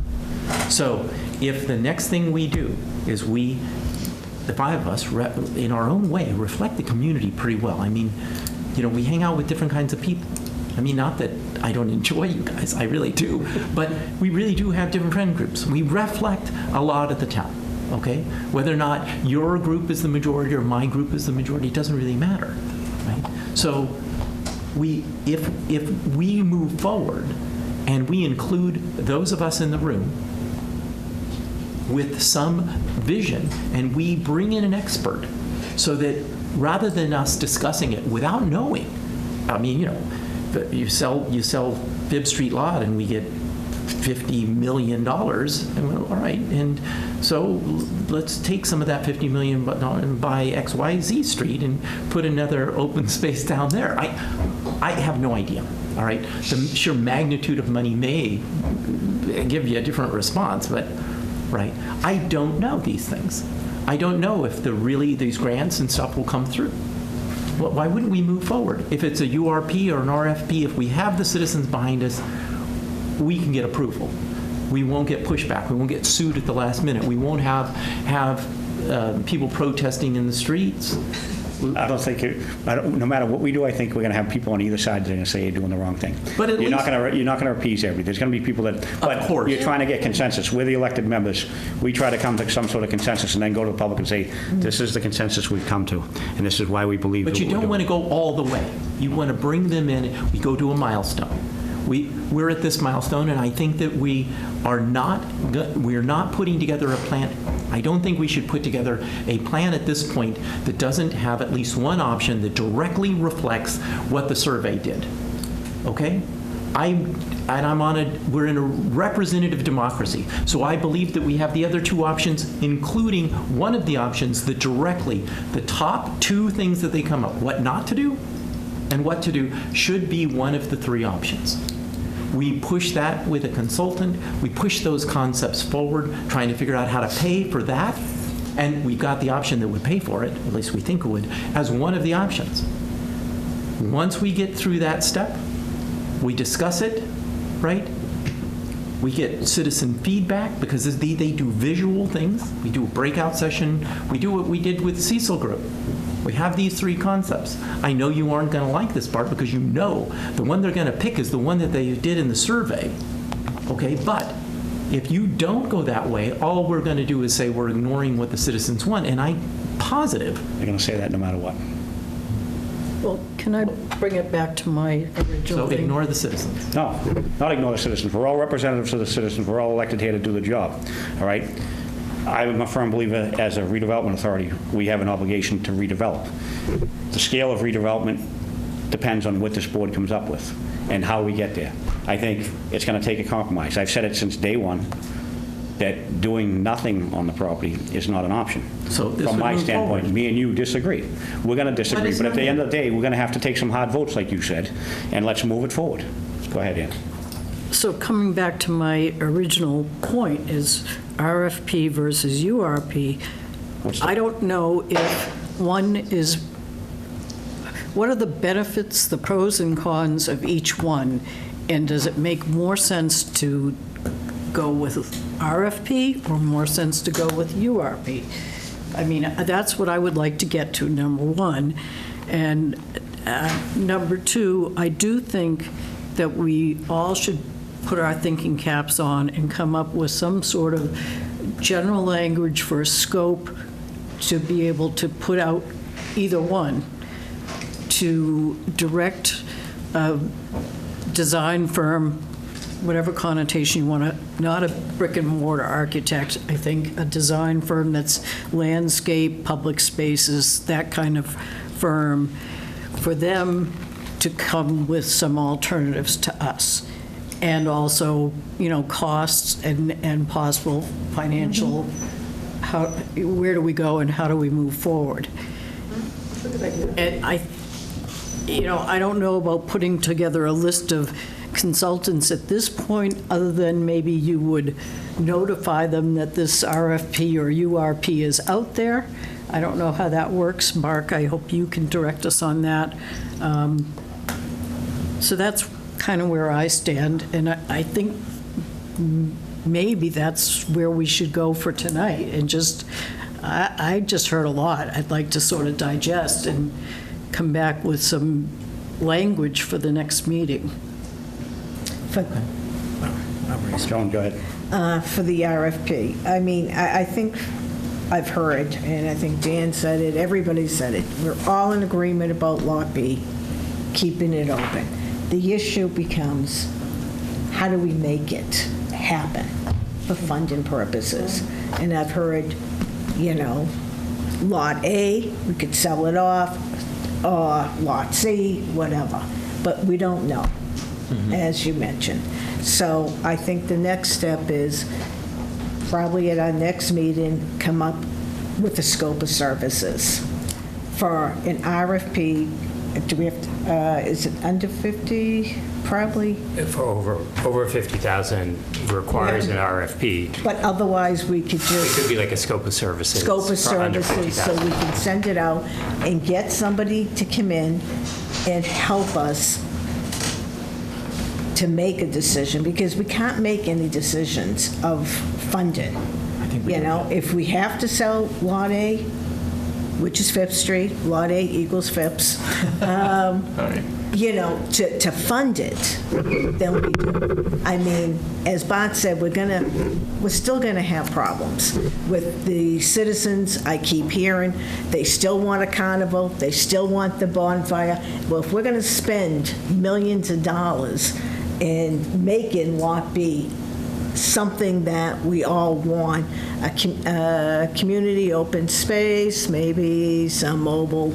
So if the next thing we do is the five of us, in our own way, reflect the community pretty well. I mean, we hang out with different kinds of people. I mean, not that I don't enjoy you guys, I really do, but we really do have different friend groups. We reflect a lot of the town, okay? Whether or not your group is the majority or my group is the majority, it doesn't really matter, right? So if we move forward and we include those of us in the room with some vision and we bring in an expert so that rather than us discussing it without knowing, I mean, you sell Bibb Street lot and we get $50 million, and well, all right, and so let's take some of that $50 million and buy XYZ Street and put another open space down there. I have no idea, all right? The sheer magnitude of money may give you a different response, but, right, I don't know these things. I don't know if these grants and stuff will come through. Why wouldn't we move forward? If it's a URP or an RFP, if we have the citizens behind us, we can get approval. We won't get pushback. We won't get sued at the last minute. We won't have people protesting in the streets. I don't think no matter what we do, I think we're going to have people on either side that are going to say you're doing the wrong thing. But you're not going to appease everybody. There's going to be people that. But of course. You're trying to get consensus. We're the elected members. We try to come to some sort of consensus and then go to the public and say, this is the consensus we've come to, and this is why we believe. But you don't want to go all the way. You want to bring them in. We go to a milestone. We're at this milestone, and I think that we're not putting together a plan. I don't think we should put together a plan at this point that doesn't have at least one option that directly reflects what the survey did. Okay? We're in a representative democracy, so I believe that we have the other two options, including one of the options that directly, the top two things that they come up, what not to do and what to do, should be one of the three options. We push that with a consultant. We push those concepts forward, trying to figure out how to pay for that. And we got the option that would pay for it, at least we think it would, as one of the options. Once we get through that step, we discuss it, right? We get citizen feedback because they do visual things. We do a breakout session. We do what we did with Cecil Group. We have these three concepts. I know you aren't going to like this part because you know the one they're going to pick is the one that they did in the survey. Okay, but if you don't go that way, all we're going to do is say we're ignoring what the citizens want, and I'm positive. They're going to say that no matter what. Well, can I bring it back to my original So thing? ignore the citizens. No, not ignore the citizens. We're all representatives of the citizens. We're all elected here to do the job, all right? I'm a firm believer, as a redevelopment authority, we have an obligation to redevelop. The scale of redevelopment depends on what this board comes up with and how we get there. I think it's going to take a compromise. I've said it since day one that doing nothing on the property is not an option. So this from would my move standpoint, forward. me and you disagree. We're going to disagree, but at the end of the day, we're going to have to take some hard votes, like you said, and let's move it forward. Go ahead, Ann. So coming back to my original point is RFP versus URP. I don't know if one is, what are the benefits, the pros and cons of each one? And does it make more sense to go with RFP or more sense to go with URP? I mean, that's what I would like to get to, number one. And number two, I do think that we all should put our thinking caps on and come up with some sort of general language for a scope to be able to put out either one to direct design firm, whatever connotation you want to, not a brick and mortar architect, I think a design firm that's landscape, public spaces, that kind of firm, for them to come with some alternatives to us. And also, costs and possible financial, where do we go and how do we move forward? And I don't know about putting together a list of consultants at this point, other than maybe you would notify them that this RFP or URP is out there. I don't know how that works. Mark, I hope you can direct us on that. So that's kind of where I stand, and I think maybe that's where we should go for tonight, and I just heard a lot. I'd like to sort of digest and come back with some language for the next meeting. Joan, go ahead. For the RFP, I mean, I think I've heard, and I think Dan said it, everybody said it, we're all in agreement about Lot B, keeping it open. The issue becomes, how do we make it happen for funding purposes? And I've heard, Lot A, we could sell it off, or Lot C, whatever, but we don't know, as you mentioned. So I think the next step is probably at our next meeting, come up with a scope of services for an RFP. Do we have to, is it under 50, probably? For over 50,000 requires an RFP. But otherwise, we could It just, could be like a scope of services. scope of for under services, so 50,000. we can send it out and get somebody to come in and help us to make a decision, because we can't make any decisions of funding. If we have to sell Lot A, which is Fifth Street, Lot A equals Phipps, to fund it, then we do. I mean, as Bart said, we're still gonna have problems with the citizens. I keep hearing, they still want a carnival, they still want the bonfire. Well, if we're gonna spend millions of dollars in making Lot B something that we all want, a community open space, maybe some mobile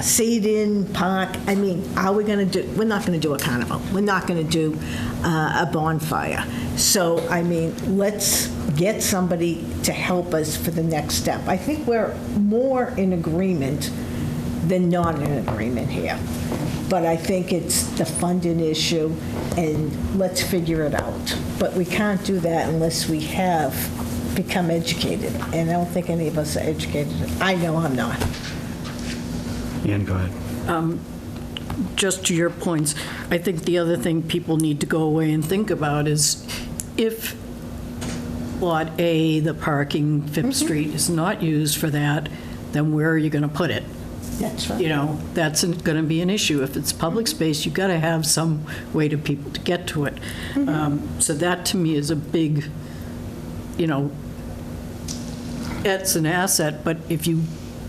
seating, park. I mean, we're not going to do a carnival. We're not going to do a bonfire. So, I mean, let's get somebody to help us for the next step. I think we're more in agreement than not in agreement here. But I think it's the funding issue, and let's figure it out. But we can't do that unless we have become educated, and I don't think any of us are educated. I know I'm not. Ian, go ahead. Just to your points, I think the other thing people need to go away and think about is if Lot A, the parking, Fifth Street, is not used for that, then where are you going to put it? That's right. That's going to be an issue. If it's public space, you've got to have some way to people to get to it. So that, to me, is a big, it's an asset, but if you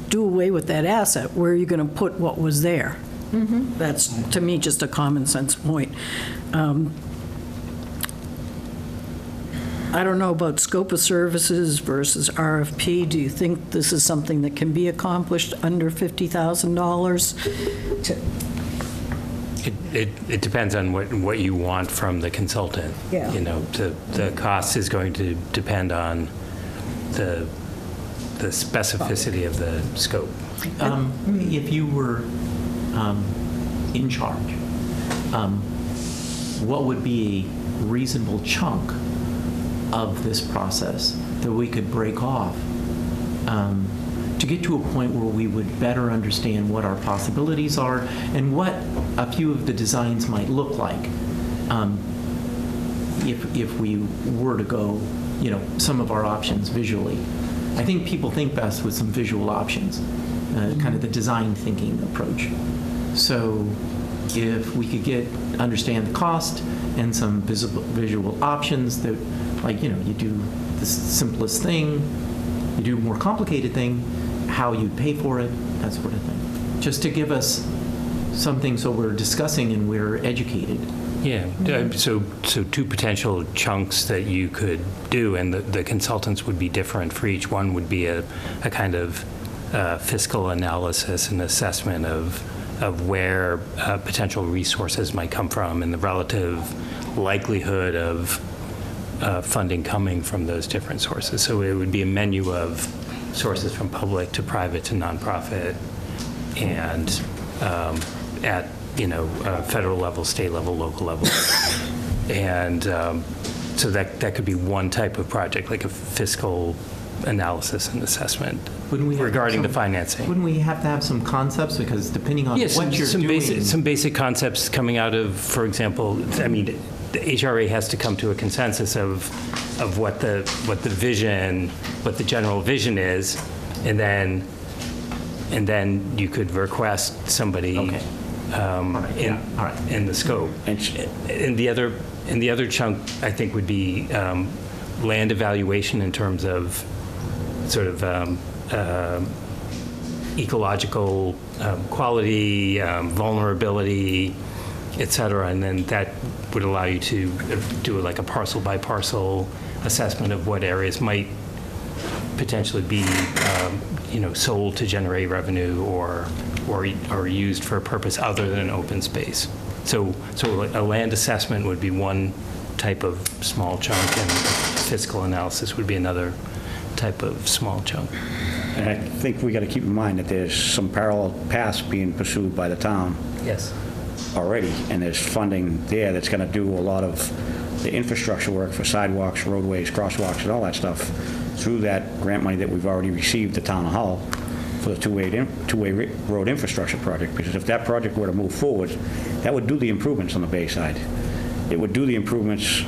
do away with that asset, where are you going to put what was there? That's, to me, just a common sense point. I don't know about scope of services versus RFP. Do you think this is something that can be accomplished under $50,000? It depends on what you want from the consultant. Yeah. The cost is going to depend on the specificity of the scope. If you were in charge, what would be a reasonable chunk of this process that we could break off to get to a point where we would better understand what our possibilities are and what a few of the designs might look like if we were to go, some of our options visually. I think people think best with some visual options, kind of the design thinking approach. So if we could understand the cost and some visual options that, you do the simplest thing, you do a more complicated thing, how you'd pay for it, that sort of thing. Just to give us something so we're discussing and we're educated. Yeah, so two potential chunks that you could do, and the consultants would be different for each one, would be a kind of fiscal analysis and assessment of where potential resources might come from and the relative likelihood of funding coming from those different sources. So it would be a menu of sources from public to private to nonprofit, and at federal level, state level, local level. And so that could be one type of project, like a fiscal analysis and assessment regarding the financing. Wouldn't we have to have some concepts? Because depending on what you're doing. Some basic concepts coming out of, for example, I mean, the HRA has to come to a consensus of what the vision, what the general vision is, and then you could request somebody in the scope. And the other chunk, I think, would be land evaluation in terms of sort of ecological quality, vulnerability, et cetera, and then that would allow you to do like a parcel by parcel assessment of what areas might potentially be sold to generate revenue or used for a purpose other than open space. So a land assessment would be one type of small chunk, and fiscal analysis would be another type of small chunk. And I think we got to keep in mind that there's some parallel paths being pursued by the town Yes. already, and there's funding there that's going to do a lot of the infrastructure work for sidewalks, roadways, crosswalks, and all that stuff through that grant money that we've already received the town of Hull for the two-way road infrastructure project. Because if that project were to move forward, that would do the improvements on the Bay side. It would do the improvements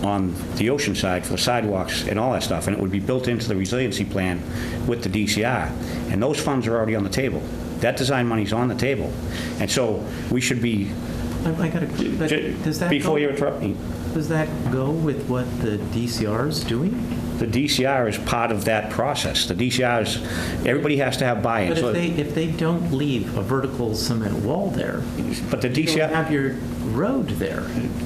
on the ocean side for the sidewalks and all that stuff, and it would be built into the resiliency plan with the DCR. And those funds are already on the table. That design money's on the table. And so we should be... does that before you interrupt me. Does that go with what the DCR is doing? The DCR is part of that process. The DCR is, everybody has to have buy-in. But if they don't leave a vertical cement wall there, but the you DCR... don't have your road there.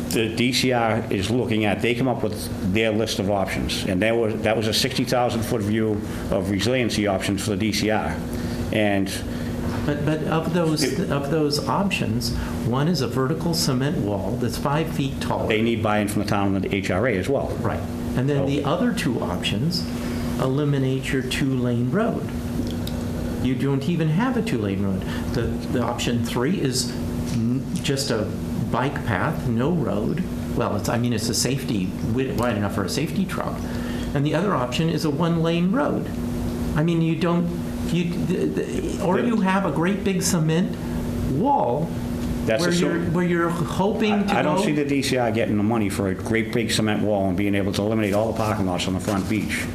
The DCR is looking at, they come up with their list of options, and that was a 60,000-foot view of resiliency options for the DCR. And But of those options, one is a vertical cement wall that's 5 feet tall. they need buy-in from the town and the HRA as well. Right. And then the other two options eliminate your two-lane road. You don't even have a two-lane road. The option 3 is just a bike path, no road. Well, it's a safety, wide enough for a safety truck. And the other option is a one-lane road. I mean, or you have a great big cement wall where you're hoping to I don't go. see the DCR getting the money for a great big cement wall and being able to eliminate all the parking lots on the front beach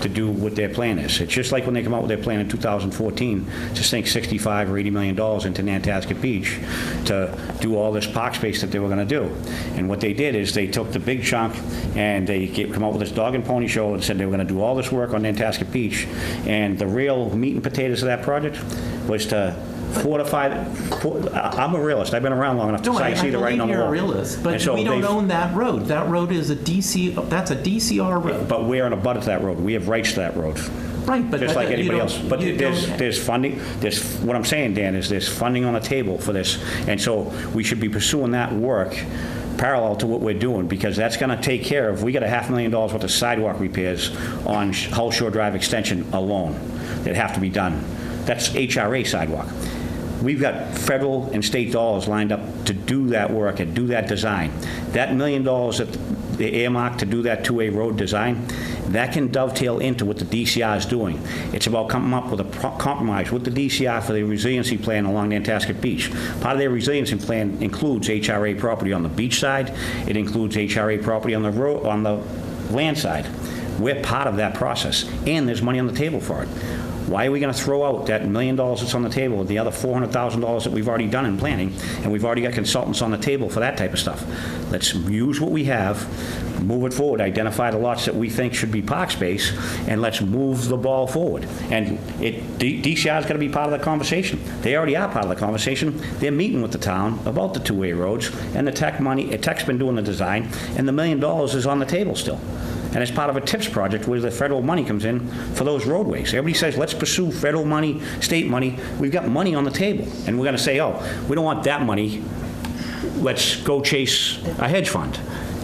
to do what their plan is. It's just like when they come out with their plan in 2014 to sink $65 or $80 million into Nantasket Beach to do all this park space that they were going to do. And what they did is they took the big chunk and they come up with this dog and pony show and said they were going to do all this work on Nantasket Beach. And the real meat and potatoes of that project was to fortify. I'm a realist. I've been around long enough to see the writing on the wall. You're a realist, but we don't own that road. That road is that's a DCR road. But we're in a butt to that road. We have rights to that road. Right, but just like anybody else. But there's funding. What I'm saying, Dan, is there's funding on the table for this, and so we should be pursuing that work parallel to what we're doing, because that's going to take care of. We got $500,000 worth of sidewalk repairs on Hull Shore Drive extension alone that have to be done. That's HRA sidewalk. We've got federal and state dollars lined up to do that work and do that design. That $1 million that they earmarked to do that two-way road design, that can dovetail into what the DCR is doing. It's about coming up with a compromise with the DCR for the resiliency plan along Nantasket Beach. Part of their resiliency plan includes HRA property on the beach side. It includes HRA property on the road, on the land side. We're part of that process, and there's money on the table for it. Why are we going to throw out that $1 million that's on the table with the other $400,000 that we've already done in planning, and we've already got consultants on the table for that type of stuff? Let's use what we have, move it forward, identify the lots that we think should be park space, and let's move the ball forward. And DCR's got to be part of the conversation. They already are part of the conversation. They're meeting with the town about the two-way roads, and the tech's been doing the design, and the $1 million is on the table still. And it's part of a TIPS project where the federal money comes in for those roadways. Everybody says, let's pursue federal money, state money. We've got money on the table. And we're going to say, oh, we don't want that money. Let's go chase a hedge fund.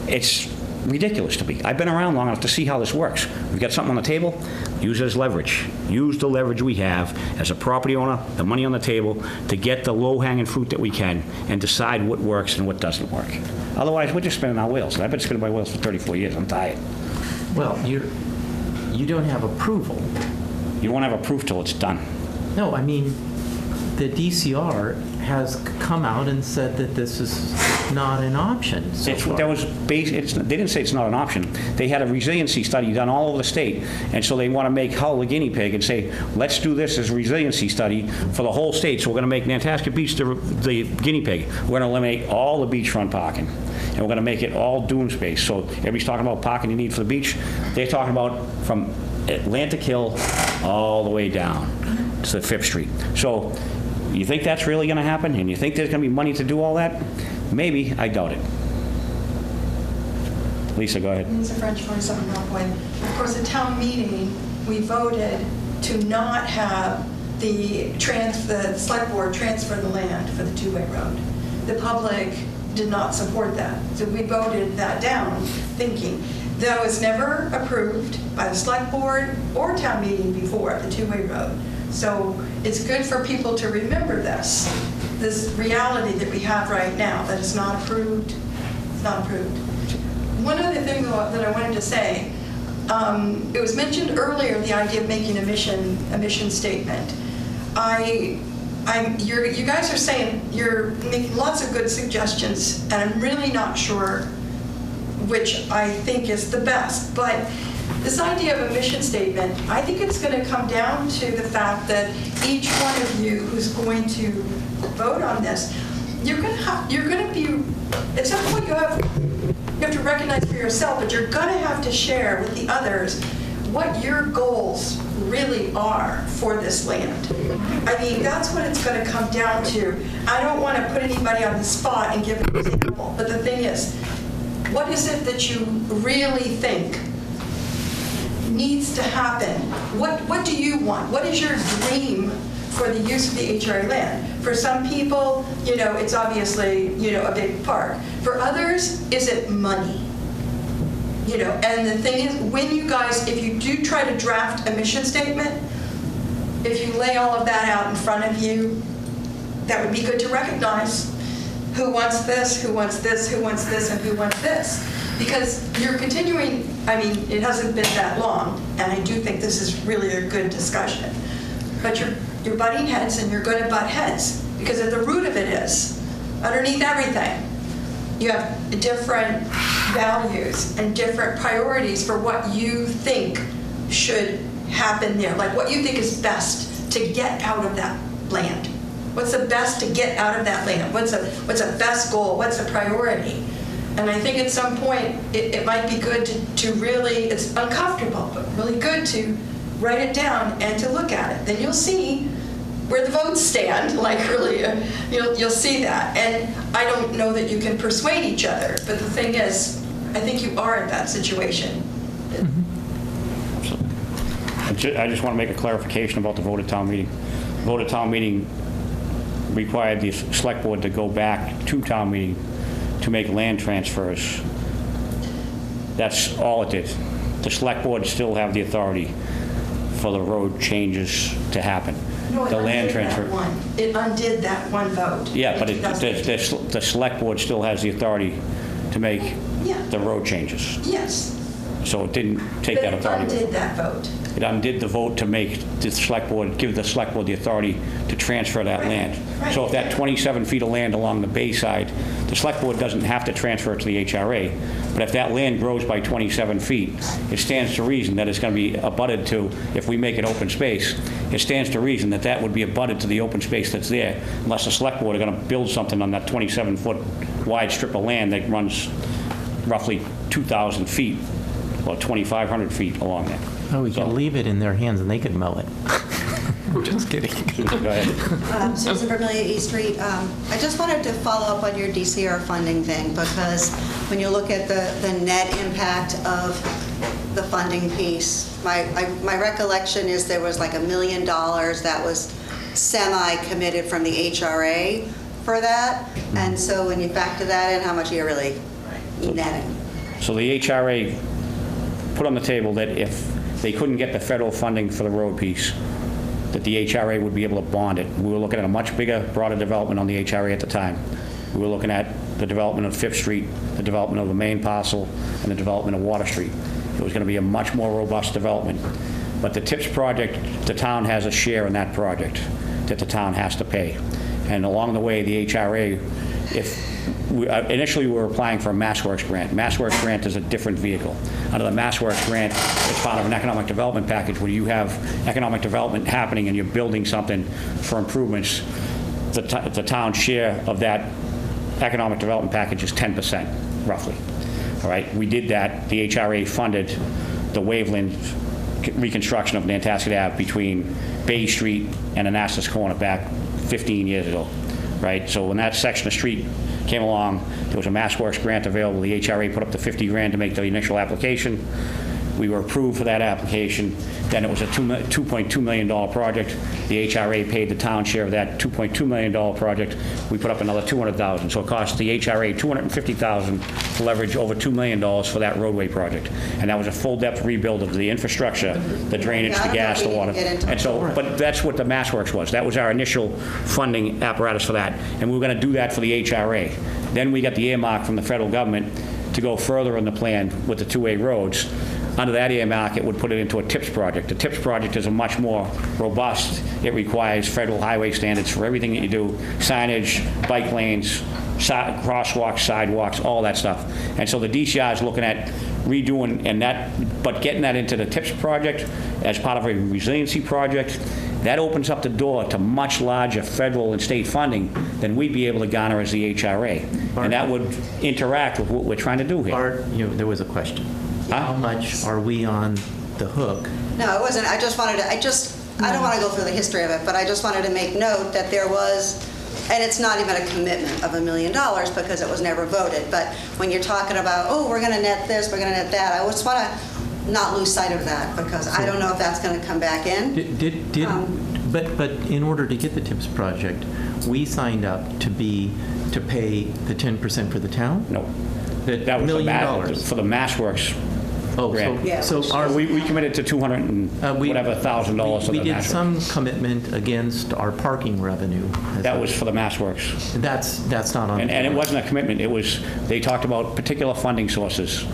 It's ridiculous to me. I've been around long enough to see how this works. We've got something on the table, use it as leverage. Use the leverage we have as a property owner, the money on the table, to get the low-hanging fruit that we can and decide what works and what doesn't work. Otherwise, we're just spinning our wheels. And I've been spinning my wheels for 34 years. I'm tired. Well, you don't have approval. You won't have a proof till it's done. No, I mean, the DCR has come out and said that this is not an option so far. They didn't say it's not an option. They had a resiliency study done all over the state, and so they want to make Hull the guinea pig and say, let's do this as a resiliency study for the whole state. So we're going to make Nantasket Beach the guinea pig. We're going to eliminate all the beachfront parking, and we're going to make it all dune space. So everybody's talking about parking you need for the beach. They're talking about from Atlantic Hill all the way down to 5th Street. So you think that's really going to happen? And you think there's going to be money to do all that? Maybe. I doubt it. Lisa, go ahead. Lisa French, 47 Rockaway. Of course, at town meeting, we voted to not have the select board transfer the land for the two-way road. The public did not support that. So we voted that down, thinking that was never approved by the select board or town meeting before, the two-way road. So it's good for people to remember this reality that we have right now, that it's not approved, it's not approved. One other thing that I wanted to say, it was mentioned earlier, the idea of making a mission statement. You guys are saying, you're making lots of good suggestions, and I'm really not sure which I think is the best, but this idea of a mission statement, I think it's going to come down to the fact that each one of you who's going to vote on this, you're going to be, at some point you have to recognize for yourself, but you're going to have to share with the others what your goals really are for this land. I mean, that's what it's going to come down to. I don't want to put anybody on the spot and give an example, but the thing is, what is it that you really think needs to happen? What do you want? What is your dream for the use of the HRA land? For some people, it's obviously, a big park. For others, is it money? And the thing is, when you guys, if you do try to draft a mission statement, if you lay all of that out in front of you, that would be good to recognize who wants this, who wants this, who wants this, and who wants this. Because you're continuing, I mean, it hasn't been that long, and I do think this is really a good discussion. But you're butting heads, and you're going to butt heads, because at the root of it is, underneath everything, you have different values and different priorities for what you think should happen there, like what you think is best to get out of that land. What's the best to get out of that land? What's a best goal? What's a priority? And I think at some point, it might be good to really, it's uncomfortable, but really good to write it down and to look at it. Then you'll see where the votes stand, like really, you'll see that. And I don't know that you can persuade each other, but the thing is, I think you are in that situation. I just want to make a clarification about the vote at town meeting. The vote at town meeting required the select board to go back to town meeting to make land transfers. That's all it did. The select board still have the authority for the road changes to happen. No, the land transfer. It undid that one vote. Yeah, but the select board still has the authority to make the road changes. Yes. So it didn't take that authority. But it undid that vote. it undid the vote to make the select board, give the select board the authority to transfer that land. So if that 27 feet of land along the bay side, the select board doesn't have to transfer it to the HRA, but if that land grows by 27 feet, it stands to reason that it's going to be abutted to, if we make it open space, it stands to reason that that would be abutted to the open space that's there, unless the select board are going to build something on that 27-foot wide strip of land that runs roughly 2,000 feet, or 2,500 feet along there. Oh, we could leave it in their hands and they could mow it. I'm just kidding. Go ahead. Susan Vermillion, East Street. I just wanted to follow up on your DCR funding thing, because when you look at the net impact of the funding piece, my recollection is there was like $1 million that was semi-committed from the HRA for that. And so when you factor that in, how much are you really netting? So the HRA put on the table that if they couldn't get the federal funding for the road piece, that the HRA would be able to bond it. We were looking at a much bigger, broader development on the HRA at the time. We were looking at the development of Fifth Street, the development of the main parcel, and the development of Water Street. It was going to be a much more robust development. But the TIPS project, the town has a share in that project that the town has to pay. And along the way, the HRA, initially we were applying for a MassWorks grant. MassWorks grant is a different vehicle. Under the MassWorks grant, it's part of an economic development package where you have economic development happening and you're building something for improvements. The town's share of that economic development package is 10%, roughly. All right, we did that. The HRA funded the Waveland reconstruction of Nantasket Ave between Bay Street and Anastas Corner back 15 years ago, right? So when that section of street came along, there was a MassWorks grant available. The HRA put up the 50 grand to make the initial application. We were approved for that application. Then it was a $2.2 million project. The HRA paid the town share of that $2.2 million project. We put up another $200,000. So it cost the HRA $250,000 to leverage over $2 million for that roadway project. And that was a full depth rebuild of the infrastructure, the drainage, the gas, the water. And so, but that's what the MassWorks was. That was our initial funding apparatus for that. And we were going to do that for the HRA. Then we got the earmark from the federal government to go further in the plan with the two-way roads. Under that earmark, it would put it into a TIPS project. The TIPS project is a much more robust. It requires federal highway standards for everything that you do, signage, bike lanes, crosswalks, sidewalks, all that stuff. And so the DCI is looking at redoing and that, but getting that into the TIPS project as part of a resiliency project, that opens up the door to much larger federal and state funding than we'd be able to garner as the HRA. And that would interact with what we're trying to do here. Art, there was a question. How much are we on the hook? No, it wasn't. I just wanted to, I don't want to go through the history of it, but I just wanted to make note that there was, and it's not even a commitment of $1 million because it was never voted, but when you're talking about, oh, we're going to net this, we're going to net that, I just want to not lose sight of that because I don't know if that's going to come back in. But in order to get the TIPS project, we signed up to pay the 10% for the town? No. That was $1 million for the MassWorks. Oh, Yeah. so we committed to $200,000 for the we did MassWorks. some commitment against our parking revenue. That was for the MassWorks. That's not on. And it wasn't a commitment. It was, they talked about particular funding sources.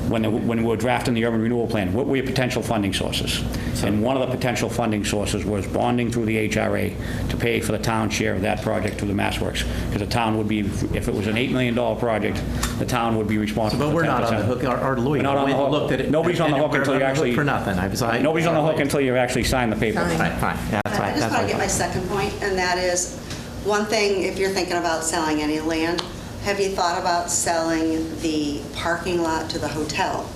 When we were drafting the urban renewal plan, what were your potential funding sources? And one of the potential funding sources was bonding through the HRA to pay for the town share of that project through the MassWorks. Because the town would be, if it was an $8 million project, the town would be responsible But for 10%. we're not on the hook. Our lawyer We're not on the hook. looked at it. Nobody's on the hook until you actually. For nothing. Nobody's on the hook until you actually sign the paper. Fine. Fine. That's I right. just want to get my second point, and that is, one thing, if you're thinking about selling any land, have you thought about selling the parking lot to the hotel?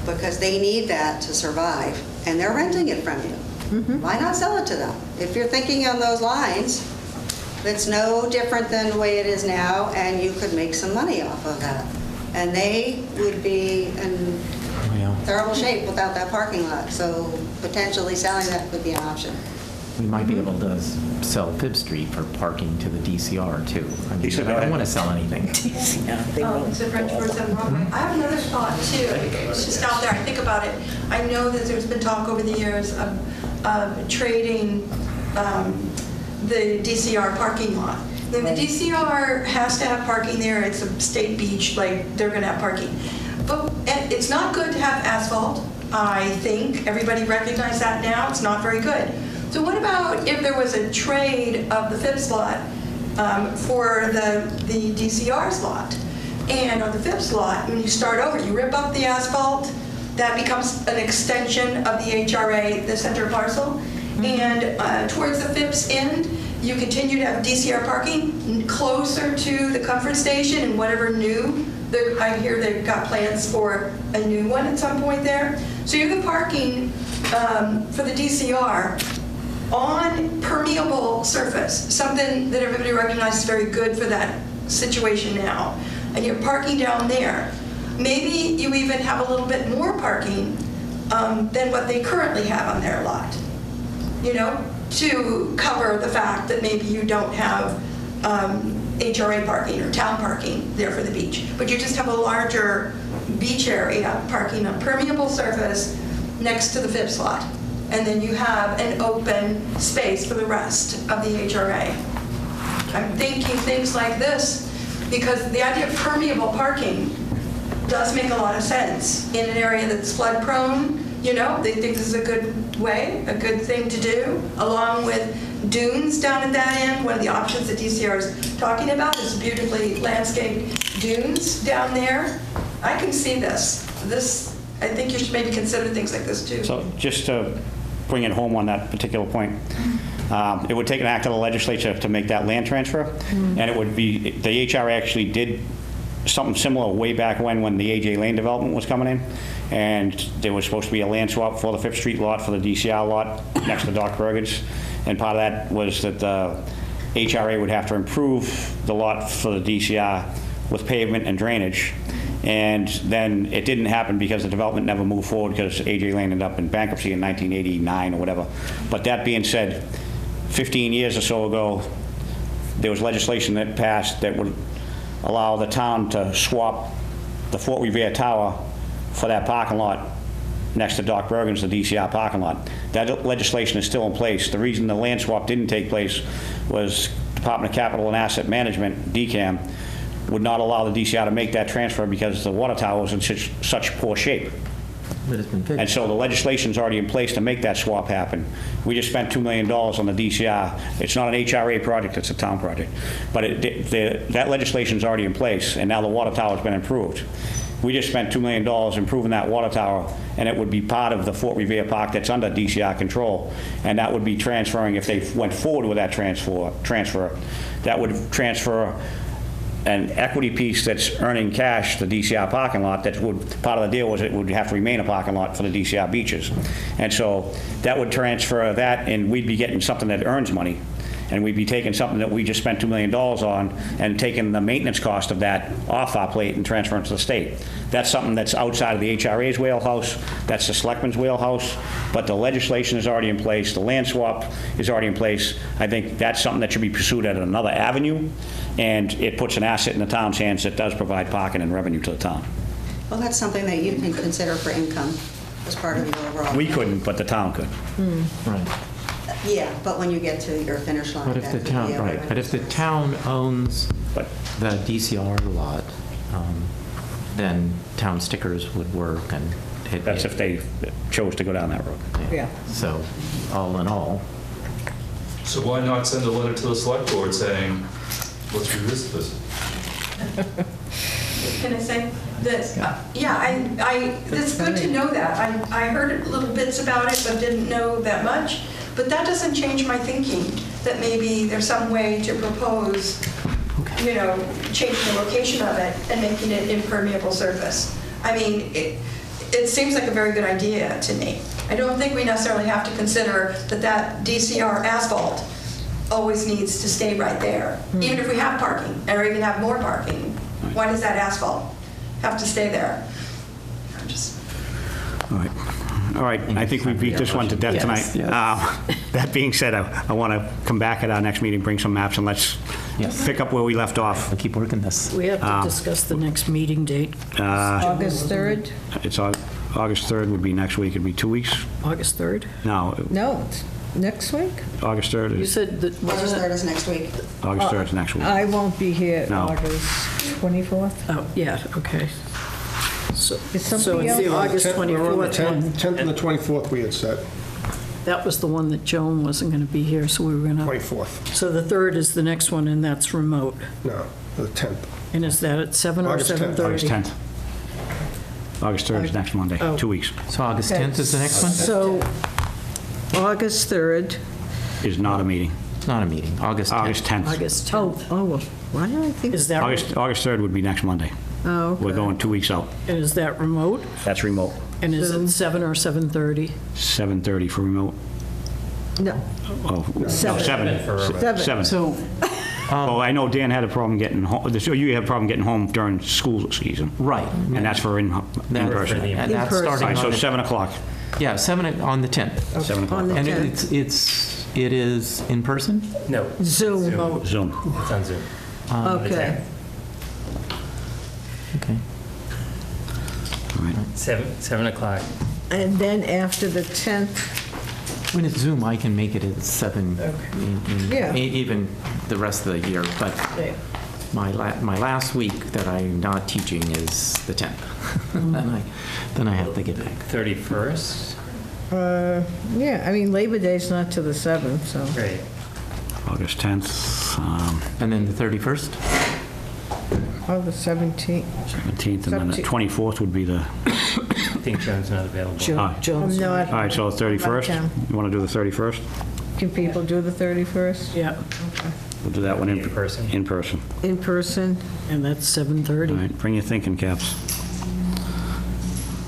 Because they need that to survive, and they're renting it from you. Why not sell it to them? If you're thinking on those lines, it's no different than the way it is now, and you could make some money off of that. And they would be in terrible shape without that parking lot, so potentially selling that could be an option. We might be able to sell Fifth Street for parking to the DCR too. I mean, I don't want to sell anything. It's a French word, Broadway. I have another thought too. It's just out there. I think about it. I know that there's been talk over the years of trading the DCR parking lot. Then the DCR has to have parking there. It's a state beach, like they're going to have parking. But it's not good to have asphalt I think everybody recognizes that now. It's not very good. So what about if there was a trade of the Phipps lot for the DCR's lot? And on the Phipps lot, when you start over, you rip up the asphalt, that becomes an extension of the HRA, the center parcel. And towards the Phipps end, you continue to have DCR parking closer to the comfort station and whatever new. I hear they've got plans for a new one at some point there. So you have the parking for the DCR on permeable surface, something that everybody recognizes is very good for that situation now. And you're parking down there. Maybe you even have a little bit more parking than what they currently have on their lot, you know, to cover the fact that maybe you don't have HRA parking or town parking there for the beach, but you just have a larger beach area parking on permeable surface next to the Phipps lot. And then you have an open space for the rest of the HRA. I'm thinking things like this because the idea of permeable parking does make a lot of sense in an area that's flood prone. You know, they think this is a good way, a good thing to do, along with dunes down at that end. One of the options that DCR is talking about is beautifully landscaped dunes down there. I can see this. I think you should maybe consider things like this too. So just to bring it home on that particular point, it would take an act of the legislature to make that land transfer, and it would be, the HR actually did something similar way back when the AJ Lane development was coming in, and there was supposed to be a land swap for the Fifth Street lot for the DCR lot next to Doc Bergen's, and part of that was that the HRA would have to improve the lot for the DCR with pavement and drainage, and then it didn't happen because the development never moved forward because AJ Lane ended up in bankruptcy in 1989 or whatever. But that being said, 15 years or so ago, there was legislation that passed that would allow the town to swap the Fort Revere Tower for that parking lot next to Doc Bergen's, the DCR parking lot. That legislation is still in place. The reason the land swap didn't take place was Department of Capital and Asset Management, DCAM, would not allow the DCR to make that transfer because the water tower was in such poor shape. But it's been fixed. And so the legislation's already in place to make that swap happen. We just spent $2 million on the DCR. It's not an HRA project, it's a town project. But that legislation's already in place, and now the water tower's been improved. We just spent $2 million improving that water tower, and it would be part of the Fort Revere Park that's under DCR control. And that would be transferring, if they went forward with that transfer, that would transfer an equity piece that's earning cash, the DCR parking lot, that would, part of the deal was it would have to remain a parking lot for the DCR beaches. And so that would transfer that, and we'd be getting something that earns money. And we'd be taking something that we just spent $2 million on and taking the maintenance cost of that off our plate and transferring it to the state. That's something that's outside of the HRA's wheelhouse, that's the selectmen's wheelhouse, but the legislation is already in place, the land swap is already in place. I think that's something that should be pursued at another avenue, and it puts an asset in the town's hands that does provide parking and revenue to the town. Well, that's something that you can consider for income as part of your overall. We couldn't, but the town could. Right. Yeah, but when you get to your finish line. But if that the would be town, a right, revenue but if the source. town owns But the DCR lot, then town stickers would work and it. that's if they chose to go down that road. Yeah. So, all in all, So why not send a letter to the select board saying, let's revisit this? Can I say this? Yeah, it's good to know that. I heard little bits about it, but didn't know that much. But that doesn't change my thinking, that maybe there's some way to propose, you know, changing the location of it and making it impermeable surface. I mean, it seems like a very good idea to me. I don't think we necessarily have to consider that DCR asphalt always needs to stay right there. Even if we have parking, or even have more parking, why does that asphalt have to stay there? All right, I think we beat this one to death Yes, tonight. yes. That being said, I want to come back at our next meeting, bring some maps, and let's Yes. pick up where we left off. we'll keep working this. We have to discuss the next meeting date, August 3rd? It's August 3rd would be next week, it'd be 2 weeks. August 3rd. No, No, it's next week? August 3rd You is, said that, August wasn't 3rd it? is next week. August 3rd is next week. I won't be here No. August 24th. Oh, yeah, okay. So Is so something it's the else? August We're on the 24th one. 10th and the 24th we had set, That was the one that Joan wasn't going to be here, so we were going to, 24th. so the 3rd is the next one, and that's remote. No, the 10th. And is that at 7 or August 10th. 7:30? August 10th. August 3rd is next Monday, Oh. 2 weeks. So August 10th is the next one? So, August 3rd. Is not a meeting. It's not a meeting, August 10th. August 10th. August 10th. Well, why do I think? Is that, August 3rd would be next Monday. Oh, okay. We're going 2 weeks out. and is that remote? That's remote. And is it 7 or 7:30? 7:30 for remote. No, Oh, no, 7. Seven. 7. So, Oh, I know Dan had a problem getting home, so you had a problem getting home during school season, right. and that's for in person. And that's In-person. All starting right, so on the, 7 o'clock. yeah, 7 on the 10th. 7 o'clock. On the And 10th. it is in person? No. Zoom. Zoom. It's on Zoom. Okay. Okay. All right. 7 o'clock. And then after the 10th, When it's Zoom, I can make it at 7, Yeah. even the rest of the year, but my last week that I'm not teaching is the 10th. Then I have to get back. 31st? yeah, I mean, Labor Day's not till the 7th, so. Great. August 10th, And then the 31st? Oh, the 17th. 17th, and then the 24th would be the, I think Joan's not available. Joan's, I'm not. all right, so the 31st? town. You want to do the 31st? Can people do the 31st? yeah, We'll do that one In person. In person. In person? and that's All 7:30. right, bring your thinking caps.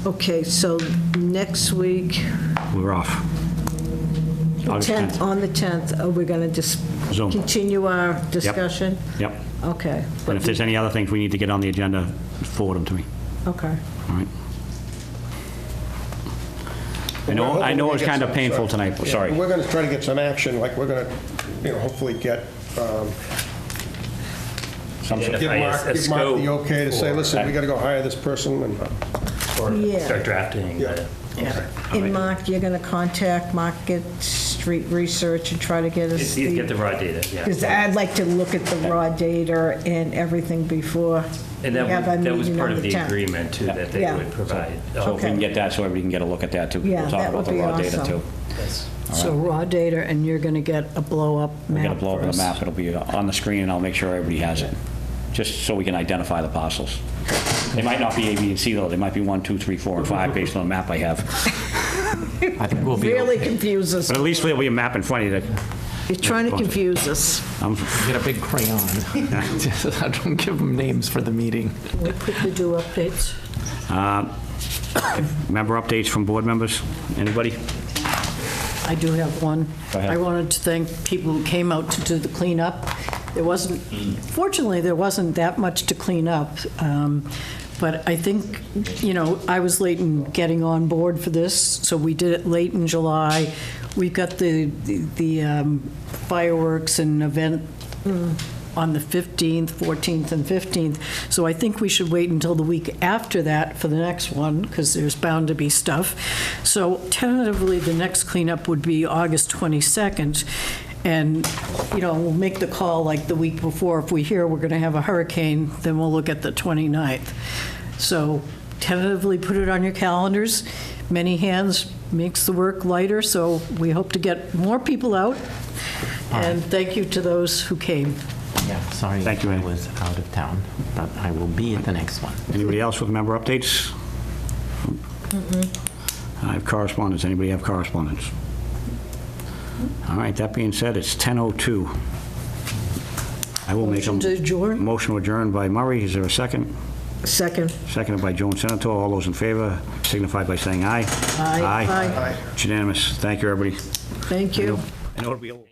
Okay, so next week, We're off. August 10th. on the 10th, are we going to just Zoom. continue our discussion? Yep. Okay. And if there's any other things we need to get on the agenda, forward them to me. Okay. All right. I know it's kind of painful tonight, Yeah, sorry. We're going to try to get some action, like, we're going to, hopefully get, Identify give a Mark the scope okay to say, for- listen, we got to go hire this person, and, Or Yeah. start drafting. Yeah. And Mark, you're going to contact Market Street Research and try to get us Get the raw data, yeah. because I'd like to look at the raw data and everything before And we have our that was meeting part on of the 10th. agreement, too, that they Yeah. would provide. So if we can get that, so everybody can get a look at that, too. Yeah, We'll talk that about would the be raw data, awesome. too. Yes. So raw data, and you're going to get a blow-up We're map going to blow for up us. the map, it'll be on the screen, and I'll make sure everybody has it, just so we can identify the parcels. They might not be A, B, and C, though, they might be 1, 2, 3, 4, and 5, based on the map I have. I think we'll be Really okay. confuse us. But at least there'll be a map in front of you that, You're trying to confuse us. Get a big crayon. I don't give them names for the meeting. Can we quickly do updates? member updates from board members, anybody? I do have one. Go ahead. I wanted to thank people who came out to do the cleanup. There wasn't, fortunately, there wasn't that much to clean up. But I think, I was late in getting on board for this, so we did it late in July. We've got the fireworks and event on the 15th, 14th, and 15th. So I think we should wait until the week after that for the next one, because there's bound to be stuff. So tentatively, the next cleanup would be August 22nd. And, we'll make the call like the week before. If we hear we're going to have a hurricane, then we'll look at the 29th. So tentatively put it on your calendars. Many hands makes the work lighter, so we hope to get more people out. And thank you to those who came. Yeah, sorry. Thank you, I Ann. was out of town, but I will be at the next one. Anybody else with member updates? I have correspondence. Anybody have correspondence? All right, that being said, it's 10:02. I will make a Motion to adjourn? motion to adjourn by Murray. Is there a second? Second. Seconded by Joan Senator. All those in favor signify by saying aye. Aye. Aye. It's unanimous. Thank you, everybody. Thank you. I know it'll be a little...